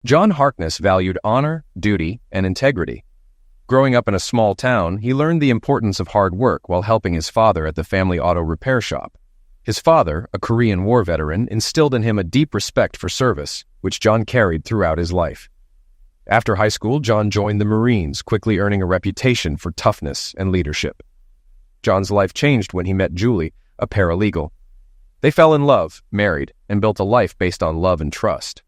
John Harkness valued honor, duty, and integrity. Growing up in a small town, he learned the importance of hard work while helping his father at the family auto repair shop. His father, a Korean War veteran, instilled in him a deep respect for service, which John carried throughout his life. After high school, John joined the Marines, quickly earning a reputation for toughness and leadership. John's life changed when he met Julie, a paralegal. They fell in love, married, and built a life based on love and trust.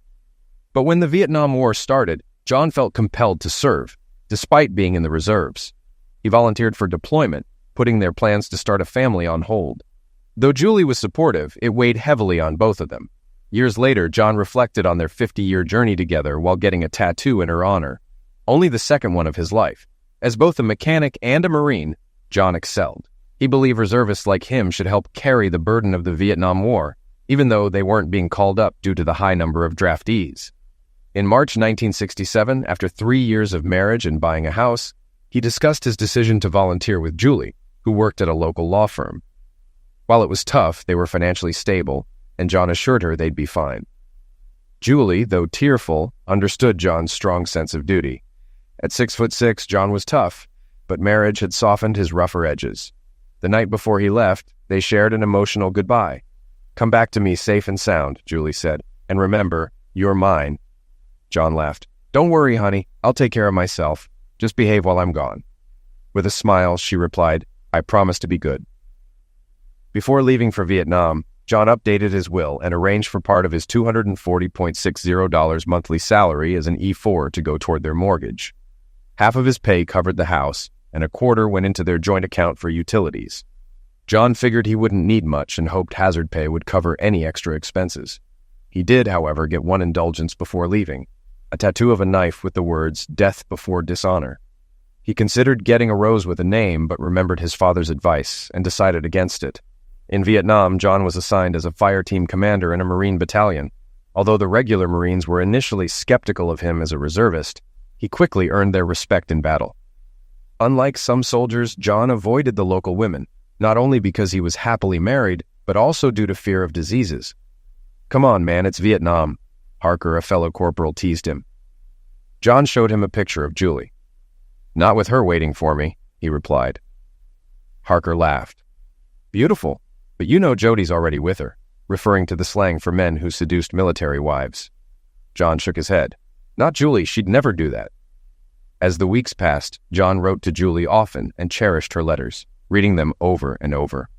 But when the Vietnam War started, John felt compelled to serve, despite being in the reserves. He volunteered for deployment, putting their plans to start a family on hold. Though Julie was supportive, it weighed heavily on both of them. Years later, John reflected on their 50-year journey together while getting a tattoo in her honor, only the second one of his life. As both a mechanic and a Marine, John excelled. He believed reservists like him should help carry the burden of the Vietnam War, even though they weren't being called up due to the high number of draftees. In March 1967, after 3 years of marriage and buying a house, he discussed his decision to volunteer with Julie, who worked at a local law firm. While it was tough, they were financially stable, and John assured her they'd be fine. Julie, though tearful, understood John's strong sense of duty. At 6'6", John was tough, but marriage had softened his rougher edges. The night before he left, they shared an emotional goodbye. "Come back to me safe and sound," Julie said, "and remember, you're mine." John laughed. "Don't worry, honey. I'll take care of myself. Just behave while I'm gone." With a smile, she replied, "I promise to be good." Before leaving for Vietnam, John updated his will and arranged for part of his $240.60 monthly salary as an E-4 to go toward their mortgage. Half of his pay covered the house, and a quarter went into their joint account for utilities. John figured he wouldn't need much and hoped hazard pay would cover any extra expenses. He did, however, get one indulgence before leaving, a tattoo of a knife with the words, "Death before dishonor." He considered getting a rose with a name, but remembered his father's advice and decided against it. In Vietnam, John was assigned as a fire team commander in a Marine battalion. Although the regular Marines were initially skeptical of him as a reservist, he quickly earned their respect in battle. Unlike some soldiers, John avoided the local women, not only because he was happily married, but also due to fear of diseases. "Come on, man, it's Vietnam," Harker, a fellow corporal, teased him. John showed him a picture of Julie. "Not with her waiting for me," he replied. Harker laughed. "Beautiful, but you know Jody's already with her," referring to the slang for men who seduced military wives. John shook his head. "Not Julie, she'd never do that." As the weeks passed, John wrote to Julie often and cherished her letters, reading them over and over.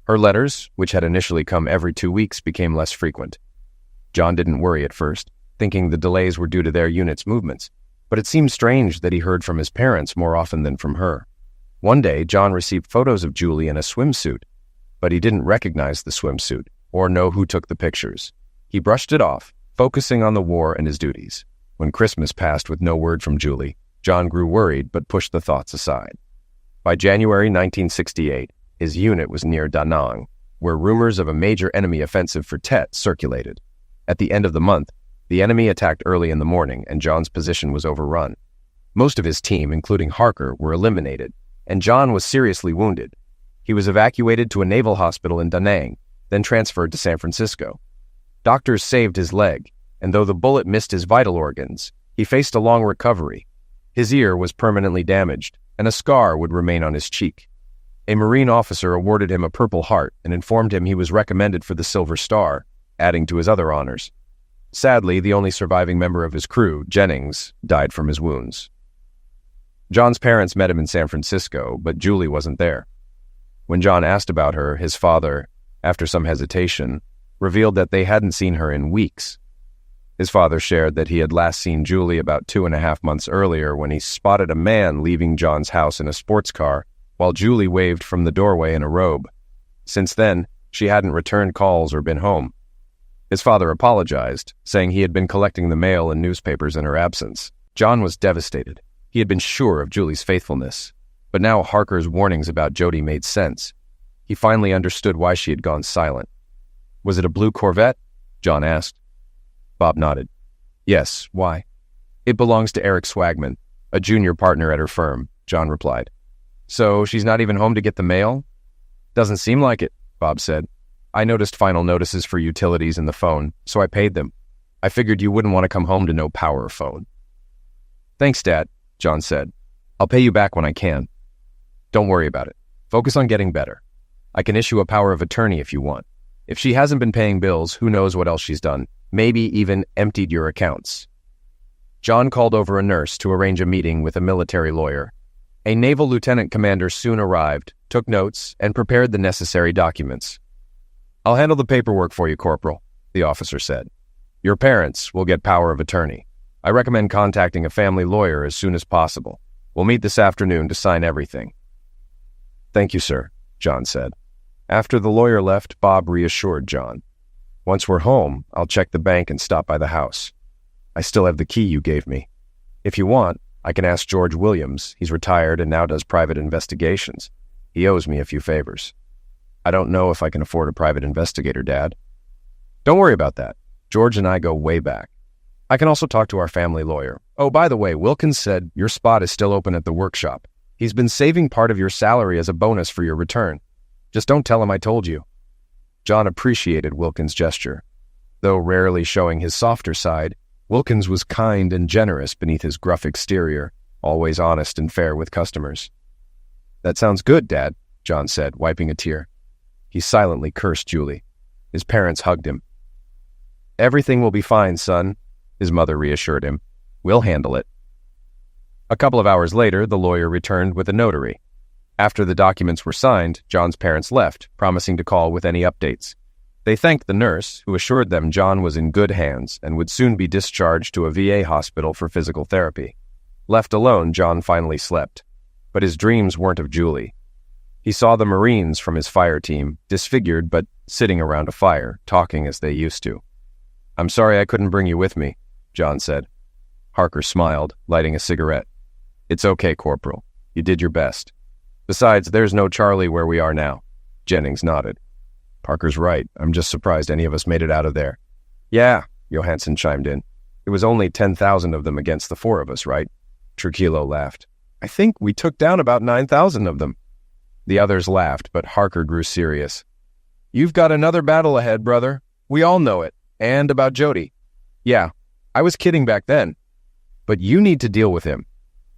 Her letters, which had initially come every 2 weeks, became less frequent. John didn't worry at first, thinking the delays were due to their unit's movements, but it seemed strange that he heard from his parents more often than from her. One day, John received photos of Julie in a swimsuit, but he didn't recognize the swimsuit or know who took the pictures. He brushed it off, focusing on the war and his duties. When Christmas passed with no word from Julie, John grew worried but pushed the thoughts aside. By January 1968, his unit was near Da Nang, where rumors of a major enemy offensive for Tet circulated. At the end of the month, the enemy attacked early in the morning and John's position was overrun. Most of his team, including Harker, were eliminated, and John was seriously wounded. He was evacuated to a naval hospital in Da Nang, then transferred to San Francisco. Doctors saved his leg, and though the bullet missed his vital organs, he faced a long recovery. His ear was permanently damaged, and a scar would remain on his cheek. A Marine officer awarded him a Purple Heart and informed him he was recommended for the Silver Star, adding to his other honors. Sadly, the only surviving member of his crew, Jennings, died from his wounds. John's parents met him in San Francisco, but Julie wasn't there. When John asked about her, his father, after some hesitation, revealed that they hadn't seen her in weeks. His father shared that he had last seen Julie about 2.5 months earlier when he spotted a man leaving John's house in a sports car while Julie waved from the doorway in a robe. Since then, she hadn't returned calls or been home. His father apologized, saying he had been collecting the mail and newspapers in her absence. John was devastated. He had been sure of Julie's faithfulness, but now Harker's warnings about Jody made sense. He finally understood why she had gone silent. "Was it a blue Corvette?" John asked. Bob nodded. "Yes, why?" "It belongs to Eric Swagman, a junior partner at her firm," John replied. "So she's not even home to get the mail?" "Doesn't seem like it," Bob said. "I noticed final notices for utilities in the phone, so I paid them. I figured you wouldn't want to come home to no power phone. Thanks, Dad, John said. I'll pay you back when I can. Don't worry about it. Focus on getting better. I can issue a power of attorney if you want. If she hasn't been paying bills, who knows what else she's done. Maybe even emptied your accounts. John called over a nurse to arrange a meeting with a military lawyer. A naval lieutenant commander soon arrived, took notes, and prepared the necessary documents. I'll handle the paperwork for you, Corporal, the officer said. Your parents will get power of attorney. I recommend contacting a family lawyer as soon as possible. We'll meet this afternoon to sign everything. Thank you, sir, John said. After the lawyer left, Bob reassured John. Once we're home, I'll check the bank and stop by the house. I still have the key you gave me. If you want, I can ask George Williams. He's retired and now does private investigations. He owes me a few favors. I don't know if I can afford a private investigator, Dad. Don't worry about that. George and I go way back. I can also talk to our family lawyer. Oh, by the way, Wilkins said your spot is still open at the workshop. He's been saving part of your salary as a bonus for your return. Just don't tell him I told you. John appreciated Wilkins' gesture. Though rarely showing his softer side, Wilkins was kind and generous beneath his gruff exterior, always honest and fair with customers. That sounds good, Dad, John said, wiping a tear. He silently cursed Julie. His parents hugged him. Everything will be fine, son, his mother reassured him. We'll handle it. A couple of hours later, the lawyer returned with a notary. After the documents were signed, John's parents left, promising to call with any updates. They thanked the nurse, who assured them John was in good hands and would soon be discharged to a VA hospital for physical therapy. Left alone, John finally slept. But his dreams weren't of Julie. He saw the Marines from his fire team, disfigured but sitting around a fire, talking as they used to. I'm sorry I couldn't bring you with me, John said. Harker smiled, lighting a cigarette. It's okay, Corporal. You did your best. Besides, there's no Charlie where we are now. Jennings nodded. Parker's right. I'm just surprised any of us made it out of there. Yeah, Johansson chimed in. It was only 10,000 of them against the 4 of us, right? Trujillo laughed. I think we took down about 9,000 of them. The others laughed, but Harker grew serious. You've got another battle ahead, brother. We all know it. And about Jody. Yeah, I was kidding back then. But you need to deal with him.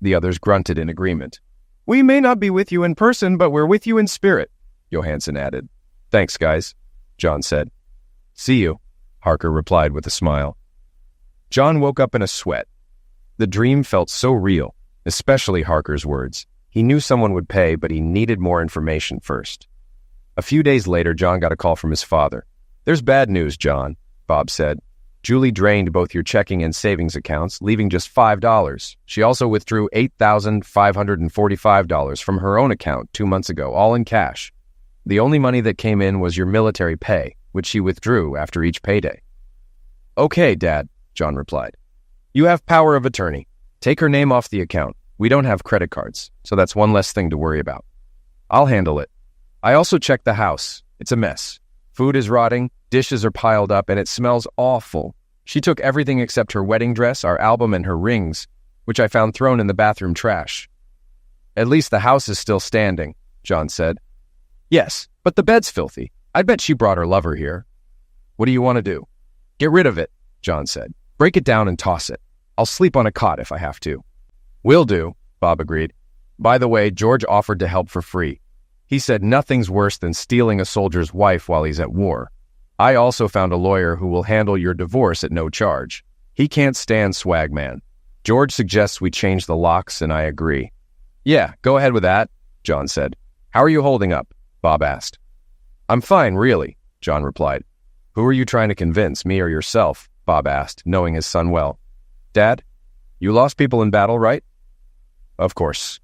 The others grunted in agreement. We may not be with you in person, but we're with you in spirit, Johansson added. Thanks, guys, John said. See you, Harker replied with a smile. John woke up in a sweat. The dream felt so real, especially Harker's words. He knew someone would pay, but he needed more information first. A few days later, John got a call from his father. There's bad news, John, Bob said. Julie drained both your checking and savings accounts, leaving just $5. She also withdrew $8,545 from her own account 2 months ago, all in cash. The only money that came in was your military pay, which she withdrew after each payday. Okay, Dad, John replied. You have power of attorney. Take her name off the account. We don't have credit cards, so that's one less thing to worry about. I'll handle it. I also checked the house. It's a mess. Food is rotting, dishes are piled up, and it smells awful. She took everything except her wedding dress, our album, and her rings, which I found thrown in the bathroom trash. At least the house is still standing, John said. Yes, but the bed's filthy. I bet she brought her lover here. What do you want to do? Get rid of it, John said. Break it down and toss it. I'll sleep on a cot if I have to. Will do, Bob agreed. By the way, George offered to help for free. He said nothing's worse than stealing a soldier's wife while he's at war. I also found a lawyer who will handle your divorce at no charge. He can't stand Swagman. George suggests we change the locks, and I agree. Yeah, go ahead with that, John said. How are you holding up? Bob asked. I'm fine, really, John replied. Who are you trying to convince, me or yourself? Bob asked, knowing his son well. Dad, you lost people in battle, right? Of course.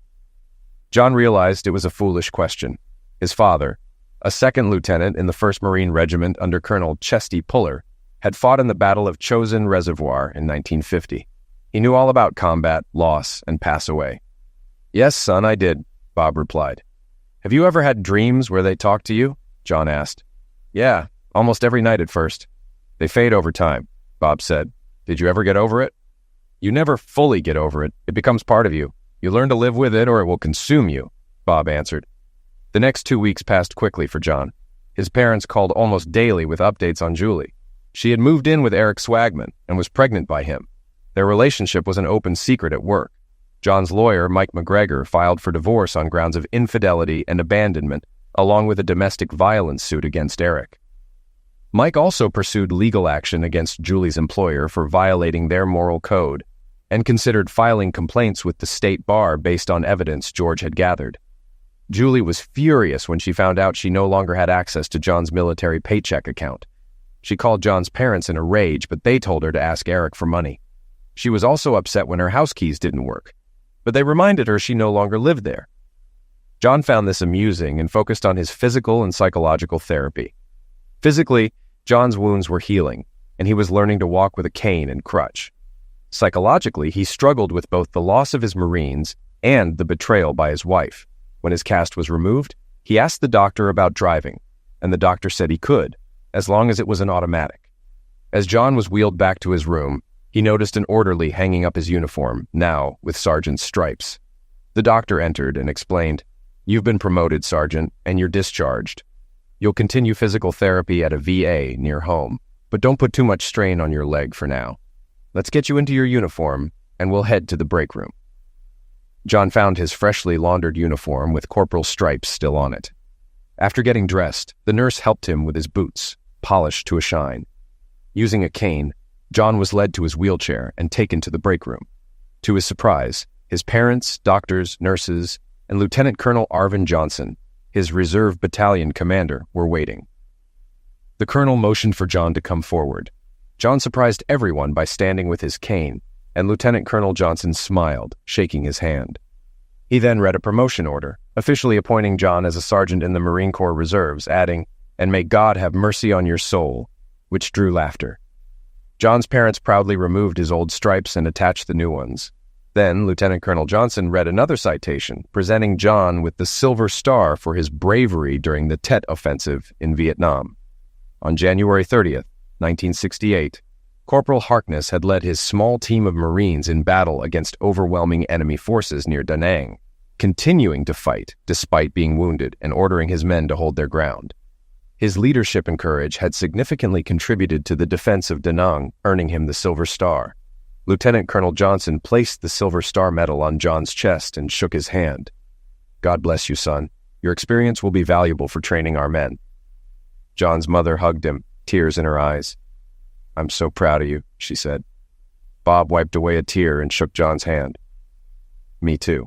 John realized it was a foolish question. His father, a second lieutenant in the 1st Marine Regiment under Colonel Chesty Puller, had fought in the Battle of Chosin Reservoir in 1950. He knew all about combat, loss, and pass away. Yes, son, I did, Bob replied. Have you ever had dreams where they talk to you? John asked. Yeah, almost every night at first. They fade over time, Bob said. Did you ever get over it? You never fully get over it. It becomes part of you. You learn to live with it or it will consume you, Bob answered. The next 2 weeks passed quickly for John. His parents called almost daily with updates on Julie. She had moved in with Eric Swagman and was pregnant by him. Their relationship was an open secret at work. John's lawyer, Mike McGregor, filed for divorce on grounds of infidelity and abandonment, along with a domestic violence suit against Eric. Mike also pursued legal action against Julie's employer for violating their moral code and considered filing complaints with the state bar based on evidence George had gathered. Julie was furious when she found out she no longer had access to John's military paycheck account. She called John's parents in a rage, but they told her to ask Eric for money. She was also upset when her house keys didn't work, but they reminded her she no longer lived there. John found this amusing and focused on his physical and psychological therapy. Physically, John's wounds were healing, and he was learning to walk with a cane and crutch. Psychologically, he struggled with both the loss of his Marines and the betrayal by his wife. When his cast was removed, he asked the doctor about driving, and the doctor said he could, as long as it was an automatic. As John was wheeled back to his room, he noticed an orderly hanging up his uniform, now with sergeant's stripes. The doctor entered and explained, "You've been promoted, Sergeant, and you're discharged. You'll continue physical therapy at a VA near home, but don't put too much strain on your leg for now. Let's get you into your uniform, and we'll head to the break room." John found his freshly laundered uniform with corporal's stripes still on it. After getting dressed, the nurse helped him with his boots, polished to a shine. Using a cane, John was led to his wheelchair and taken to the break room. To his surprise, his parents, doctors, nurses, and Lieutenant Colonel Arvin Johnson, his reserve battalion commander, were waiting. The colonel motioned for John to come forward. John surprised everyone by standing with his cane, and Lieutenant Colonel Johnson smiled, shaking his hand. He then read a promotion order, officially appointing John as a sergeant in the Marine Corps Reserves, adding, "And may God have mercy on your soul," which drew laughter. John's parents proudly removed his old stripes and attached the new ones. Then Lieutenant Colonel Johnson read another citation, presenting John with the Silver Star for his bravery during the Tet Offensive in Vietnam. On January 30th, 1968, Corporal Harkness had led his small team of Marines in battle against overwhelming enemy forces near Da Nang, continuing to fight despite being wounded and ordering his men to hold their ground. His leadership and courage had significantly contributed to the defense of Da Nang, earning him the Silver Star. Lieutenant Colonel Johnson placed the Silver Star medal on John's chest and shook his hand. "God bless you, son. Your experience will be valuable for training our men." John's mother hugged him, tears in her eyes. "I'm so proud of you," she said. Bob wiped away a tear and shook John's hand. "Me too."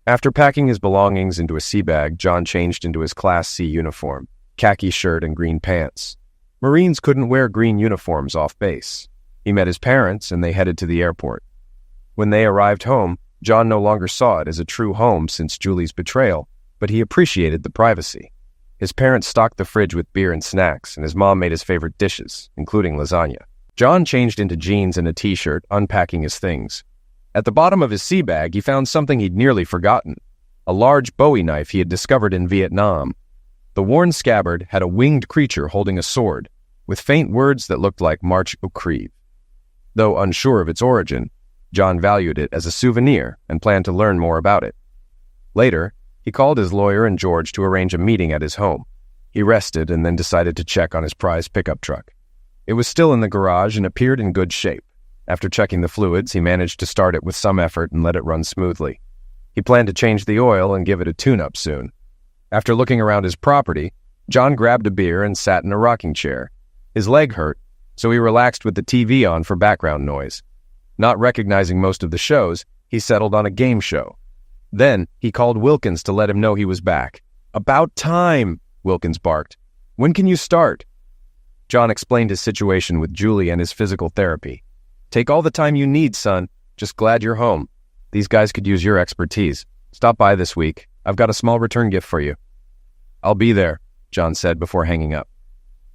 After packing his belongings into a sea bag, John changed into his Class C uniform, khaki shirt and green pants. Marines couldn't wear green uniforms off base. He met his parents, and they headed to the airport. When they arrived home, John no longer saw it as a true home since Julie's betrayal, but he appreciated the privacy. His parents stocked the fridge with beer and snacks, and his mom made his favorite dishes, including lasagna. John changed into jeans and a t-shirt, unpacking his things. At the bottom of his sea bag, he found something he'd nearly forgotten, a large Bowie knife he had discovered in Vietnam. The worn scabbard had a winged creature holding a sword, with faint words that looked like March au Crève. Though unsure of its origin, John valued it as a souvenir and planned to learn more about it. Later, he called his lawyer and George to arrange a meeting at his home. He rested and then decided to check on his prized pickup truck. It was still in the garage and appeared in good shape. After checking the fluids, he managed to start it with some effort and let it run smoothly. He planned to change the oil and give it a tune-up soon. After looking around his property, John grabbed a beer and sat in a rocking chair. His leg hurt, so he relaxed with the TV on for background noise. Not recognizing most of the shows, he settled on a game show. Then, he called Wilkins to let him know he was back. "About time," Wilkins barked. "When can you start?" John explained his situation with Julie and his physical therapy. "Take all the time you need, son. Just glad you're home. These guys could use your expertise. Stop by this week. I've got a small return gift for you." "I'll be there," John said before hanging up.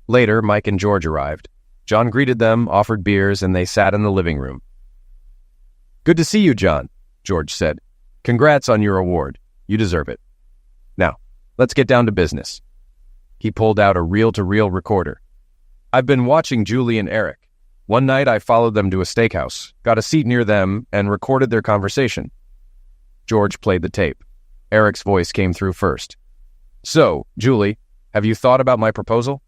Later, Mike and George arrived. John greeted them, offered beers, and they sat in the living room. "Good to see you, John," George said. "Congrats on your award. You deserve it. Now, let's get down to business." He pulled out a reel-to-reel recorder. "I've been watching Julie and Eric. One night I followed them to a steakhouse, got a seat near them, and recorded their conversation." George played the tape. Eric's voice came through first. "So, Julie, have you thought about my proposal?"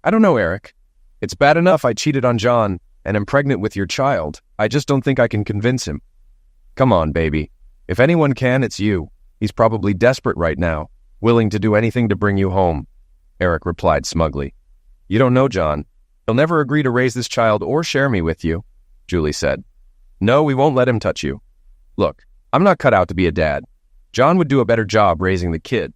"I don't know, Eric. It's bad enough I cheated on John and am pregnant with your child. I just don't think I can convince him. Come on, baby. If anyone can, it's you. He's probably desperate right now, willing to do anything to bring you home," Eric replied smugly. "You don't know John. He'll never agree to raise this child or share me with you," Julie said. "No, we won't let him touch you. Look, I'm not cut out to be a dad. John would do a better job raising the kid.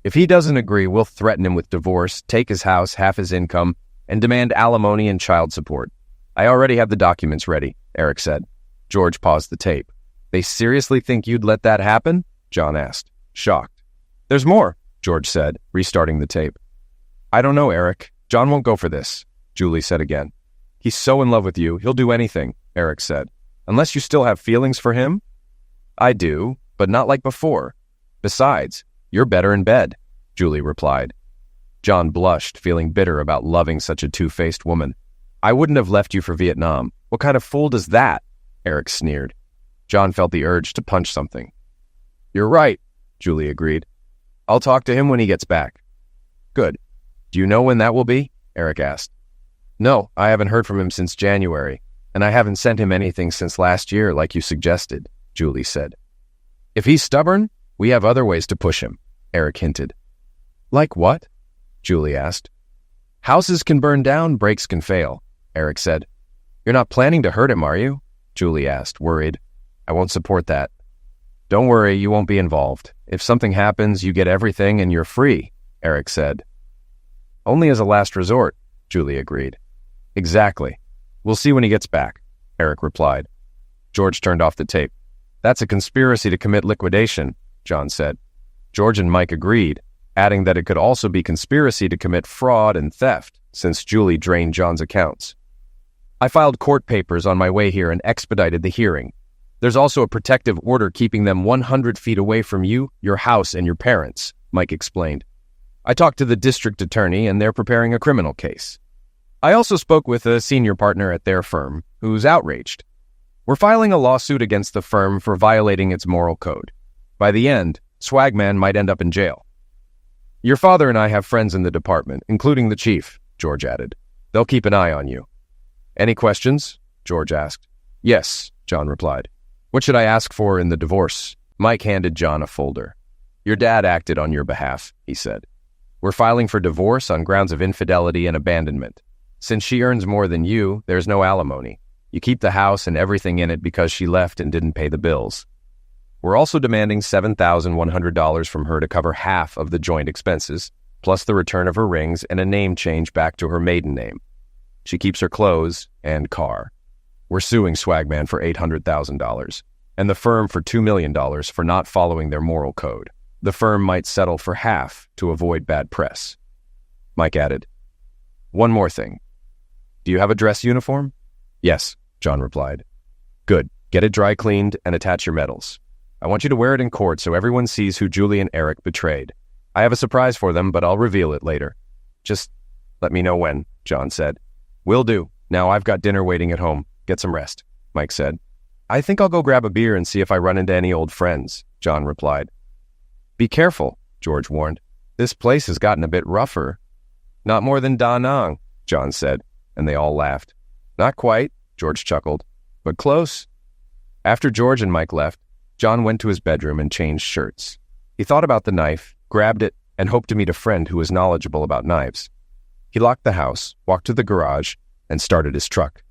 If he doesn't agree, we'll threaten him with divorce, take his house, half his income, and demand alimony and child support. I already have the documents ready," Eric said. George paused the tape. "They seriously think you'd let that happen?" John asked, shocked. "There's more," George said, restarting the tape. "I don't know, Eric. John won't go for this," Julie said again. "He's so in love with you, he'll do anything," Eric said. "Unless you still have feelings for him?" "I do, but not like before. Besides, you're better in bed," Julie replied. John blushed, feeling bitter about loving such a two-faced woman. "I wouldn't have left you for Vietnam. What kind of fool does that?" Eric sneered. John felt the urge to punch something. "You're right," Julie agreed. "I'll talk to him when he gets back." "Good. Do you know when that will be?" Eric asked. "No, I haven't heard from him since January, and I haven't sent him anything since last year like you suggested," Julie said. "If he's stubborn, we have other ways to push him," Eric hinted. "Like what?" Julie asked. "Houses can burn down, brakes can fail," Eric said. "You're not planning to hurt him, are you?" Julie asked, worried. "I won't support that." "Don't worry, you won't be involved. If something happens, you get everything and you're free," Eric said. "Only as a last resort," Julie agreed. "Exactly. We'll see when he gets back," Eric replied. George turned off the tape. "That's a conspiracy to commit liquidation," John said. George and Mike agreed, adding that it could also be conspiracy to commit fraud and theft, since Julie drained John's accounts. "I filed court papers on my way here and expedited the hearing. There's also a protective order keeping them 100 feet away from you, your house, and your parents," Mike explained. "I talked to the district attorney, and they're preparing a criminal case. I also spoke with a senior partner at their firm, who's outraged. We're filing a lawsuit against the firm for violating its moral code. By the end, Swagman might end up in jail. Your father and I have friends in the department, including the chief," George added. "They'll keep an eye on you." "Any questions?" George asked. "Yes," John replied. "What should I ask for in the divorce?" Mike handed John a folder. "Your dad acted on your behalf," he said. "We're filing for divorce on grounds of infidelity and abandonment. Since she earns more than you, there's no alimony. You keep the house and everything in it because she left and didn't pay the bills. We're also demanding $7,100 from her to cover half of the joint expenses, plus the return of her rings and a name change back to her maiden name. She keeps her clothes and car. We're suing Swagman for $800,000 and the firm for $2 million for not following their moral code. The firm might settle for half to avoid bad press." Mike added, "One more thing. Do you have a dress uniform?" "Yes," John replied. "Good. Get it dry cleaned and attach your medals. I want you to wear it in court so everyone sees who Julie and Eric betrayed. I have a surprise for them, but I'll reveal it later. Just let me know when," John said. "Will do. Now I've got dinner waiting at home. Get some rest," Mike said. "I think I'll go grab a beer and see if I run into any old friends," John replied. "Be careful," George warned. "This place has gotten a bit rougher." "Not more than Da Nang," John said, and they all laughed. "Not quite," George chuckled, "but close." After George and Mike left, John went to his bedroom and changed shirts. He thought about the knife, grabbed it, and hoped to meet a friend who was knowledgeable about knives. He locked the house, walked to the garage, and started his truck.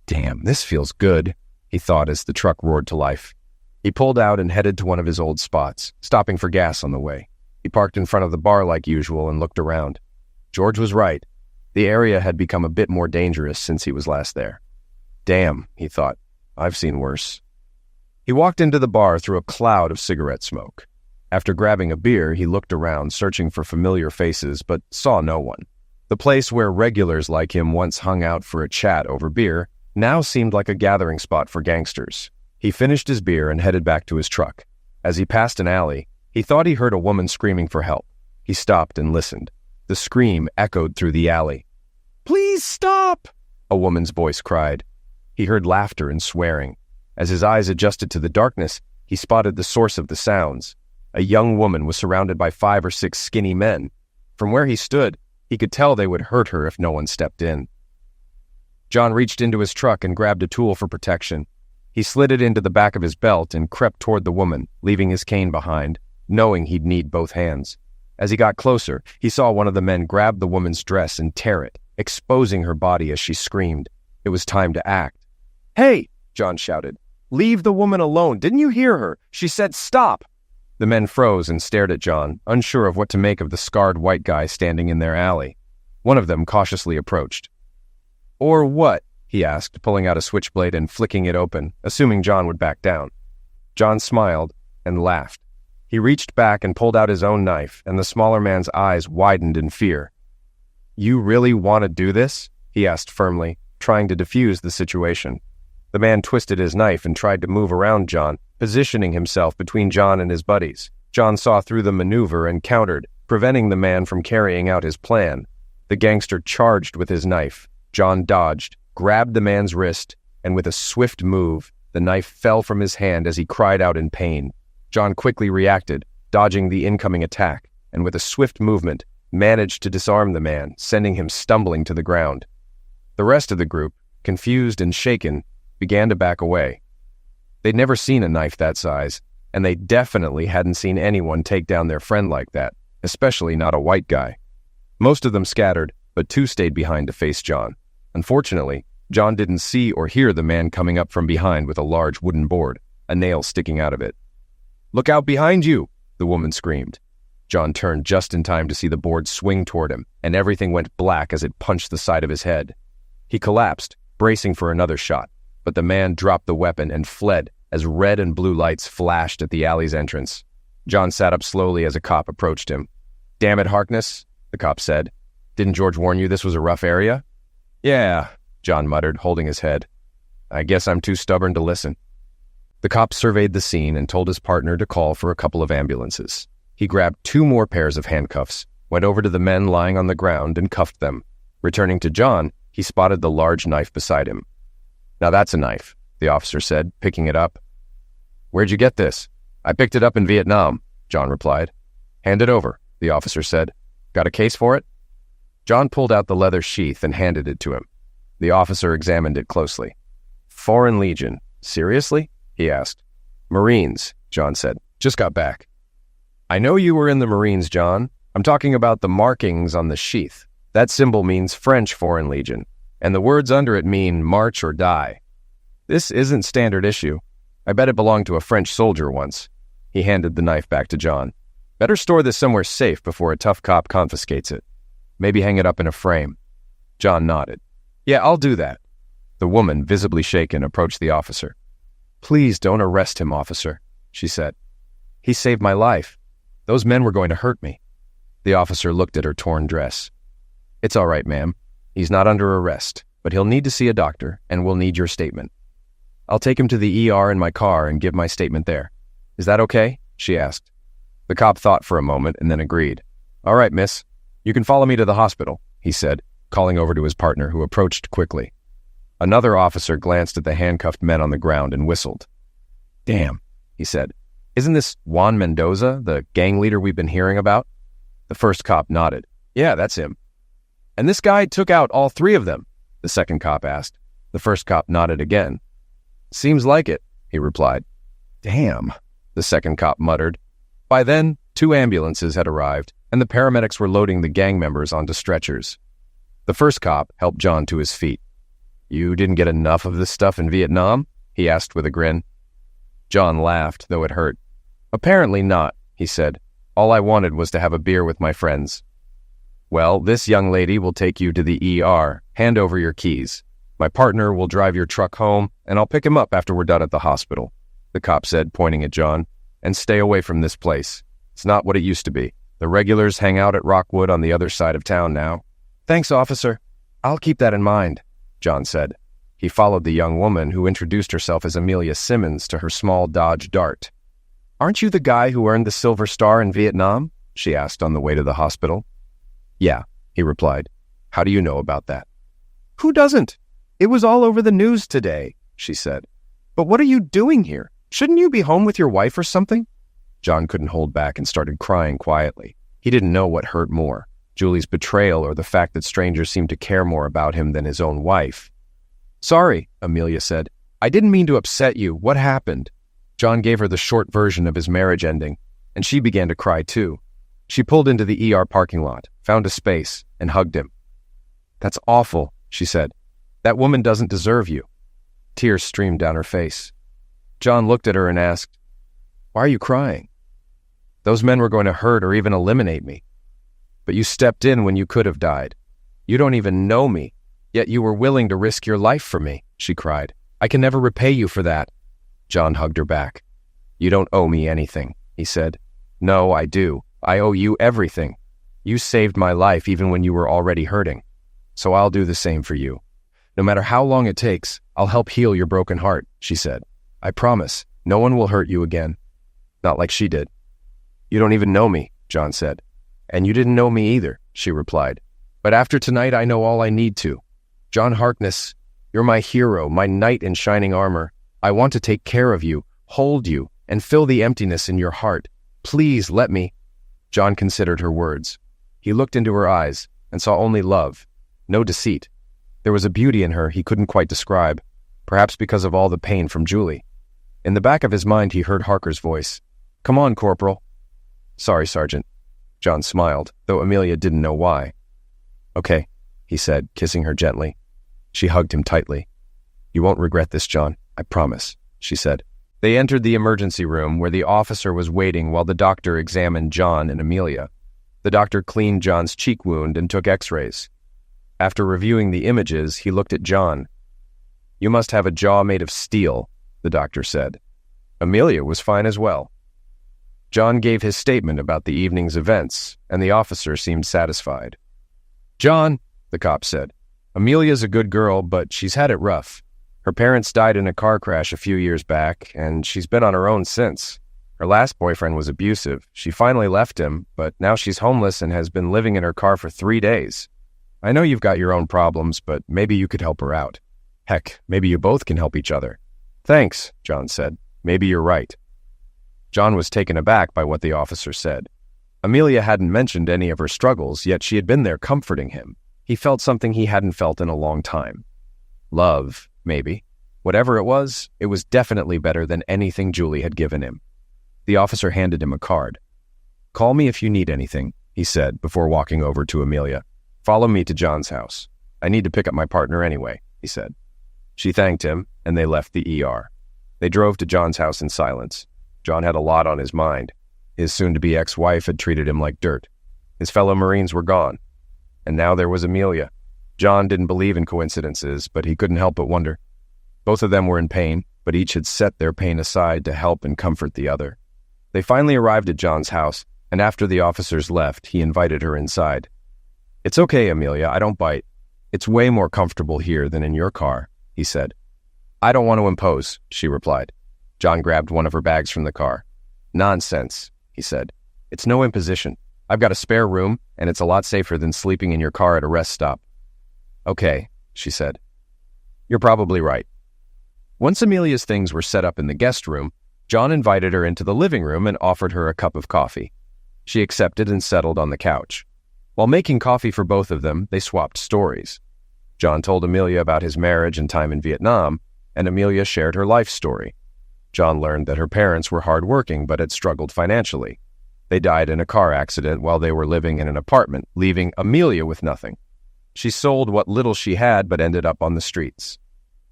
"Damn, this feels good," he thought as the truck roared to life. He pulled out and headed to one of his old spots, stopping for gas on the way. He parked in front of the bar like usual and looked around. George was right. The area had become a bit more dangerous since he was last there. "Damn," he thought, "I've seen worse." He walked into the bar through a cloud of cigarette smoke. After grabbing a beer, he looked around, searching for familiar faces, but saw no one. The place where regulars like him once hung out for a chat over beer now seemed like a gathering spot for gangsters. He finished his beer and headed back to his truck. As he passed an alley, he thought he heard a woman screaming for help. He stopped and listened. The scream echoed through the alley. "Please stop!" a woman's voice cried. He heard laughter and swearing. As his eyes adjusted to the darkness, he spotted the source of the sounds. A young woman was surrounded by 5 or 6 skinny men. From where he stood, He could tell they would hurt her if no one stepped in. John reached into his truck and grabbed a tool for protection. He slid it into the back of his belt and crept toward the woman, leaving his cane behind, knowing he'd need both hands. As he got closer, he saw one of the men grab the woman's dress and tear it, exposing her body as she screamed. It was time to act. "Hey!" John shouted. "Leave the woman alone. Didn't you hear her? She said stop!" The men froze and stared at John, unsure of what to make of the scarred white guy standing in their alley. One of them cautiously approached. "Or what?" he asked, pulling out a switchblade and flicking it open, assuming John would back down. John smiled and laughed. He reached back and pulled out his own knife, and the smaller man's eyes widened in fear. "You really want to do this?" he asked firmly, trying to defuse the situation. The man twisted his knife and tried to move around John, positioning himself between John and his buddies. John saw through the maneuver and countered, preventing the man from carrying out his plan. The gangster charged with his knife. John dodged, grabbed the man's wrist, and with a swift move, the knife fell from his hand as he cried out in pain. John quickly reacted, dodging the incoming attack, and with a swift movement, managed to disarm the man, sending him stumbling to the ground. The rest of the group, confused and shaken, began to back away. They'd never seen a knife that size, and they definitely hadn't seen anyone take down their friend like that, especially not a white guy. Most of them scattered, but 2 stayed behind to face John. Unfortunately, John didn't see or hear the man coming up from behind with a large wooden board, a nail sticking out of it. "Look out behind you!" the woman screamed. John turned just in time to see the board swing toward him, and everything went black as it punched the side of his head. He collapsed, bracing for another shot, but the man dropped the weapon and fled as red and blue lights flashed at the alley's entrance. John sat up slowly as a cop approached him. "Damn it, Harkness," the cop said. "Didn't George warn you this was a rough area?" "Yeah," John muttered, holding his head. "I guess I'm too stubborn to listen." The cop surveyed the scene and told his partner to call for a couple of ambulances. He grabbed 2 more pairs of handcuffs, went over to the men lying on the ground and cuffed them. Returning to John, he spotted the large knife beside him. "Now that's a knife," the officer said, picking it up. "Where'd you get this?" "I picked it up in Vietnam," John replied. "Hand it over," the officer said. "Got a case for it?" John pulled out the leather sheath and handed it to him. The officer examined it closely. "Foreign Legion. Seriously?" he asked. "Marines," John said. "Just got back." "I know you were in the Marines, John. I'm talking about the markings on the sheath. That symbol means French Foreign Legion, and the words under it mean march or die. This isn't standard issue. I bet it belonged to a French soldier once." He handed the knife back to John. "Better store this somewhere safe before a tough cop confiscates it. Maybe hang it up in a frame." John nodded. "Yeah, I'll do that." The woman, visibly shaken, approached the officer. "Please don't arrest him, officer," she said. "He saved my life. Those men were going to hurt me." The officer looked at her torn dress. "It's all right, ma'am. He's not under arrest, but he'll need to see a doctor, and we'll need your statement. I'll take him to the ER in my car and give my statement there. Is that okay?" she asked. The cop thought for a moment and then agreed. "All right, miss. You can follow me to the hospital," he said, calling over to his partner, who approached quickly. Another officer glanced at the handcuffed men on the ground and whistled. "Damn," he said. "Isn't this Juan Mendoza, the gang leader we've been hearing about?" The first cop nodded. "Yeah, that's him." "And this guy took out all 3 of them?" the second cop asked. The first cop nodded again. "Seems like it," he replied. "Damn," the second cop muttered. By then, 2 ambulances had arrived, and the paramedics were loading the gang members onto stretchers. The first cop helped John to his feet. "You didn't get enough of this stuff in Vietnam?" he asked with a grin. John laughed, though it hurt. "Apparently not," he said. "All I wanted was to have a beer with my friends." "Well, this young lady will take you to the ER. Hand over your keys. My partner will drive your truck home, and I'll pick him up after we're done at the hospital," the cop said, pointing at John. "And stay away from this place. It's not what it used to be. The regulars hang out at Rockwood on the other side of town now." "Thanks, officer. I'll keep that in mind," John said. He followed the young woman, who introduced herself as Amelia Simmons, to her small Dodge Dart. "Aren't you the guy who earned the Silver Star in Vietnam?" she asked on the way to the hospital. "Yeah," he replied. "How do you know about that?" "Who doesn't? It was all over the news today," she said. "But what are you doing here? Shouldn't you be home with your wife or something?" John couldn't hold back and started crying quietly. He didn't know what hurt more, Julie's betrayal or the fact that strangers seemed to care more about him than his own wife. "Sorry," Amelia said. "I didn't mean to upset you. What happened?" John gave her the short version of his marriage ending, and she began to cry too. She pulled into the ER parking lot, found a space, and hugged him. "That's awful," she said. "That woman doesn't deserve you." Tears streamed down her face. John looked at her and asked, "Why are you crying?" "Those men were going to hurt or even eliminate me. But you stepped in when you could have died. You don't even know me, yet you were willing to risk your life for me," she cried. "I can never repay you for that." John hugged her back. "You don't owe me anything," he said. "No, I do. I owe you everything. You saved my life even when you were already hurting. So I'll do the same for you. No matter how long it takes, I'll help heal your broken heart," she said. "I promise, no one will hurt you again. Not like she did." "You don't even know me," John said. "And you didn't know me either," she replied. "But after tonight, I know all I need to. John Harkness, you're my hero, my knight in shining armor. I want to take care of you, hold you, and fill the emptiness in your heart. Please let me." John considered her words. He looked into her eyes and saw only love, no deceit. There was a beauty in her he couldn't quite describe, perhaps because of all the pain from Julie. In the back of his mind, he heard Harker's voice. "Come on, Corporal." "Sorry, Sergeant." John smiled, though Amelia didn't know why. "Okay," he said, kissing her gently. She hugged him tightly. "You won't regret this, John, I promise," she said. They entered the emergency room where the officer was waiting while the doctor examined John and Amelia. The doctor cleaned John's cheek wound and took x-rays. After reviewing the images, he looked at John. "You must have a jaw made of steel," the doctor said. Amelia was fine as well. John gave his statement about the evening's events, and the officer seemed satisfied. "John," the cop said, "Amelia's a good girl, but she's had it rough. Her parents died in a car crash a few years back, and she's been on her own since. Her last boyfriend was abusive. She finally left him, but now she's homeless and has been living in her car for 3 days. I know you've got your own problems, but maybe you could help her out. Heck, maybe you both can help each other." "Thanks," John said. "Maybe you're right." John was taken aback by what the officer said. Amelia hadn't mentioned any of her struggles, yet she had been there comforting him. He felt something he hadn't felt in a long time. Love, maybe. Whatever it was definitely better than anything Julie had given him. The officer handed him a card. "Call me if you need anything," he said before walking over to Amelia. "Follow me to John's house. I need to pick up my partner anyway," he said. She thanked him, and they left the ER. They drove to John's house in silence. John had a lot on his mind. His soon-to-be ex-wife had treated him like dirt. His fellow Marines were gone. And now there was Amelia. John didn't believe in coincidences, but he couldn't help but wonder. Both of them were in pain, but each had set their pain aside to help and comfort the other. They finally arrived at John's house, and after the officers left, he invited her inside. "It's okay, Amelia, I don't bite. It's way more comfortable here than in your car," he said. "I don't want to impose," she replied. John grabbed one of her bags from the car. "Nonsense," he said. "It's no imposition. I've got a spare room, and it's a lot safer than sleeping in your car at a rest stop." "Okay," she said. "You're probably right." Once Amelia's things were set up in the guest room, John invited her into the living room and offered her a cup of coffee. She accepted and settled on the couch. While making coffee for both of them, they swapped stories. John told Amelia about his marriage and time in Vietnam, and Amelia shared her life story. John learned that her parents were hardworking but had struggled financially. They died in a car accident while they were living in an apartment, leaving Amelia with nothing. She sold what little she had but ended up on the streets.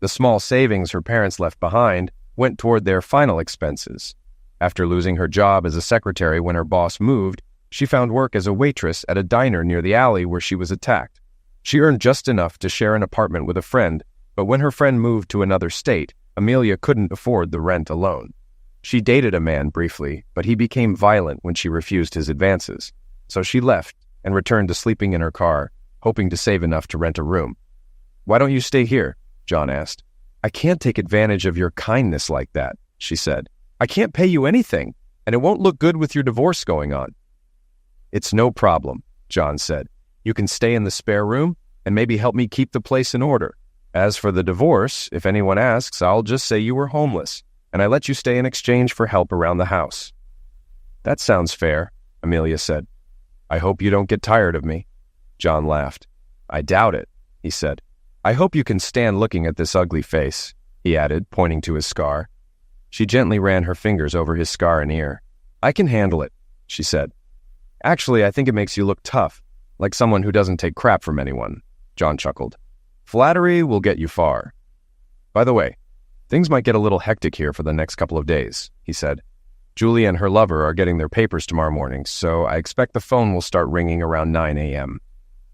The small savings her parents left behind went toward their final expenses. After losing her job as a secretary when her boss moved, she found work as a waitress at a diner near the alley where she was attacked. She earned just enough to share an apartment with a friend, but when her friend moved to another state, Amelia couldn't afford the rent alone. She dated a man briefly, but he became violent when she refused his advances. So she left and returned to sleeping in her car, hoping to save enough to rent a room. "Why don't you stay here?" John asked. "I can't take advantage of your kindness like that," she said. "I can't pay you anything, and it won't look good with your divorce going on." "It's no problem," John said. "You can stay in the spare room and maybe help me keep the place in order. As for the divorce, if anyone asks, I'll just say you were homeless, and I let you stay in exchange for help around the house." "That sounds fair," Amelia said. "I hope you don't get tired of me." John laughed. I doubt it, he said. I hope you can stand looking at this ugly face, he added, pointing to his scar. She gently ran her fingers over his scar and ear. I can handle it, she said. Actually, I think it makes you look tough, like someone who doesn't take crap from anyone, John chuckled. Flattery will get you far. By the way, things might get a little hectic here for the next couple of days, he said. Julie and her lover are getting their papers tomorrow morning, so I expect the phone will start ringing around 9 a.m.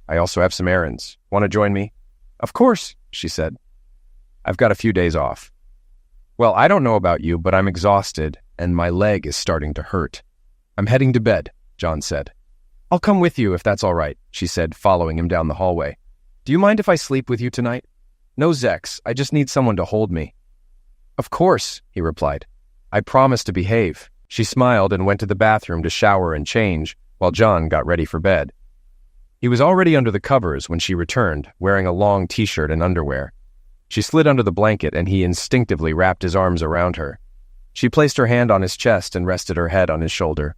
I also have some errands. Want to join me? Of course, she said. I've got a few days off. Well, I don't know about you, but I'm exhausted, and my leg is starting to hurt. I'm heading to bed, John said. I'll come with you if that's all right, she said, following him down the hallway. Do you mind if I sleep with you tonight? No, Zex, I just need someone to hold me. Of course, he replied. I promise to behave. She smiled and went to the bathroom to shower and change, while John got ready for bed. He was already under the covers when she returned, wearing a long t-shirt and underwear. She slid under the blanket and he instinctively wrapped his arms around her. She placed her hand on his chest and rested her head on his shoulder.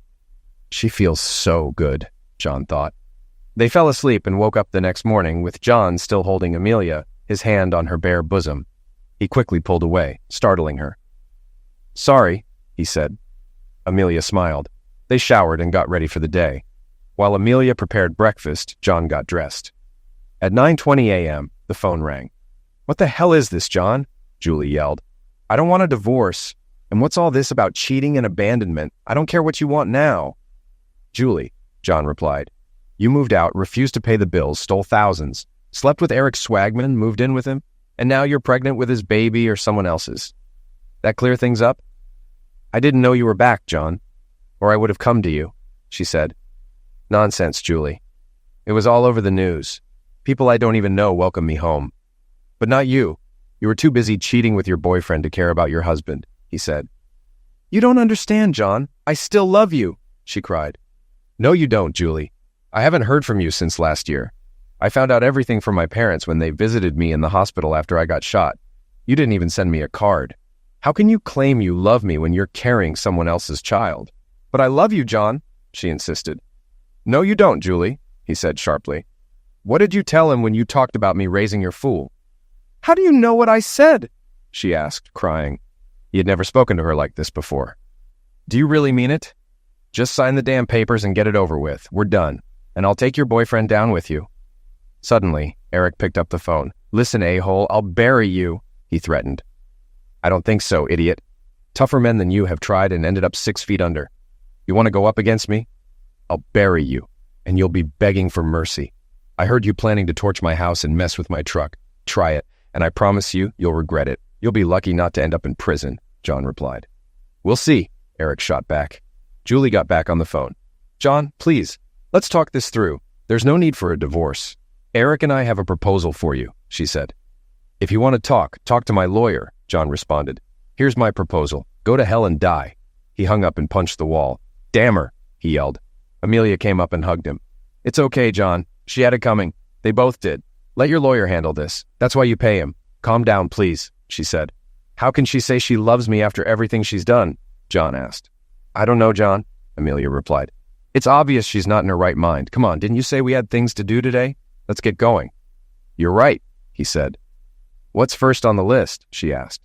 She feels so good, John thought. They fell asleep and woke up the next morning with John still holding Amelia, his hand on her bare bosom. He quickly pulled away, startling her. Sorry, he said. Amelia smiled. They showered and got ready for the day. While Amelia prepared breakfast, John got dressed. At 9:20 a.m., the phone rang. What the hell is this, John? Julie yelled. I don't want a divorce. And what's all this about cheating and abandonment? I don't care what you want now. Julie, John replied. You moved out, refused to pay the bills, stole thousands, slept with Eric Swagman, moved in with him, and now you're pregnant with his baby or someone else's. That clear things up? I didn't know you were back, John, or I would have come to you, she said. Nonsense, Julie. It was all over the news. People I don't even know welcome me home. But not you. You were too busy cheating with your boyfriend to care about your husband, he said. You don't understand, John. I still love you, she cried. No, you don't, Julie. I haven't heard from you since last year. I found out everything from my parents when they visited me in the hospital after I got shot. You didn't even send me a card. How can you claim you love me when you're carrying someone else's child? But I love you, John, she insisted. No, you don't, Julie, he said sharply. What did you tell him when you talked about me raising your fool? How do you know what I said? She asked, crying. He had never spoken to her like this before. Do you really mean it? Just sign the damn papers and get it over with. We're done. And I'll take your boyfriend down with you. Suddenly, Eric picked up the phone. Listen, a-hole, I'll bury you, he threatened. I don't think so, idiot. Tougher men than you have tried and ended up 6 feet under. You want to go up against me? I'll bury you, and you'll be begging for mercy. I heard you planning to torch my house and mess with my truck. Try it, and I promise you, you'll regret it. You'll be lucky not to end up in prison, John replied. We'll see, Eric shot back. Julie got back on the phone. John, please, let's talk this through. There's no need for a divorce. Eric and I have a proposal for you, she said. If you want to talk to my lawyer, John responded. Here's my proposal. Go to hell and die. He hung up and punched the wall. Damn her, he yelled. Amelia came up and hugged him. It's okay, John. She had it coming. They both did. Let your lawyer handle this. That's why you pay him. Calm down, please, she said. How can she say she loves me after everything she's done? John asked. I don't know, John, Amelia replied. It's obvious she's not in her right mind. Come on, didn't you say we had things to do today? Let's get going. You're right, he said. What's first on the list? She asked.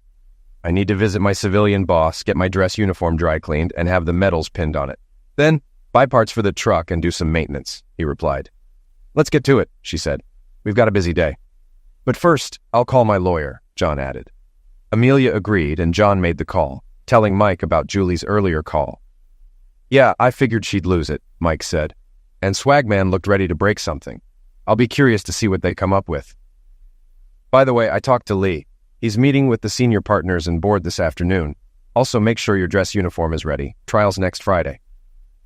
I need to visit my civilian boss, get my dress uniform dry cleaned, and have the medals pinned on it. Then, buy parts for the truck and do some maintenance, he replied. Let's get to it, she said. We've got a busy day. But first, I'll call my lawyer, John added. Amelia agreed, and John made the call, telling Mike about Julie's earlier call. Yeah, I figured she'd lose it, Mike said. And Swagman looked ready to break something. I'll be curious to see what they come up with. By the way, I talked to Lee. He's meeting with the senior partners and board this afternoon. Also, make sure your dress uniform is ready. Trial's next Friday.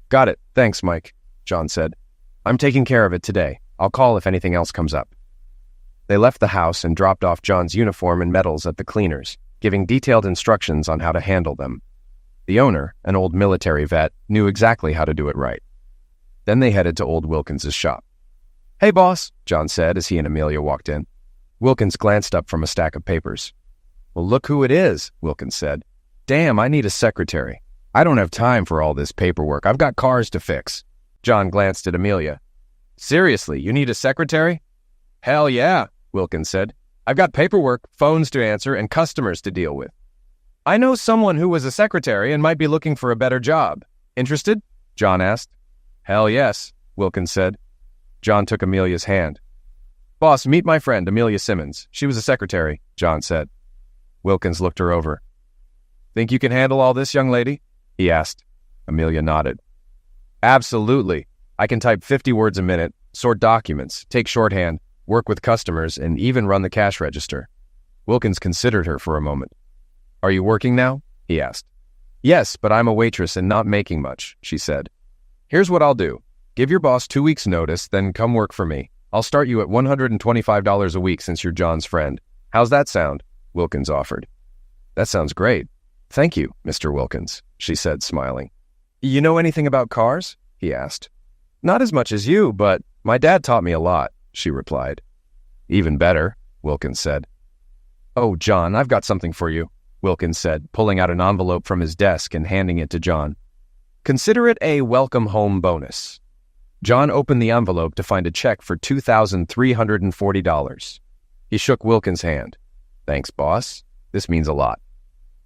Got it. Thanks, Mike, John said. I'm taking care of it today. I'll call if anything else comes up. They left the house and dropped off John's uniform and medals at the cleaners, giving detailed instructions on how to handle them. The owner, an old military vet, knew exactly how to do it right. Then they headed to old Wilkins's shop. Hey, boss, John said as he and Amelia walked in. Wilkins glanced up from a stack of papers. Well, look who it is, Wilkins said. Damn, I need a secretary. I don't have time for all this paperwork. I've got cars to fix. John glanced at Amelia. Seriously, you need a secretary? Hell yeah, Wilkins said. I've got paperwork, phones to answer, and customers to deal with. I know someone who was a secretary and might be looking for a better job. Interested? John asked. Hell yes, Wilkins said. John took Amelia's hand. Boss, meet my friend, Amelia Simmons. She was a secretary, John said. Wilkins looked her over. Think you can handle all this, young lady? He asked. Amelia nodded. Absolutely. I can type 50 words a minute, sort documents, take shorthand, work with customers, and even run the cash register. Wilkins considered her for a moment. Are you working now? He asked. Yes, but I'm a waitress and not making much, she said. Here's what I'll do. Give your boss 2 weeks' notice, then come work for me. I'll start you at $125 a week since you're John's friend. How's that sound? Wilkins offered. That sounds great. Thank you, Mr. Wilkins, she said, smiling. You know anything about cars? He asked. Not as much as you, but my dad taught me a lot, she replied. Even better, Wilkins said. Oh, John, I've got something for you, Wilkins said, pulling out an envelope from his desk and handing it to John. Consider it a welcome home bonus. John opened the envelope to find a check for $2,340. He shook Wilkins' hand. Thanks, boss. This means a lot.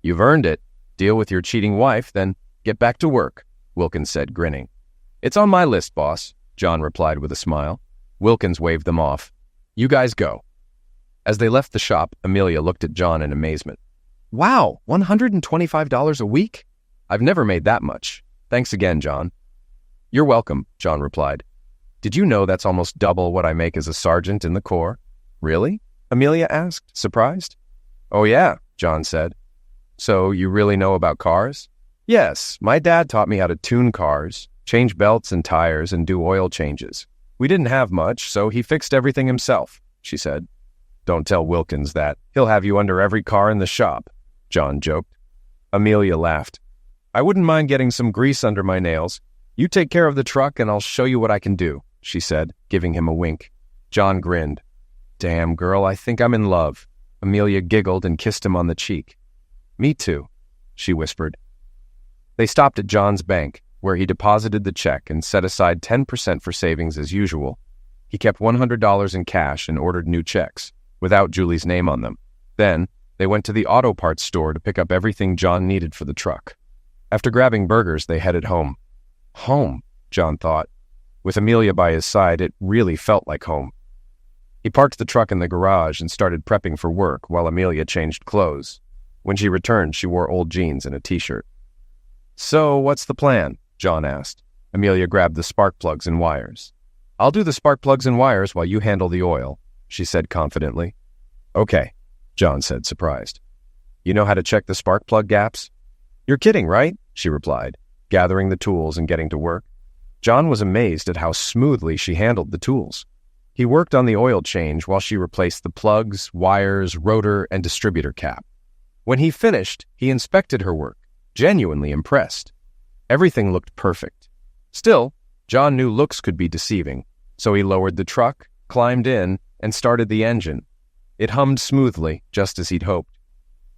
You've earned it. Deal with your cheating wife, then get back to work, Wilkins said, grinning. It's on my list, boss, John replied with a smile. Wilkins waved them off. You guys go. As they left the shop, Amelia looked at John in amazement. Wow, $125 a week? I've never made that much. Thanks again, John. You're welcome, John replied. Did you know that's almost double what I make as a sergeant in the Corps? Really? Amelia asked, surprised. Oh yeah, John said. So you really know about cars? Yes, my dad taught me how to tune cars, change belts and tires, and do oil changes. We didn't have much, so he fixed everything himself, she said. Don't tell Wilkins that. He'll have you under every car in the shop, John joked. Amelia laughed. I wouldn't mind getting some grease under my nails. You take care of the truck and I'll show you what I can do, she said, giving him a wink. John grinned. Damn, girl, I think I'm in love. Amelia giggled and kissed him on the cheek. Me too, she whispered. They stopped at John's bank, where he deposited the check and set aside 10% for savings as usual. He kept $100 in cash and ordered new checks, without Julie's name on them. Then, they went to the auto parts store to pick up everything John needed for the truck. After grabbing burgers, they headed home. Home, John thought. With Amelia by his side, it really felt like home. He parked the truck in the garage and started prepping for work while Amelia changed clothes. When she returned, she wore old jeans and a t-shirt. So, what's the plan? John asked. Amelia grabbed the spark plugs and wires. I'll do the spark plugs and wires while you handle the oil, she said confidently. Okay, John said, surprised. You know how to check the spark plug gaps? You're kidding, right? She replied, gathering the tools and getting to work. John was amazed at how smoothly she handled the tools. He worked on the oil change while she replaced the plugs, wires, rotor, and distributor cap. When he finished, he inspected her work, genuinely impressed. Everything looked perfect. Still, John knew looks could be deceiving, so he lowered the truck, climbed in, and started the engine. It hummed smoothly, just as he'd hoped.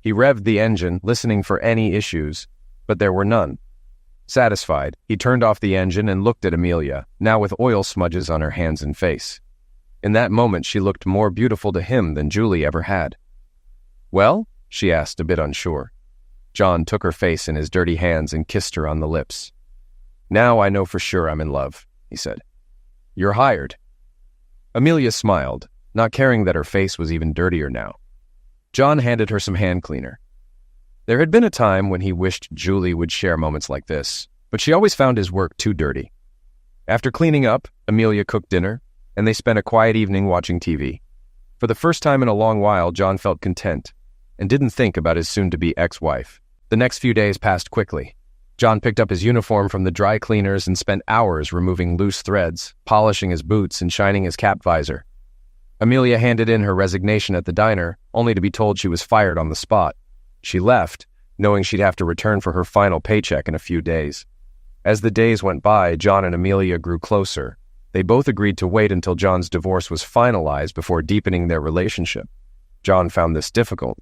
He revved the engine, listening for any issues, but there were none. Satisfied, he turned off the engine and looked at Amelia, now with oil smudges on her hands and face. In that moment, she looked more beautiful to him than Julie ever had. Well? She asked, a bit unsure. John took her face in his dirty hands and kissed her on the lips. Now I know for sure I'm in love, he said. You're hired. Amelia smiled, not caring that her face was even dirtier now. John handed her some hand cleaner. There had been a time when he wished Julie would share moments like this, but she always found his work too dirty. After cleaning up, Amelia cooked dinner, and they spent a quiet evening watching TV. For the first time in a long while, John felt content and didn't think about his soon-to-be ex-wife. The next few days passed quickly. John picked up his uniform from the dry cleaners and spent hours removing loose threads, polishing his boots, and shining his cap visor. Amelia handed in her resignation at the diner, only to be told she was fired on the spot. She left, knowing she'd have to return for her final paycheck in a few days. As the days went by, John and Amelia grew closer. They both agreed to wait until John's divorce was finalized before deepening their relationship. John found this difficult.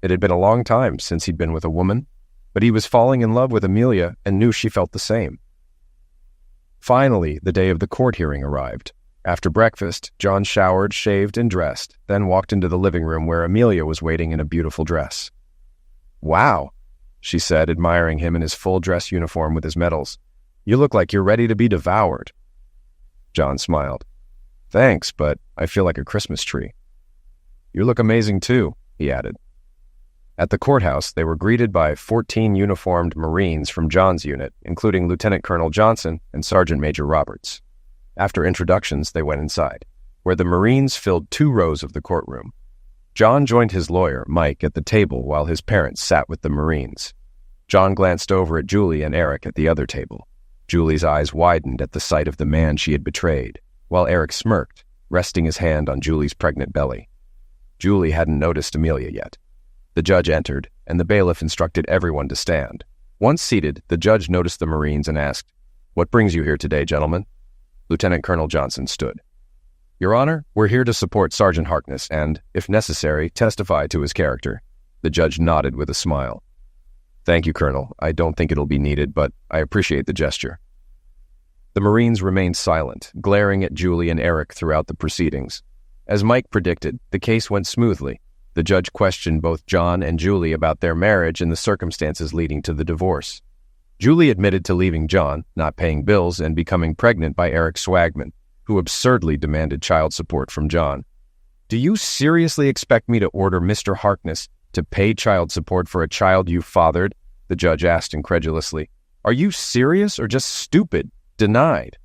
It had been a long time since he'd been with a woman, but he was falling in love with Amelia and knew she felt the same. Finally, the day of the court hearing arrived. After breakfast, John showered, shaved, and dressed, then walked into the living room where Amelia was waiting in a beautiful dress. "Wow," she said, admiring him in his full dress uniform with his medals. "You look like you're ready to be devoured." John smiled. "Thanks, but I feel like a Christmas tree." "You look amazing too," he added. At the courthouse, they were greeted by 14 uniformed Marines from John's unit, including Lieutenant Colonel Johnson and Sergeant Major Roberts. After introductions, they went inside, where the Marines filled 2 rows of the courtroom. John joined his lawyer, Mike, at the table while his parents sat with the Marines. John glanced over at Julie and Eric at the other table. Julie's eyes widened at the sight of the man she had betrayed, while Eric smirked, resting his hand on Julie's pregnant belly. Julie hadn't noticed Amelia yet. The judge entered, and the bailiff instructed everyone to stand. Once seated, the judge noticed the Marines and asked, "What brings you here today, gentlemen?" Lieutenant Colonel Johnson stood. "Your Honor, we're here to support Sergeant Harkness and, if necessary, testify to his character." The judge nodded with a smile. "Thank you, Colonel. I don't think it'll be needed, but I appreciate the gesture." The Marines remained silent, glaring at Julie and Eric throughout the proceedings. As Mike predicted, the case went smoothly. The judge questioned both John and Julie about their marriage and the circumstances leading to the divorce. Julie admitted to leaving John, not paying bills, and becoming pregnant by Eric Swagman, who absurdly demanded child support from John. "Do you seriously expect me to order Mr. Harkness to pay child support for a child you fathered?" the judge asked incredulously. "Are you serious or just stupid?" Denied.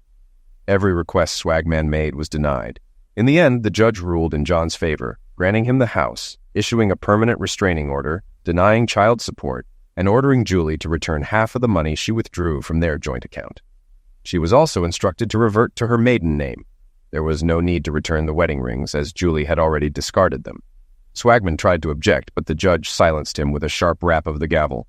Every request Swagman made was denied. In the end, the judge ruled in John's favor, granting him the house, issuing a permanent restraining order, denying child support, and ordering Julie to return half of the money she withdrew from their joint account. She was also instructed to revert to her maiden name. There was no need to return the wedding rings, as Julie had already discarded them. Swagman tried to object, but the judge silenced him with a sharp rap of the gavel.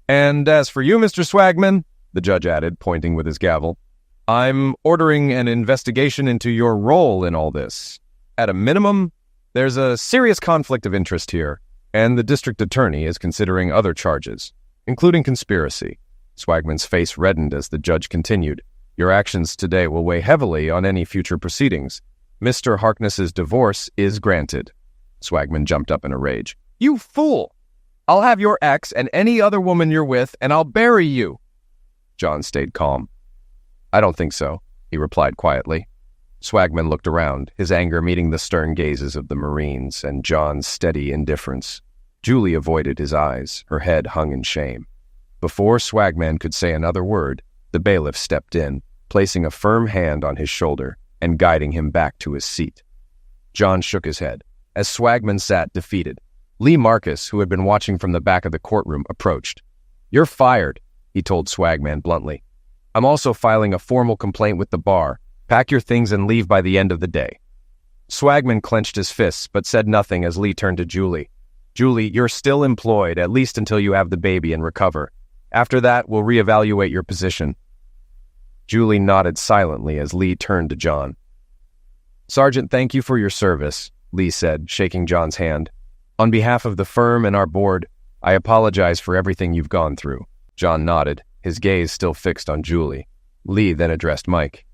"And as for you, Mr. Swagman," the judge added, pointing with his gavel, "I'm ordering an investigation into your role in all this. At a minimum, there's a serious conflict of interest here, and the district attorney is considering other charges, including conspiracy." Swagman's face reddened as the judge continued. "Your actions today will weigh heavily on any future proceedings. Mr. Harkness's divorce is granted." Swagman jumped up in a rage. "You fool! I'll have your ex and any other woman you're with, and I'll bury you." John stayed calm. "I don't think so," he replied quietly. Swagman looked around, his anger meeting the stern gazes of the Marines and John's steady indifference. Julie avoided his eyes, her head hung in shame. Before Swagman could say another word, the bailiff stepped in, placing a firm hand on his shoulder and guiding him back to his seat. John shook his head, as Swagman sat defeated. Lee Marcus, who had been watching from the back of the courtroom, approached. "You're fired," he told Swagman bluntly. "I'm also filing a formal complaint with the bar. Pack your things and leave by the end of the day." Swagman clenched his fists, but said nothing as Lee turned to Julie. "Julie, you're still employed, at least until you have the baby and recover. After that, we'll reevaluate your position." Julie nodded silently as Lee turned to John. "Sergeant, thank you for your service," Lee said, shaking John's hand. "On behalf of the firm and our board, I apologize for everything you've gone through." John nodded, his gaze still fixed on Julie. Lee then addressed Mike.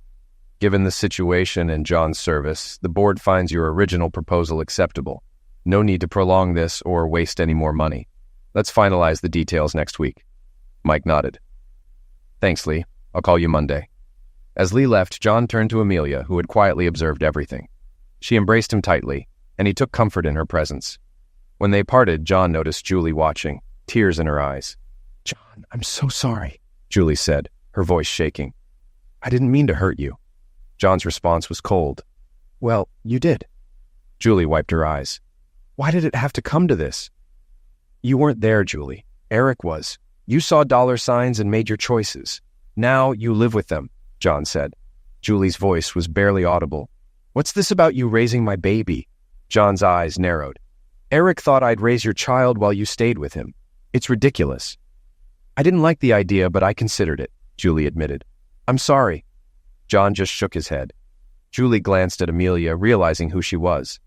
"Given the situation and John's service, the board finds your original proposal acceptable. No need to prolong this or waste any more money. Let's finalize the details next week." Mike nodded. "Thanks, Lee. I'll call you Monday." As Lee left, John turned to Amelia, who had quietly observed everything. She embraced him tightly, and he took comfort in her presence. When they parted, John noticed Julie watching, tears in her eyes. "John, I'm so sorry," Julie said, her voice shaking. "I didn't mean to hurt you." John's response was cold. "Well, you did." Julie wiped her eyes. "Why did it have to come to this?" "You weren't there, Julie. Eric was. You saw dollar signs and made your choices. Now you live with them," John said. Julie's voice was barely audible. "What's this about you raising my baby?" John's eyes narrowed. "Eric thought I'd raise your child while you stayed with him. It's ridiculous." "I didn't like the idea, but I considered it," Julie admitted. "I'm sorry." John just shook his head. Julie glanced at Amelia, realizing who she was.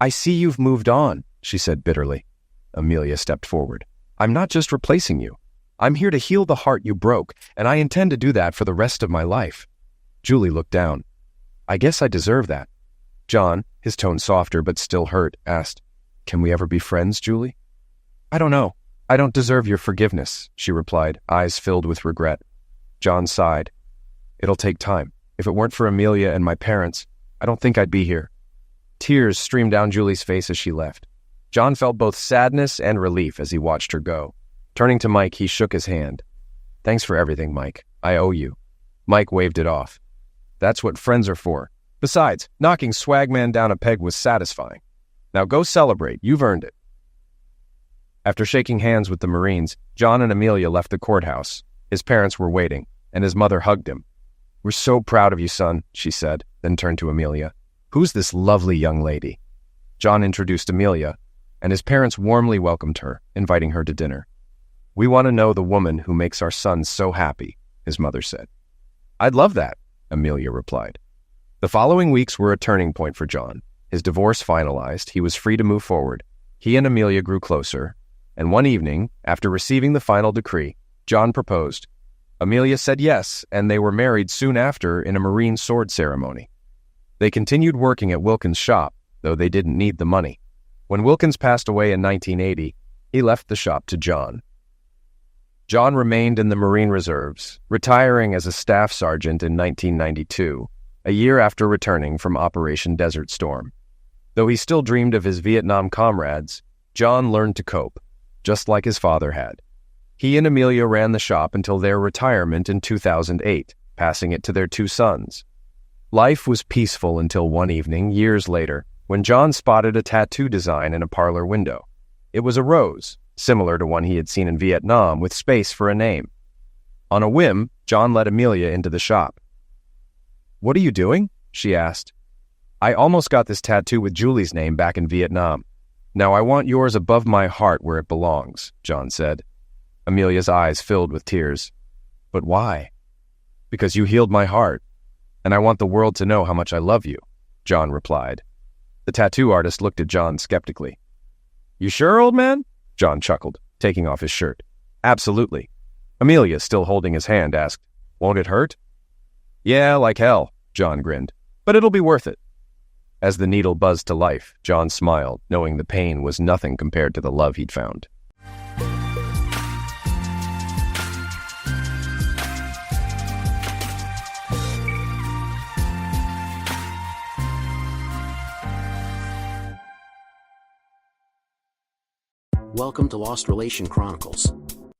"I see you've moved on," she said bitterly. Amelia stepped forward. "I'm not just replacing you. I'm here to heal the heart you broke, and I intend to do that for the rest of my life." Julie looked down. I guess I deserve that. John, his tone softer but still hurt, asked, "Can we ever be friends, Julie?" "I don't know. I don't deserve your forgiveness," she replied, eyes filled with regret. John sighed. "It'll take time. If it weren't for Amelia and my parents, I don't think I'd be here." Tears streamed down Julie's face as she left. John felt both sadness and relief as he watched her go. Turning to Mike, he shook his hand. "Thanks for everything, Mike. I owe you." Mike waved it off. "That's what friends are for. Besides, knocking Swagman down a peg was satisfying. Now go celebrate. You've earned it." After shaking hands with the Marines, John and Amelia left the courthouse. His parents were waiting, and his mother hugged him. "We're so proud of you, son," she said, then turned to Amelia. "Who's this lovely young lady?" John introduced Amelia, and his parents warmly welcomed her, inviting her to dinner. "We want to know the woman who makes our son so happy," his mother said. "I'd love that," Amelia replied. The following weeks were a turning point for John. His divorce finalized, he was free to move forward. He and Amelia grew closer, and one evening, after receiving the final decree, John proposed. Amelia said yes, and they were married soon after in a Marine sword ceremony. They continued working at Wilkins' shop, though they didn't need the money. When Wilkins passed away in 1980, he left the shop to John. John remained in the Marine Reserves, retiring as a staff sergeant in 1992, a year after returning from Operation Desert Storm. Though he still dreamed of his Vietnam comrades, John learned to cope, just like his father had. He and Amelia ran the shop until their retirement in 2008, passing it to their two sons. Life was peaceful until one evening, years later, when John spotted a tattoo design in a parlor window. It was a rose, similar to one he had seen in Vietnam, with space for a name. On a whim, John let Amelia into the shop. "What are you doing?" she asked. "I almost got this tattoo with Julie's name back in Vietnam. Now I want yours above my heart where it belongs," John said. Amelia's eyes filled with tears. "But why?" "Because you healed my heart, and I want the world to know how much I love you," John replied. The tattoo artist looked at John skeptically. "You sure, old man?" John chuckled, taking off his shirt. "Absolutely." Amelia, still holding his hand, asked, "Won't it hurt?" "Yeah, like hell," John grinned. "But it'll be worth it." As the needle buzzed to life, John smiled, knowing the pain was nothing compared to the love he'd found. Welcome to Lost Relation Chronicles.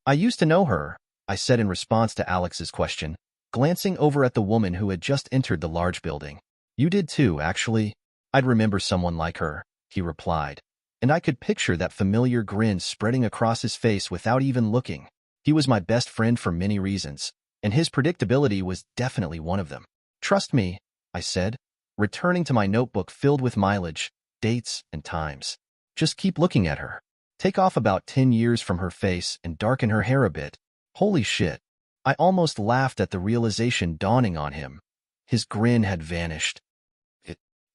"I used to know her," I said in response to Alex's question, glancing over at the woman who had just entered the large building. "You did too, actually. I'd remember someone like her," he replied, and I could picture that familiar grin spreading across his face without even looking. He was my best friend for many reasons, and his predictability was definitely one of them. "Trust me," I said, returning to my notebook filled with mileage, dates, and times. "Just keep looking at her. Take off about 10 years from her face and darken her hair a bit. Holy shit." I almost laughed at the realization dawning on him. His grin had vanished.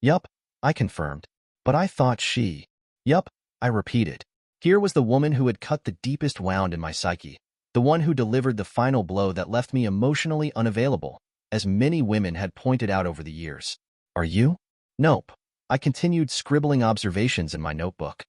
"Yup," I confirmed. "But I thought she—" "Yup," I repeated. Here was the woman who had cut the deepest wound in my psyche, the one who delivered the final blow that left me emotionally unavailable, as many women had pointed out over the years. "Are you?" "Nope." I continued scribbling observations in my notebook.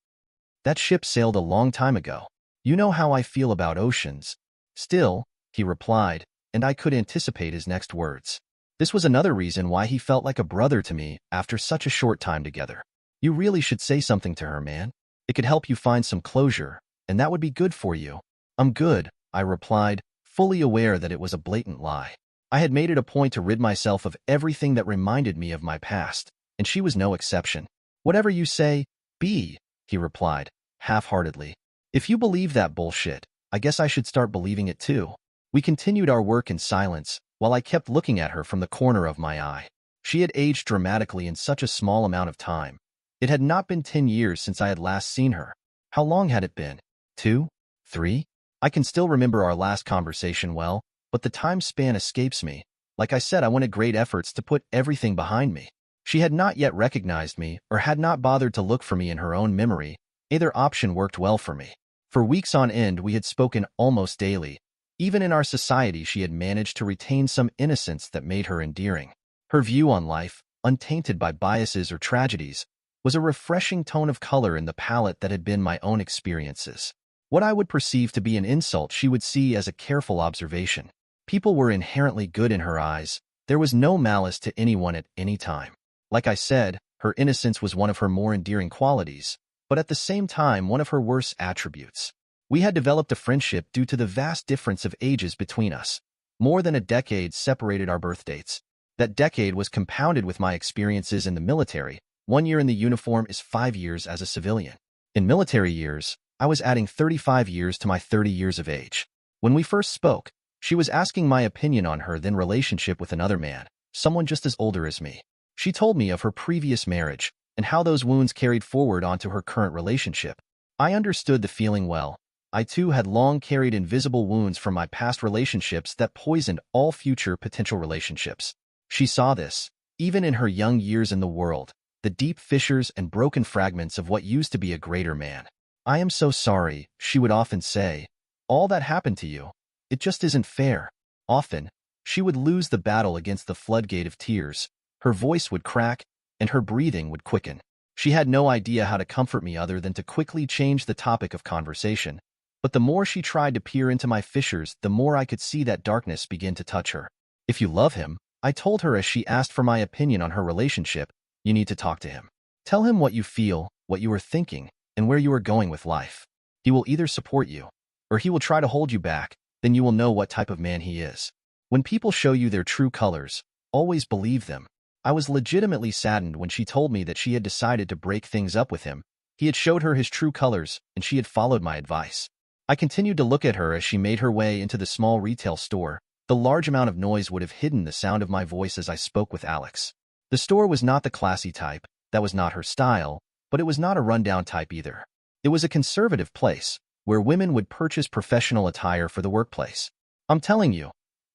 "That ship sailed a long time ago. You know how I feel about oceans." "Still," he replied, and I could anticipate his next words. This was another reason why he felt like a brother to me after such a short time together. "You really should say something to her, man. It could help you find some closure, and that would be good for you." "I'm good," I replied, fully aware that it was a blatant lie. I had made it a point to rid myself of everything that reminded me of my past, and she was no exception. "Whatever you say, B," he replied, half-heartedly. "If you believe that bullshit, I guess I should start believing it too." We continued our work in silence, while I kept looking at her from the corner of my eye. She had aged dramatically in such a small amount of time. It had not been 10 years since I had last seen her. How long had it been? 2? 3? I can still remember our last conversation well, but the time span escapes me. Like I said, I wanted great efforts to put everything behind me. She had not yet recognized me, or had not bothered to look for me in her own memory. Either option worked well for me. For weeks on end, we had spoken almost daily. Even in our society, she had managed to retain some innocence that made her endearing. Her view on life, untainted by biases or tragedies, was a refreshing tone of color in the palette that had been my own experiences. What I would perceive to be an insult she would see as a careful observation. People were inherently good in her eyes. There was no malice to anyone at any time. Like I said, her innocence was one of her more endearing qualities, but at the same time one of her worst attributes. We had developed a friendship due to the vast difference of ages between us. More than a decade separated our birth dates. That decade was compounded with my experiences in the military. 1 year in the uniform is 5 years as a civilian. In military years, I was adding 35 years to my 30 years of age. When we first spoke, she was asking my opinion on her then relationship with another man, someone just as older as me. She told me of her previous marriage and how those wounds carried forward onto her current relationship. I understood the feeling well. I too had long carried invisible wounds from my past relationships that poisoned all future potential relationships. She saw this, even in her young years in the world, the deep fissures and broken fragments of what used to be a greater man. "I am so sorry," she would often say. "All that happened to you. It just isn't fair." Often, she would lose the battle against the floodgate of tears. Her voice would crack, and her breathing would quicken. She had no idea how to comfort me other than to quickly change the topic of conversation. But the more she tried to peer into my fissures, the more I could see that darkness begin to touch her. "If you love him," I told her as she asked for my opinion on her relationship, "you need to talk to him. Tell him what you feel, what you are thinking, and where you are going with life. He will either support you, or he will try to hold you back, then you will know what type of man he is. When people show you their true colors, always believe them." I was legitimately saddened when she told me that she had decided to break things up with him. He had showed her his true colors, and she had followed my advice. I continued to look at her as she made her way into the small retail store. The large amount of noise would have hidden the sound of my voice as I spoke with Alex. The store was not the classy type, that was not her style, but it was not a rundown type either. It was a conservative place, where women would purchase professional attire for the workplace. "I'm telling you,"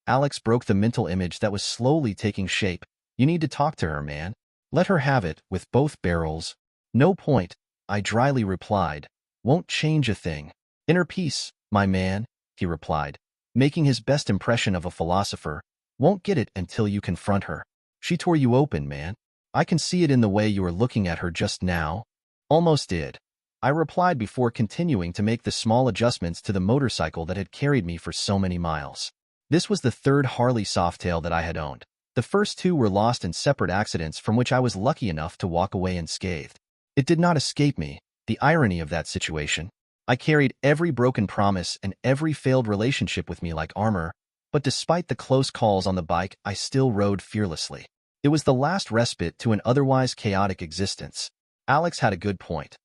Alex broke the mental image that was slowly taking shape. "You need to talk to her, man. Let her have it, with both barrels." "No point," I dryly replied. "Won't change a thing." "Inner peace, my man," he replied, making his best impression of a philosopher. "Won't get it until you confront her. She tore you open, man. I can see it in the way you were looking at her just now." "Almost did," I replied before continuing to make the small adjustments to the motorcycle that had carried me for so many miles. This was the third Harley Softail that I had owned. The first two were lost in separate accidents from which I was lucky enough to walk away unscathed. It did not escape me, the irony of that situation. I carried every broken promise and every failed relationship with me like armor, but despite the close calls on the bike, I still rode fearlessly. It was the last respite to an otherwise chaotic existence. Alex had a good point.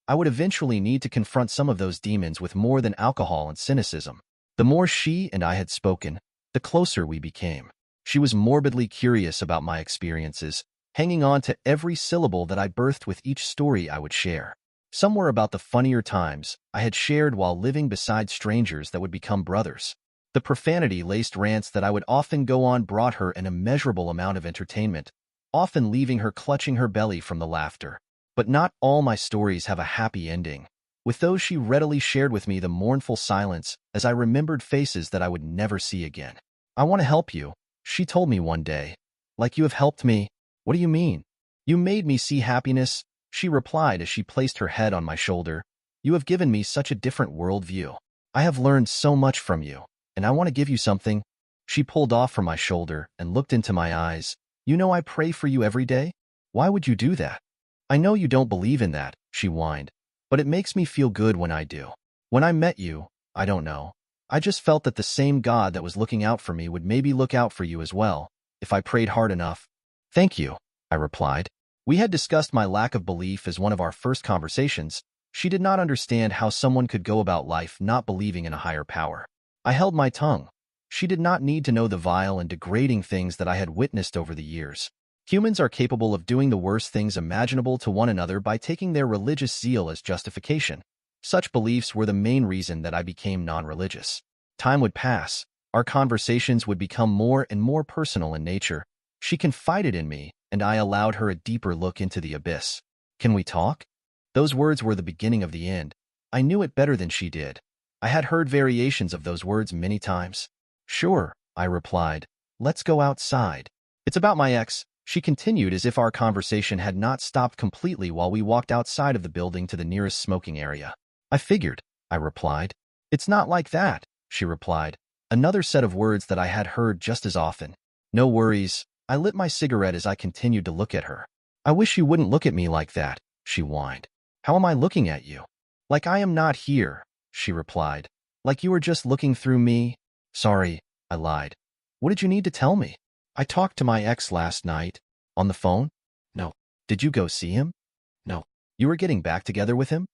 I would eventually need to confront some of those demons with more than alcohol and cynicism. The more she and I had spoken, the closer we became. She was morbidly curious about my experiences, hanging on to every syllable that I birthed with each story I would share. Some were about the funnier times I had shared while living beside strangers that would become brothers. The profanity-laced rants that I would often go on brought her an immeasurable amount of entertainment, often leaving her clutching her belly from the laughter. But not all my stories have a happy ending. With those she readily shared with me the mournful silence as I remembered faces that I would never see again. "I want to help you," she told me one day. "Like you have helped me." "What do you mean?" "You made me see happiness," she replied as she placed her head on my shoulder. "You have given me such a different worldview. I have learned so much from you, and I want to give you something." She pulled off from my shoulder and looked into my eyes. "You know I pray for you every day? Why would you do that?" "I know you don't believe in that," she whined, "but it makes me feel good when I do. When I met you, I don't know. I just felt that the same God that was looking out for me would maybe look out for you as well, if I prayed hard enough." "Thank you," I replied. We had discussed my lack of belief as one of our first conversations. She did not understand how someone could go about life not believing in a higher power. I held my tongue. She did not need to know the vile and degrading things that I had witnessed over the years. Humans are capable of doing the worst things imaginable to one another by taking their religious zeal as justification. Such beliefs were the main reason that I became non-religious. Time would pass. Our conversations would become more and more personal in nature. She confided in me, and I allowed her a deeper look into the abyss. "Can we talk?" Those words were the beginning of the end. I knew it better than she did. I had heard variations of those words many times. "Sure," I replied. "Let's go outside." "It's about my ex," She continued as if our conversation had not stopped completely while we walked outside of the building to the nearest smoking area. I figured, I replied. It's not like that, she replied, another set of words that I had heard just as often. No worries, I lit my cigarette as I continued to look at her. I wish you wouldn't look at me like that, she whined. How am I looking at you? Like I am not here, she replied. Like you were just looking through me? Sorry, I lied. What did you need to tell me? I talked to my ex last night. On the phone? No. Did you go see him? No. You were getting back together with him?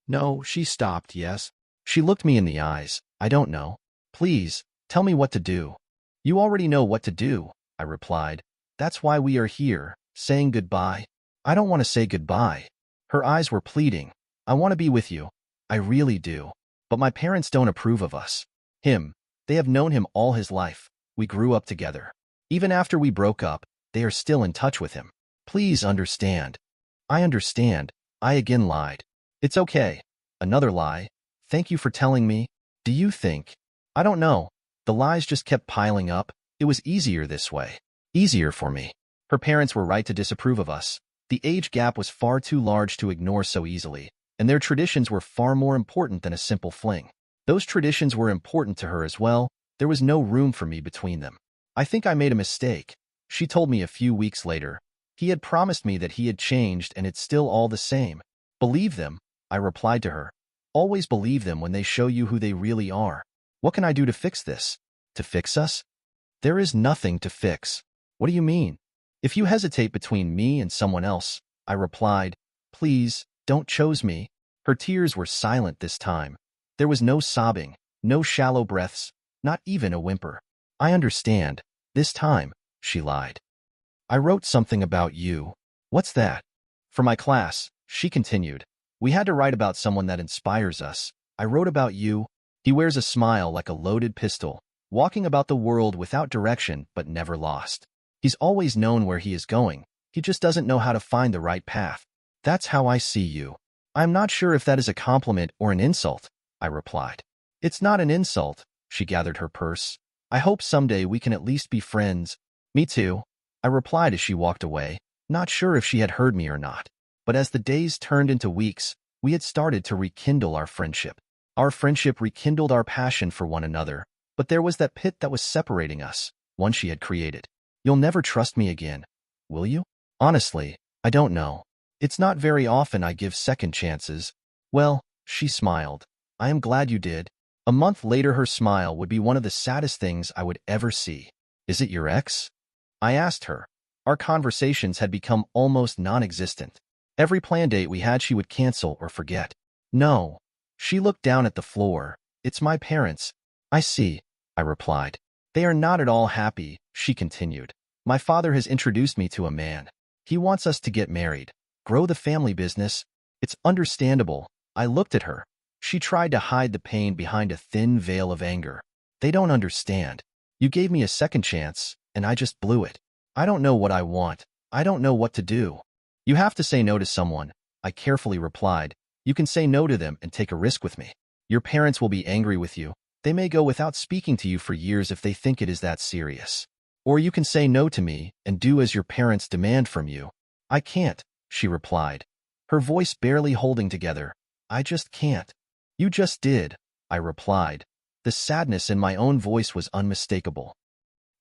No, she stopped, yes. She looked me in the eyes. I don't know. Please, tell me what to do. You already know what to do, I replied. That's why we are here, saying goodbye. I don't want to say goodbye. Her eyes were pleading. I want to be with you. I really do. But my parents don't approve of us. Him. They have known him all his life. We grew up together. Even after we broke up, they are still in touch with him. Please understand. I understand. I again lied. It's okay. Another lie. Thank you for telling me. Do you think? I don't know. The lies just kept piling up. It was easier this way. Easier for me. Her parents were right to disapprove of us. The age gap was far too large to ignore so easily, and their traditions were far more important than a simple fling. Those traditions were important to her as well. There was no room for me between them. I think I made a mistake. She told me a few weeks later. He had promised me that he had changed and it's still all the same. Believe them, I replied to her. Always believe them when they show you who they really are. What can I do to fix this? To fix us? There is nothing to fix. What do you mean? If you hesitate between me and someone else, I replied, please, don't choose me. Her tears were silent this time. There was no sobbing, no shallow breaths, not even a whimper. I understand. This time, she lied. I wrote something about you. What's that? For my class, she continued. We had to write about someone that inspires us. I wrote about you. He wears a smile like a loaded pistol, walking about the world without direction but never lost. He's always known where he is going. He just doesn't know how to find the right path. That's how I see you. I'm not sure if that is a compliment or an insult, I replied. It's not an insult, she gathered her purse. I hope someday we can at least be friends. Me too, I replied as she walked away, not sure if she had heard me or not. But as the days turned into weeks, we had started to rekindle our friendship. Our friendship rekindled our passion for one another, but there was that pit that was separating us, one she had created. You'll never trust me again, will you? Honestly, I don't know. It's not very often I give second chances. Well, she smiled. I am glad you did. A month later, her smile would be one of the saddest things I would ever see. Is it your ex? I asked her. Our conversations had become almost non-existent. Every planned date we had she would cancel or forget. No. She looked down at the floor. It's my parents. I see, I replied. They are not at all happy, she continued. My father has introduced me to a man. He wants us to get married, grow the family business. It's understandable. I looked at her. She tried to hide the pain behind a thin veil of anger. They don't understand. You gave me a second chance, and I just blew it. I don't know what I want. I don't know what to do. You have to say no to someone, I carefully replied. You can say no to them and take a risk with me. Your parents will be angry with you. They may go without speaking to you for years if they think it is that serious. Or you can say no to me and do as your parents demand from you. I can't, she replied, her voice barely holding together. I just can't. You just did, I replied. The sadness in my own voice was unmistakable.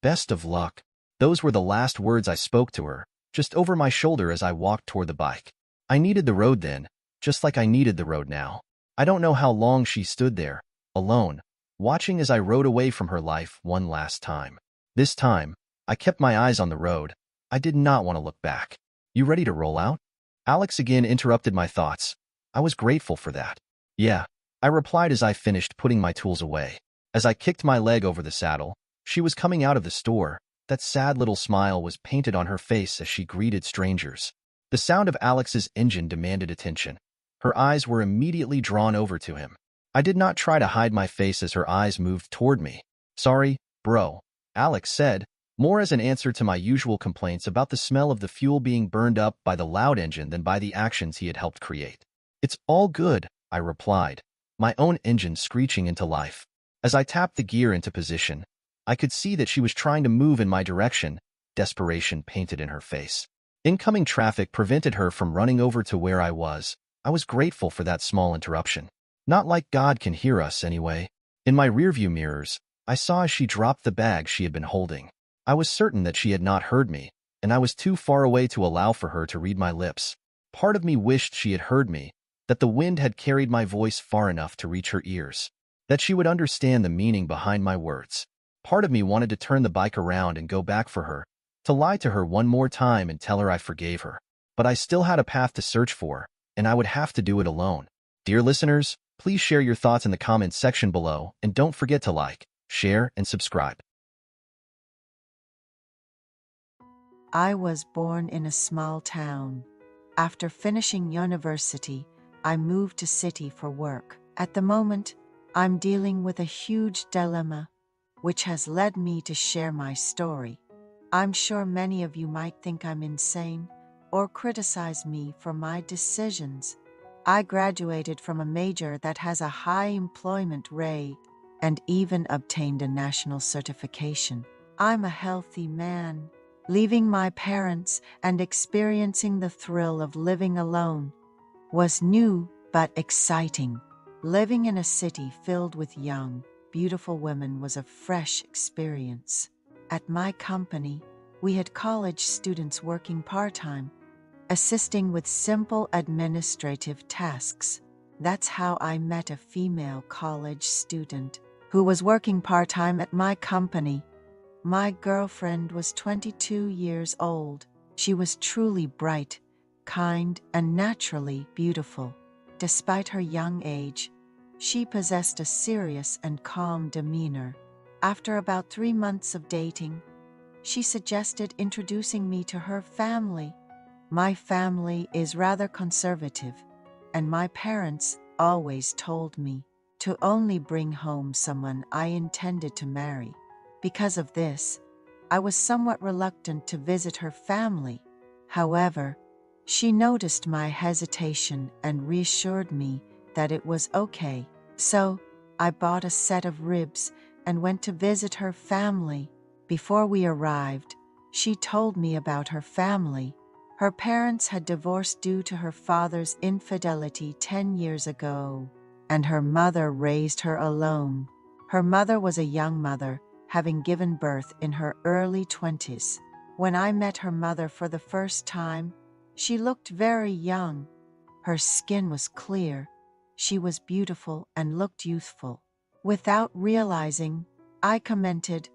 Best of luck. Those were the last words I spoke to her, just over my shoulder as I walked toward the bike. I needed the road then, just like I needed the road now. I don't know how long she stood there, alone, watching as I rode away from her life one last time. This time, I kept my eyes on the road. I did not want to look back. You ready to roll out? Alex again interrupted my thoughts. I was grateful for that. Yeah, I replied as I finished putting my tools away. As I kicked my leg over the saddle, she was coming out of the store. That sad little smile was painted on her face as she greeted strangers. The sound of Alex's engine demanded attention. Her eyes were immediately drawn over to him. I did not try to hide my face as her eyes moved toward me. Sorry, bro, Alex said, more as an answer to my usual complaints about the smell of the fuel being burned up by the loud engine than by the actions he had helped create. It's all good, I replied, my own engine screeching into life. As I tapped the gear into position, I could see that she was trying to move in my direction, desperation painted in her face. Incoming traffic prevented her from running over to where I was. I was grateful for that small interruption. Not like God can hear us, anyway. In my rearview mirrors, I saw as she dropped the bag she had been holding. I was certain that she had not heard me, and I was too far away to allow for her to read my lips. Part of me wished she had heard me, that the wind had carried my voice far enough to reach her ears, that she would understand the meaning behind my words. Part of me wanted to turn the bike around and go back for her, to lie to her one more time and tell her I forgave her. But I still had a path to search for, and I would have to do it alone. Dear listeners, please share your thoughts in the comments section below, and don't forget to like, share, and subscribe. I was born in a small town. After finishing university, I moved to city for work. At the moment, I'm dealing with a huge dilemma, which has led me to share my story. I'm sure many of you might think I'm insane or criticize me for my decisions. I graduated from a major that has a high employment rate and even obtained a national certification. I'm a healthy man. Leaving my parents and experiencing the thrill of living alone was new but exciting. Living in a city filled with young, beautiful women was a fresh experience. At my company, we had college students working part-time, assisting with simple administrative tasks. That's how I met a female college student who was working part-time at my company. My girlfriend was 22 years old. She was truly bright, kind, and naturally beautiful. Despite her young age, she possessed a serious and calm demeanor. After about 3 months of dating, she suggested introducing me to her family. My family is rather conservative, and my parents always told me to only bring home someone I intended to marry. Because of this, I was somewhat reluctant to visit her family. However, she noticed my hesitation and reassured me that it was okay. So, I bought a set of ribs and went to visit her family. Before we arrived, she told me about her family. Her parents had divorced due to her father's infidelity 10 years ago, and her mother raised her alone. Her mother was a young mother, having given birth in her early 20s. When I met her mother for the first time, she looked very young. Her skin was clear. She was beautiful and looked youthful. Without realizing, I commented,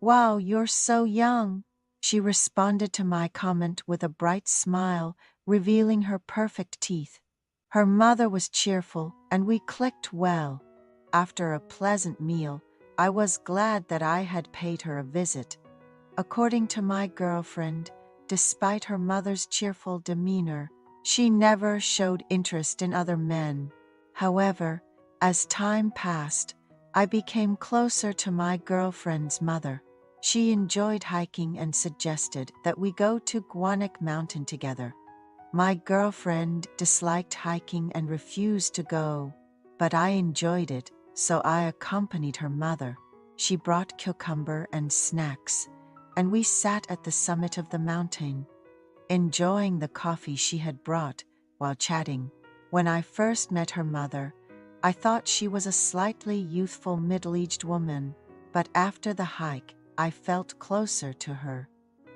"Wow, you're so young." She responded to my comment with a bright smile, revealing her perfect teeth. Her mother was cheerful, and we clicked well. After a pleasant meal, I was glad that I had paid her a visit. According to my girlfriend, despite her mother's cheerful demeanor, she never showed interest in other men. However, as time passed, I became closer to my girlfriend's mother. She enjoyed hiking and suggested that we go to Guanak Mountain together. My girlfriend disliked hiking and refused to go, but I enjoyed it, so I accompanied her mother. She brought cucumber and snacks, and we sat at the summit of the mountain, enjoying the coffee she had brought while chatting. When I first met her mother, I thought she was a slightly youthful middle-aged woman, but after the hike, I felt closer to her.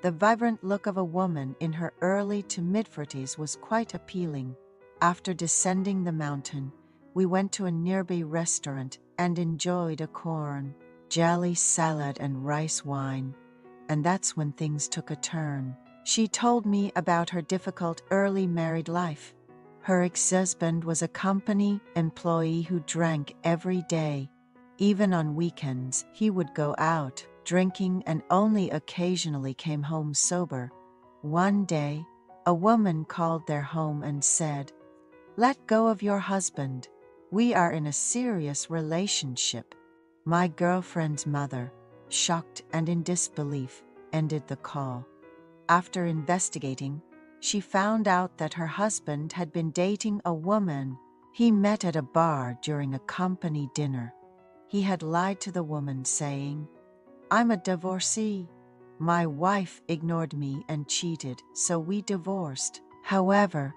The vibrant look of a woman in her early to mid-40s was quite appealing. After descending the mountain, we went to a nearby restaurant and enjoyed a corn, jelly salad and rice wine. And that's when things took a turn. She told me about her difficult early married life. Her ex-husband was a company employee who drank every day. Even on weekends, he would go out drinking and only occasionally came home sober. One day, a woman called their home and said, "Let go of your husband. We are in a serious relationship." My girlfriend's mother, shocked and in disbelief, ended the call. After investigating, she found out that her husband had been dating a woman he met at a bar during a company dinner. He had lied to the woman saying, "I'm a divorcee," My wife ignored me and cheated, so we divorced. However,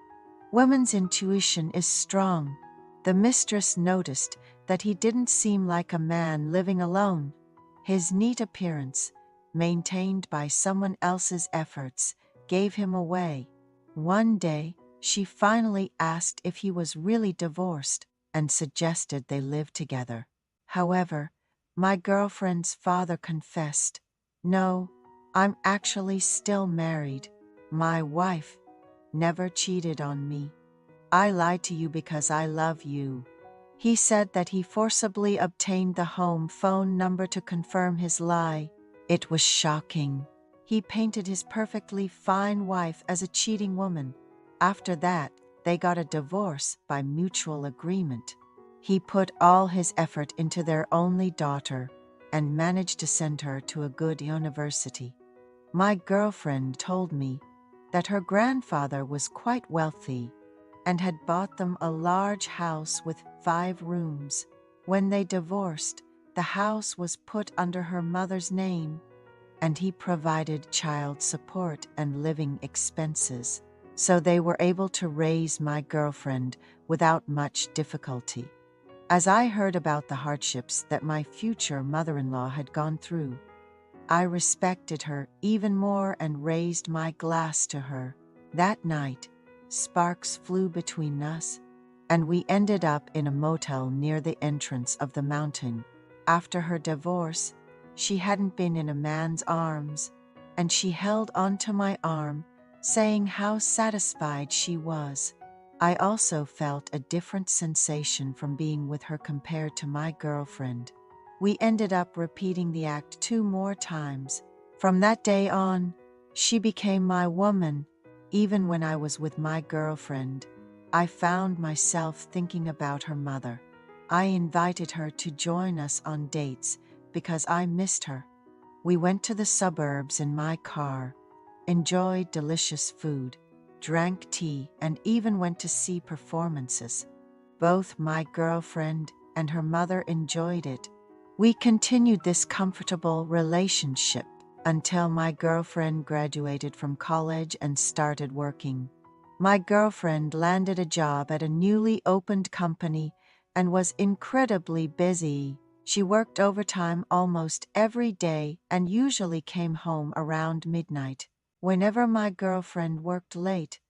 women's intuition is strong. The mistress noticed that he didn't seem like a man living alone. His neat appearance, maintained by someone else's efforts, gave him away. One day, she finally asked if he was really divorced and suggested they live together. However, my girlfriend's father confessed, "No, I'm actually still married. My wife never cheated on me. I lied to you because I love you." He said that he forcibly obtained the home phone number to confirm his lie. It was shocking. He painted his perfectly fine wife as a cheating woman. After that, they got a divorce by mutual agreement. He put all his effort into their only daughter and managed to send her to a good university. My girlfriend told me that her grandfather was quite wealthy and had bought them a large house with 5 rooms. When they divorced, the house was put under her mother's name, and he provided child support and living expenses, so they were able to raise my girlfriend without much difficulty. As I heard about the hardships that my future mother-in-law had gone through, I respected her even more and raised my glass to her. That night, sparks flew between us, and we ended up in a motel near the entrance of the mountain. After her divorce, she hadn't been in a man's arms, and she held onto my arm, saying how satisfied she was. I also felt a different sensation from being with her compared to my girlfriend. We ended up repeating the act 2 more times. From that day on, she became my woman. Even when I was with my girlfriend, I found myself thinking about her mother. I invited her to join us on dates because I missed her. We went to the suburbs in my car, enjoyed delicious food, drank tea, and even went to see performances. Both my girlfriend and her mother enjoyed it. We continued this comfortable relationship until my girlfriend graduated from college and started working. My girlfriend landed a job at a newly opened company and was incredibly busy. She worked overtime almost every day and usually came home around midnight. Whenever my girlfriend worked late,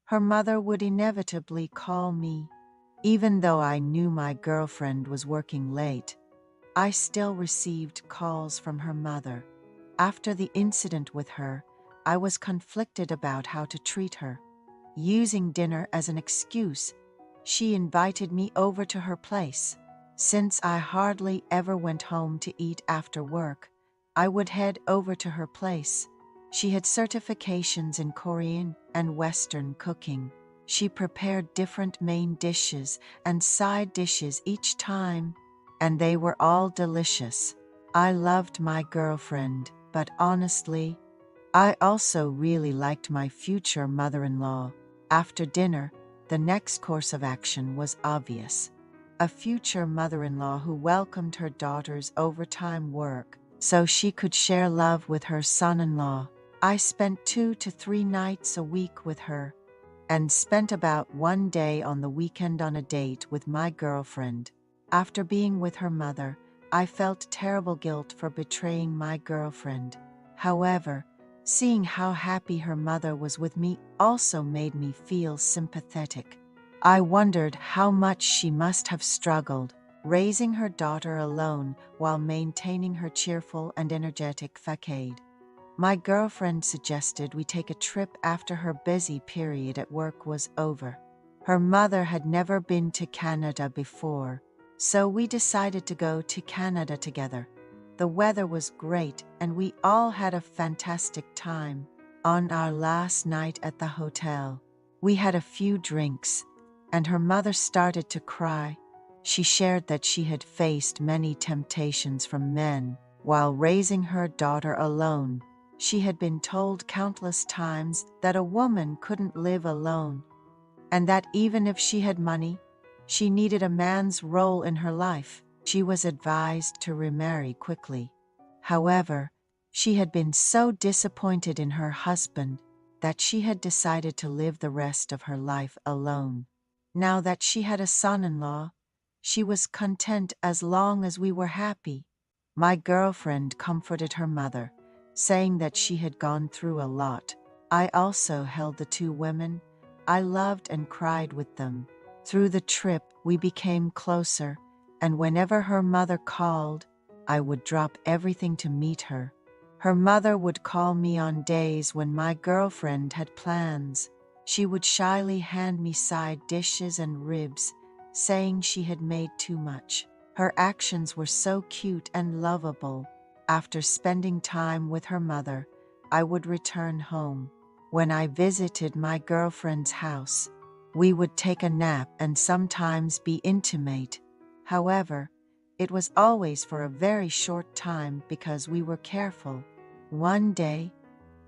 her mother would inevitably call me. Even though I knew my girlfriend was working late, I still received calls from her mother. After the incident with her, I was conflicted about how to treat her. Using dinner as an excuse, she invited me over to her place. Since I hardly ever went home to eat after work, I would head over to her place. She had certifications in Korean and Western cooking. She prepared different main dishes and side dishes each time, and they were all delicious. I loved my girlfriend, but honestly, I also really liked my future mother-in-law. After dinner, the next course of action was obvious. A future mother-in-law who welcomed her daughter's overtime work so she could share love with her son-in-law. I spent 2 to 3 nights a week with her and spent about 1 day on the weekend on a date with my girlfriend. After being with her mother, I felt terrible guilt for betraying my girlfriend. However, seeing how happy her mother was with me also made me feel sympathetic. I wondered how much she must have struggled, raising her daughter alone while maintaining her cheerful and energetic facade. My girlfriend suggested we take a trip after her busy period at work was over. Her mother had never been to Canada before, so we decided to go to Canada together. The weather was great, and we all had a fantastic time. On our last night at the hotel, we had a few drinks, and her mother started to cry. She shared that she had faced many temptations from men while raising her daughter alone. She had been told countless times that a woman couldn't live alone, and that even if she had money, she needed a man's role in her life. She was advised to remarry quickly. However, She had been so disappointed in her husband that she had decided to live the rest of her life alone. Now that she had a son-in-law, she was content as long as we were happy. My girlfriend comforted her mother, saying that she had gone through a lot. I also held the two women. I loved and cried with them. Through the trip, we became closer, and whenever her mother called, I would drop everything to meet her. Her mother would call me on days when my girlfriend had plans. She would shyly hand me side dishes and ribs, saying she had made too much. Her actions were so cute and lovable. After spending time with her mother, I would return home. When I visited my girlfriend's house, we would take a nap and sometimes be intimate. However, it was always for a very short time because we were careful. One day,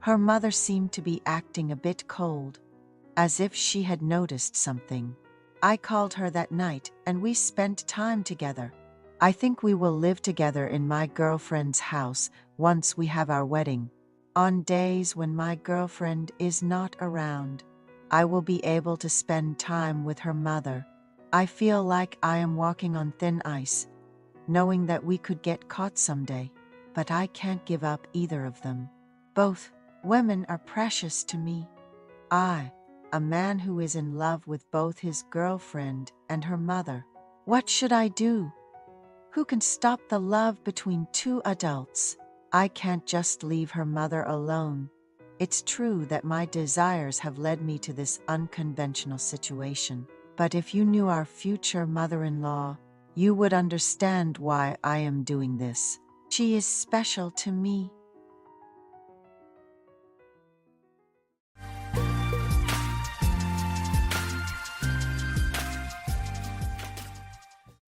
her mother seemed to be acting a bit cold, as if she had noticed something. I called her that night and we spent time together. I think we will live together in my girlfriend's house once we have our wedding. On days when my girlfriend is not around, I will be able to spend time with her mother. I feel like I am walking on thin ice, knowing that we could get caught someday, but I can't give up either of them. Both women are precious to me. I, a man who is in love with both his girlfriend and her mother. What should I do? Who can stop the love between two adults? I can't just leave her mother alone. It's true that my desires have led me to this unconventional situation, but if you knew our future mother-in-law, you would understand why I am doing this. She is special to me.